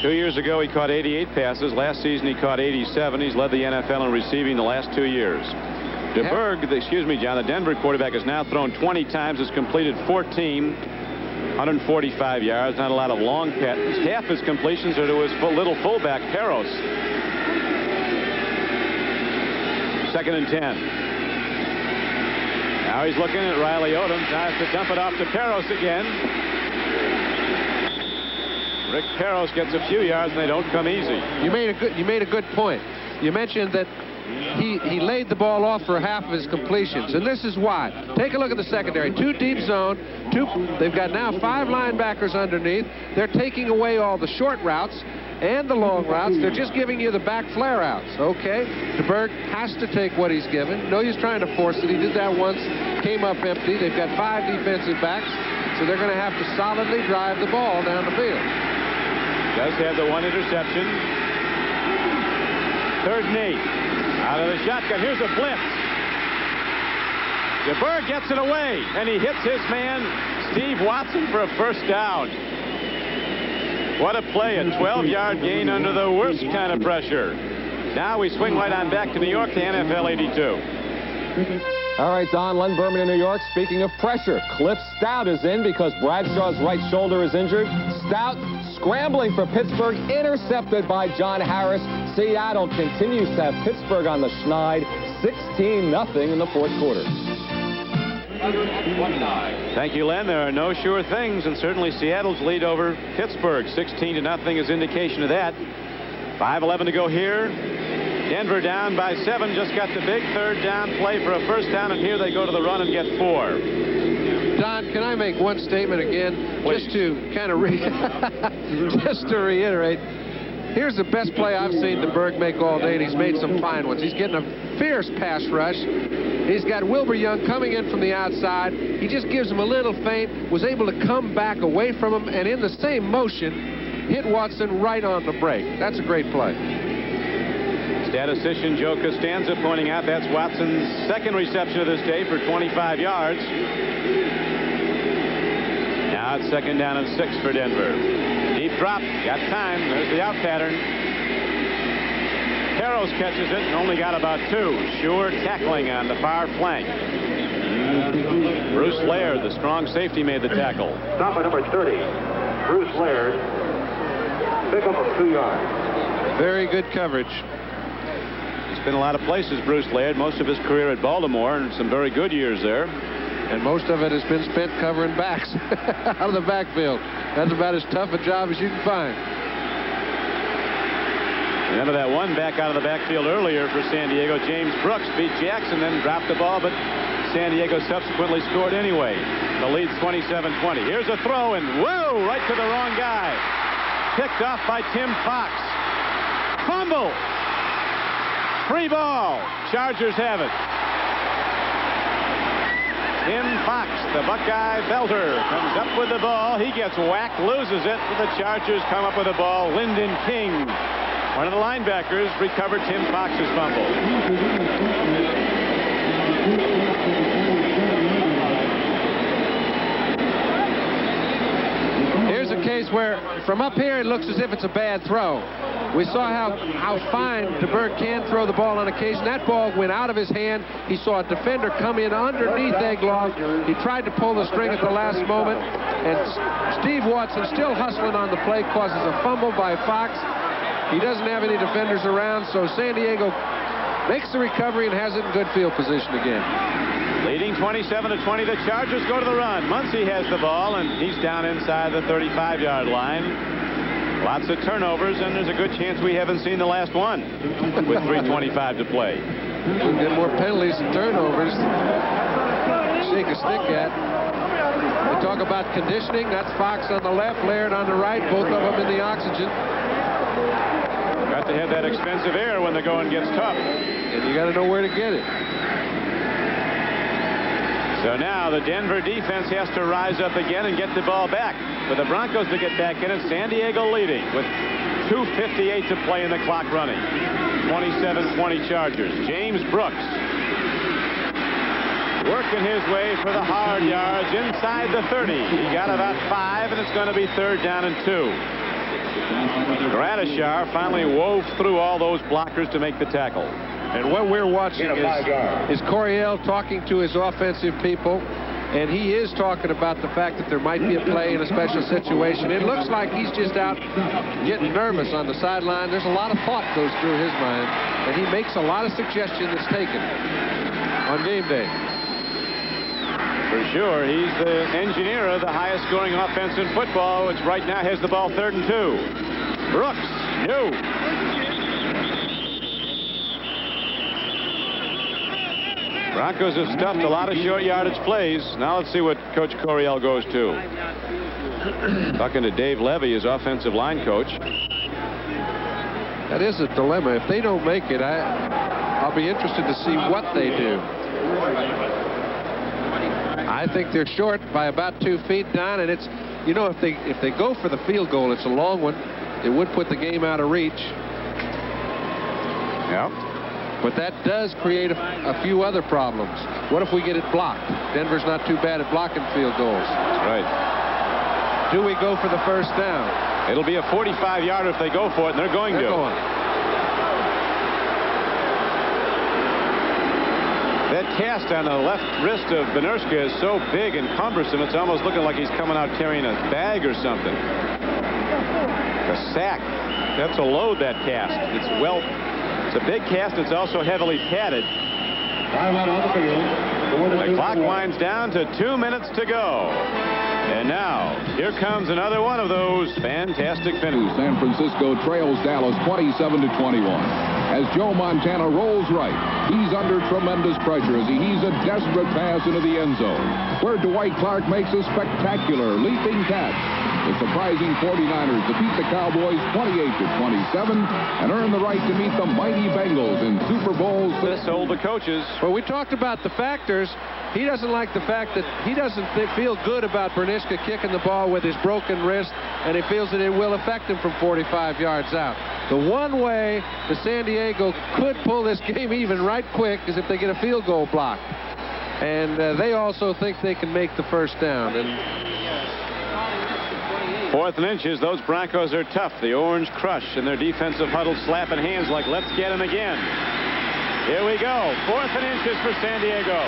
2 years ago, he caught 88 passes. Last season, he caught 87. He's led the NFL in receiving the last 2 years. DeBerg, excuse me, John, the Denver quarterback has now thrown 20 times, has completed 14, 145 yards, not a lot of long passes. Half his completions are to his little fullback, Peros. 2nd and 10. Now he's looking at Riley Odom, tries to dump it off to Peros again. Rick Peros gets a few yards, and they don't come easy. You made a good point. You mentioned that he laid the ball off for half of his completions, and this is why. Take a look at the secondary. 2 deep zone. They've got now 5 linebackers underneath. They're taking away all the short routes and the long routes. They're just giving you the back flare outs. Okay, DeBerg has to take what he's given. No, he's trying to force it. He did that once, came up empty. They've got 5 defensive backs, so they're going to have to solidly drive the ball down the field. Does have the 1 interception. 3rd and 8. Out of the shotgun. Here's a blitz. DeBerg gets it away, and he hits his man, Steve Watson, for a first down. What a play, a 12-yard gain under the worst kind of pressure. Now we swing right on back to New York to NFL 82. All right, Don, Len Berman in New York. Speaking of pressure, Cliff Stout is in because Bradshaw's right shoulder is injured. Stout scrambling for Pittsburgh, intercepted by John Harris. Seattle continues to have Pittsburgh on the schneid, 16-0 in the 4th quarter. Thank you, Len. There are no sure things, and certainly Seattle's lead over Pittsburgh, 16-0, is indication of that. 5:11 to go here. Denver down by 7, just got the big 3rd down play for a first down, and here they go to the run and get 4. Don, can I make one statement again? Please. Just to kind of just to reiterate. Here's the best play I've seen DeBerg make all day, and he's made some fine ones. He's getting a fierce pass rush. He's got Wilbur Young coming in from the outside. He just gives him a little feint, was able to come back away from him, and in the same motion, hit Watson right on the break. That's a great play. Statistician Joe Costanza pointing out that's Watson's 2nd reception of this day for 25 yards. Now it's 2nd down and 6 for Denver. Deep drop, got time. There's the out pattern. Carroll catches it and only got about 2. Sure tackling on the far flank. Bruce Laird, the strong safety, made the tackle. Stop at number 30, Bruce Laird. Pick up of 2 yards. Very good coverage. He's been a lot of places, Bruce Laird. Most of his career at Baltimore and some very good years there. And most of it has been spent covering backs out of the backfield. That's about as tough a job as you can find. Remember that one back out of the backfield earlier for San Diego. James Brooks beat Jackson, then dropped the ball, but San Diego subsequently scored anyway. The lead's 27-20. Here's a throw, and whoa, right to the wrong guy. Picked off by Tim Fox. Fumble. Free ball. Chargers have it. Tim Fox, the Buckeye belter, comes up with the ball. He gets whacked, loses it. The Chargers come up with the ball. Lyndon King, one of the linebackers, recovered Tim Fox's fumble. Here's a case where from up here it looks as if it's a bad throw. We saw how fine DeBerg can throw the ball on occasion. That ball went out of his hand. He saw a defender come in underneath Egloff. He tried to pull the string at the last moment, and Steve Watson, still hustling on the play, causes a fumble by Fox. He doesn't have any defenders around, so San Diego makes the recovery and has it in good field position again. Leading 27-20, the Chargers go to the run. Muncie has the ball, and he's down inside the 35-yard line. Lots of turnovers, and there's a good chance we haven't seen the last one with 3:25 to play. We'll get more penalties and turnovers. Shake a stick at. We talk about conditioning. That's Fox on the left, Laird on the right, both of them in the oxygen. Got to have that expensive air when the going gets tough. And you got to know where to get it. So now the Denver defense has to rise up again and get the ball back. For the Broncos to get back in it, San Diego leading with 2:58 to play in the clock running. 27-20 Chargers. James Brooks working his way for the hard yards inside the 30. He got about 5, and it's going to be 3rd down and 2. Gradishar finally wove through all those blockers to make the tackle. And what we're watching is Coryell talking to his offensive people, and he is talking about the fact that there might be a play in a special situation. It looks like he's just out getting nervous on the sideline. There's a lot of thought goes through his mind, and he makes a lot of suggestion that's taken on game day. For sure, he's the engineer of the highest scoring offense in football, which right now has the ball 3rd and 2. Brooks, no. Broncos have stuffed a lot of short yardage plays. Now let's see what Coach Coryell goes to. Talking to Dave Levy, his offensive line coach. That is a dilemma. If they don't make it, I'll be interested to see what they do. I think they're short by about 2 feet, Don, and it's, you know, if they go for the field goal, it's a long one. It would put the game out of reach. Yeah. But that does create a few other problems. What if we get it blocked? Denver's not too bad at blocking field goals. That's right. Do we go for the first down? It'll be a 45-yarder if they go for it, and they're going to. That cast on the left wrist of Benerska is so big and cumbersome, it's almost looking like he's coming out carrying a bag or something. A sack. That's a load, that cast. It's a big cast. It's also heavily padded. The clock winds down to 2 minutes to go. And now, here comes another one of those fantastic finishes. San Francisco trails Dallas 27-21. As Joe Montana rolls right, he's under tremendous pressure as he heaves a desperate pass into the end zone, where Dwight Clark makes a spectacular leaping catch. The surprising 49ers defeat the Cowboys 28-27 and earn the right to meet the mighty Bengals in Super Bowl. This sold the coaches. Well, we talked about the factors. He doesn't like the fact that he doesn't feel good about Berniska kicking the ball with his broken wrist, and he feels that it will affect him from 45 yards out. The one way the San Diego could pull this game even right quick is if they get a field goal blocked. And they also think they can make the first down. And 4th and inches. Those Broncos are tough. The orange crush and their defensive huddle slapping hands like, let's get him again. Here we go. 4th and inches for San Diego.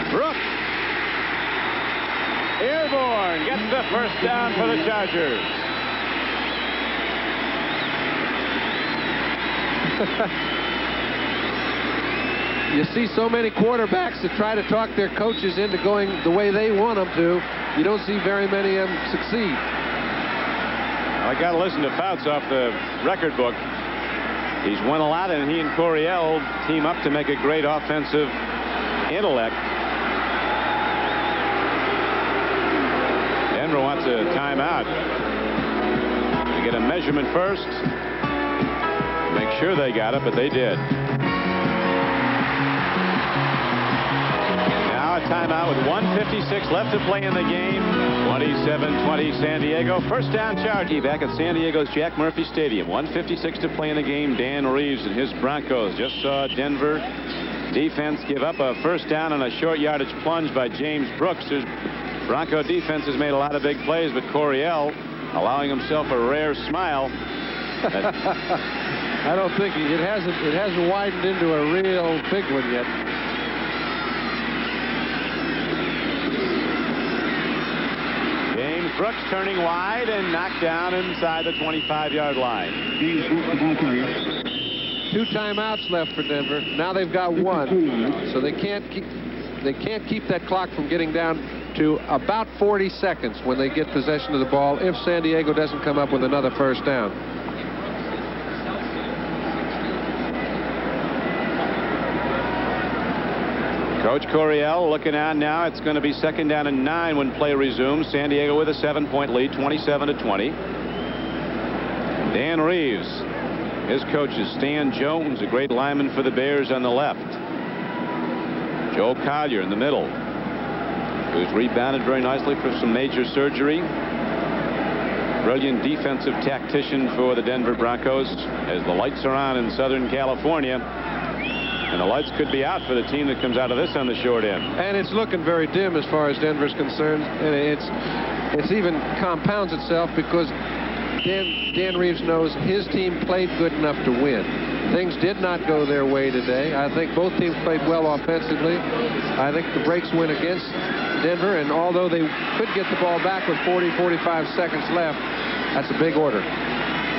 Brooks. Airborne gets the first down for the Chargers. You see so many quarterbacks that try to talk their coaches into going the way they want them to. You don't see very many of them succeed. I got to listen to Fouts off the record book. He's won a lot, and he and Coryell team up to make a great offensive intellect. Denver wants a timeout. They get a measurement first. Make sure they got it, but they did. Now a timeout with 1:56 left to play in the game. 27-20 San Diego. First down charge back at San Diego's Jack Murphy Stadium. 1:56 to play in the game. Dan Reeves and his Broncos just saw Denver defense give up a first down on a short yardage plunge by James Brooks. His Bronco defense has made a lot of big plays, but Coryell allowing himself a rare smile. I don't think it hasn't widened into a real big one yet. James Brooks turning wide and knocked down inside the 25-yard line. 2 timeouts left for Denver. Now they've got 1, so they can't keep that clock from getting down to about 40 seconds when they get possession of the ball if San Diego doesn't come up with another first down. Coach Coryell looking on now. It's going to be 2nd down and 9 when play resumes. San Diego with a 7-point lead, 27-20. Dan Reeves, his coach is Stan Jones, a great lineman for the Bears on the left. Joe Collier in the middle, who's rebounded very nicely from some major surgery. Brilliant defensive tactician for the Denver Broncos as the lights are on in Southern California. And the lights could be out for the team that comes out of this on the short end. And it's looking very dim as far as Denver's concerned. And it's even compounds itself because Dan Reeves knows his team played good enough to win. Things did not go their way today. I think both teams played well offensively. I think the breaks went against Denver, and although they could get the ball back with 40-45 seconds left, that's a big order.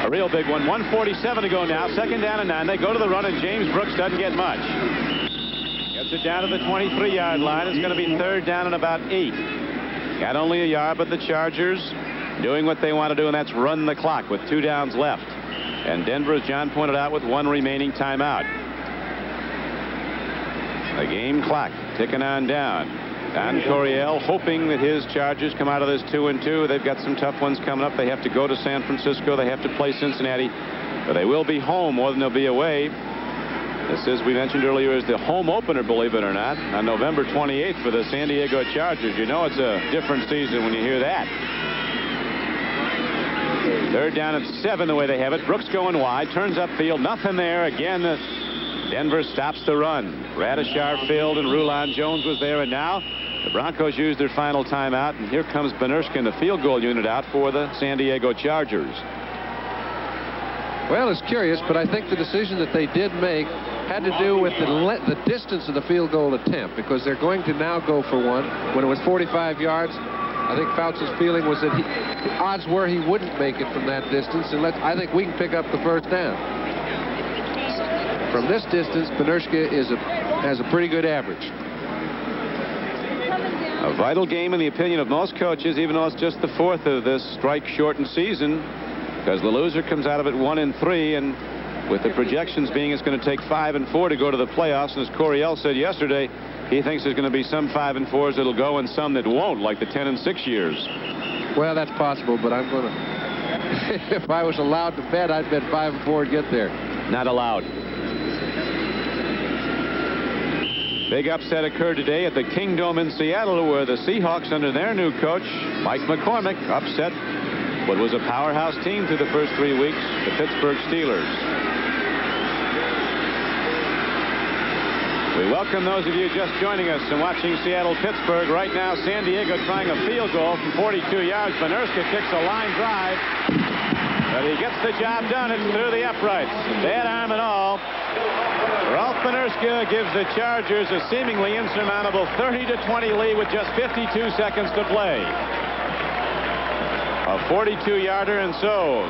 A real big one. 1:47 to go now. 2nd down and 9. They go to the run, and James Brooks doesn't get much. Gets it down to the 23-yard line. It's going to be 3rd down and about 8. Got only a yard, but the Chargers doing what they want to do, and that's run the clock with 2 downs left. And Denver, as John pointed out, with one remaining timeout. The game clock ticking on down. Don Coryell hoping that his Chargers come out of this 2-2. They've got some tough ones coming up. They have to go to San Francisco. They have to play Cincinnati. But they will be home more than they'll be away. This, as we mentioned earlier, is the home opener, believe it or not, on November 28th for the San Diego Chargers. You know it's a different season when you hear that. Third down and 7 the way they have it. Brooks going wide, turns upfield, nothing there. Again, Denver stops the run. Radishar filled and Rulon Jones was there, and now the Broncos use their final timeout, and here comes Benershka in the field goal unit out for the San Diego Chargers. Well, it's curious, but I think the decision that they did make had to do with the distance of the field goal attempt, because they're going to now go for one. When it was 45 yards, I think Fouts' feeling was that odds were he wouldn't make it from that distance, and I think we can pick up the first down. From this distance, Benershka has a pretty good average. A vital game in the opinion of most coaches, even though it's just the 4th of this strike-shortened season, because the loser comes out of it 1-3, and with the projections being it's going to take 5 and 4 to go to the playoffs, and as Coryell said yesterday, he thinks there's going to be some 5 and 4s that'll go and some that won't, like the 10 and 6 years. Well, that's possible, but I'm going to if I was allowed to bet, I'd bet 5 and 4 to get there. Not allowed. Big upset occurred today at the Kingdome in Seattle, where the Seahawks, under their new coach Mike McCormick, upset what was a powerhouse team through the first 3 weeks, the Pittsburgh Steelers. We welcome those of you just joining us and watching Seattle-Pittsburgh. Right now, San Diego trying a field goal from 42 yards. Benershka kicks a line drive, but he gets the job done. It's through the uprights. Bad arm and all. Ralph Benershka gives the Chargers a seemingly insurmountable 30-20 lead with just 52 seconds to play. A 42-yarder, and so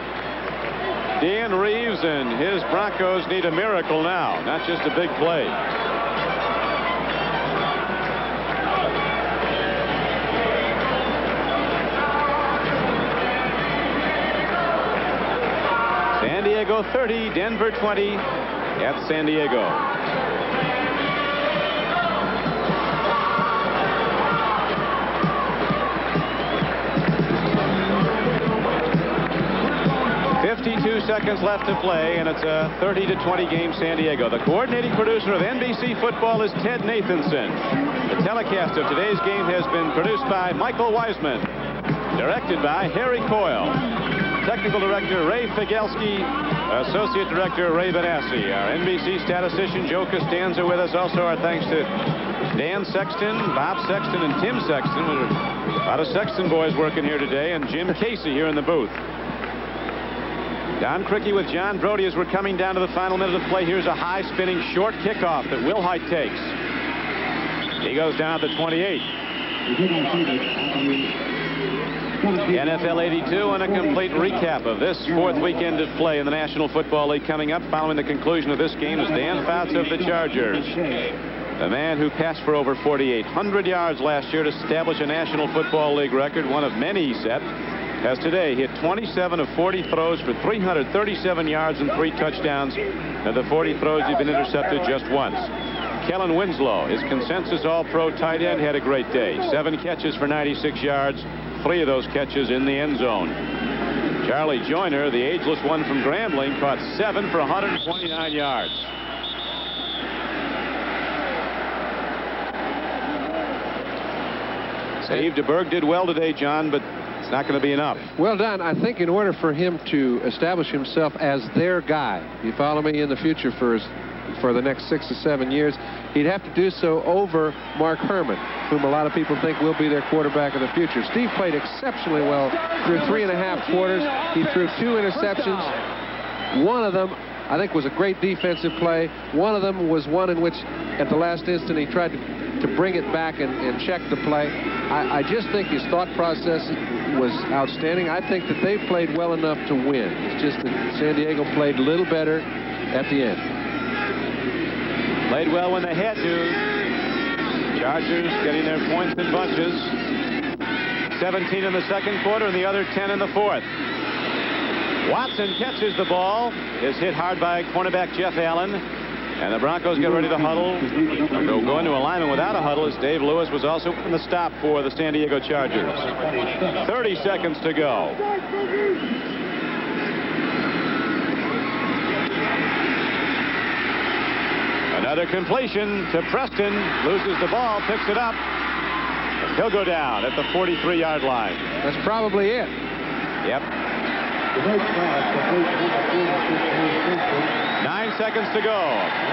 Dan Reeves and his Broncos need a miracle now, not just a big play. San Diego 30, Denver 20 at San Diego. Seconds left to play, and it's a 30-20 game, San Diego. The coordinating producer of NBC football is Ted Nathanson. The telecast of today's game has been produced by Michael Wiseman, directed by Harry Coyle, technical director Ray Figelski, associate director Ray Benassi. Our NBC statistician Joe Costanza with us. Also our thanks to Dan Sexton, Bob Sexton, and Tim Sexton. There's a lot of Sexton boys working here today, and Jim Casey here in the booth. Don Criqui with John Brody as we're coming down to the final minute of play. Here's a high-spinning short kickoff that Wilhite takes. He goes down to 28. NFL 82 and a complete recap of this 4th weekend of play in the National Football League. Coming up following the conclusion of this game is Dan Fouts of the Chargers. The man who passed for over 4,800 yards last year to establish a National Football League record, one of many he set, has today hit 27 of 40 throws for 337 yards and 3 touchdowns. And the 40 throws he's been intercepted just once. Kellen Winslow, his consensus All-Pro tight end, had a great day. 7 catches for 96 yards, 3 of those catches in the end zone. Charlie Joyner, the ageless one from Grambling, caught 7 for 129 yards. Steve DeBerg did well today, John, but it's not going to be enough. Well done. I think in order for him to establish himself as their guy, you follow me, in the future for the next 6 or 7 years, he'd have to do so over Mark Herman, whom a lot of people think will be their quarterback of the future. Steve played exceptionally well through 3.5 quarters. He threw 2 interceptions. One of them, I think, was a great defensive play. One of them was one in which, at the last instant, he tried to bring it back and check the play. I just think his thought process was outstanding. I think that they played well enough to win. It's just that San Diego played a little better at the end. Played well when they had to. Chargers getting their points in bunches. 17 in the second quarter and the other 10 in the fourth. Watson catches the ball. Is hit hard by cornerback Jeff Allen. And the Broncos get ready to huddle. They'll go into alignment without a huddle as Dave Lewis was also in the stop for the San Diego Chargers. 30 seconds to go. Another completion to Preston. Loses the ball, picks it up. He'll go down at the 43-yard line. That's probably it. Yep. 9 seconds to go.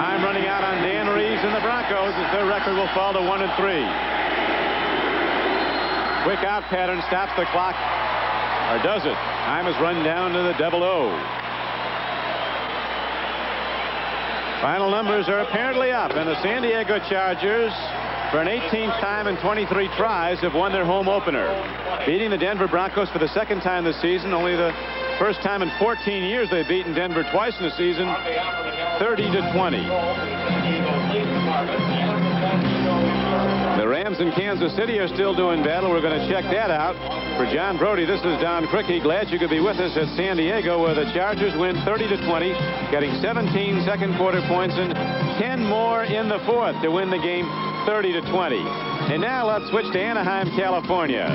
Time running out on Dan Reeves and the Broncos as their record will fall to 1-3. Quick out pattern stops the clock. Or does it? Time is run down to the 00. Final numbers are apparently up, and the San Diego Chargers, for an 18th time in 23 tries, have won their home opener, beating the Denver Broncos for the second time this season. Only the first time in 14 years they've beaten Denver twice in the season, 30-20. The Rams in Kansas City are still doing battle. We're going to check that out. For John Brody, this is Don Crickey. Glad you could be with us at San Diego, where the Chargers win 30-20, getting 17 second quarter points and 10 more in the fourth to win the game 30-20. And now let's switch to Anaheim, California.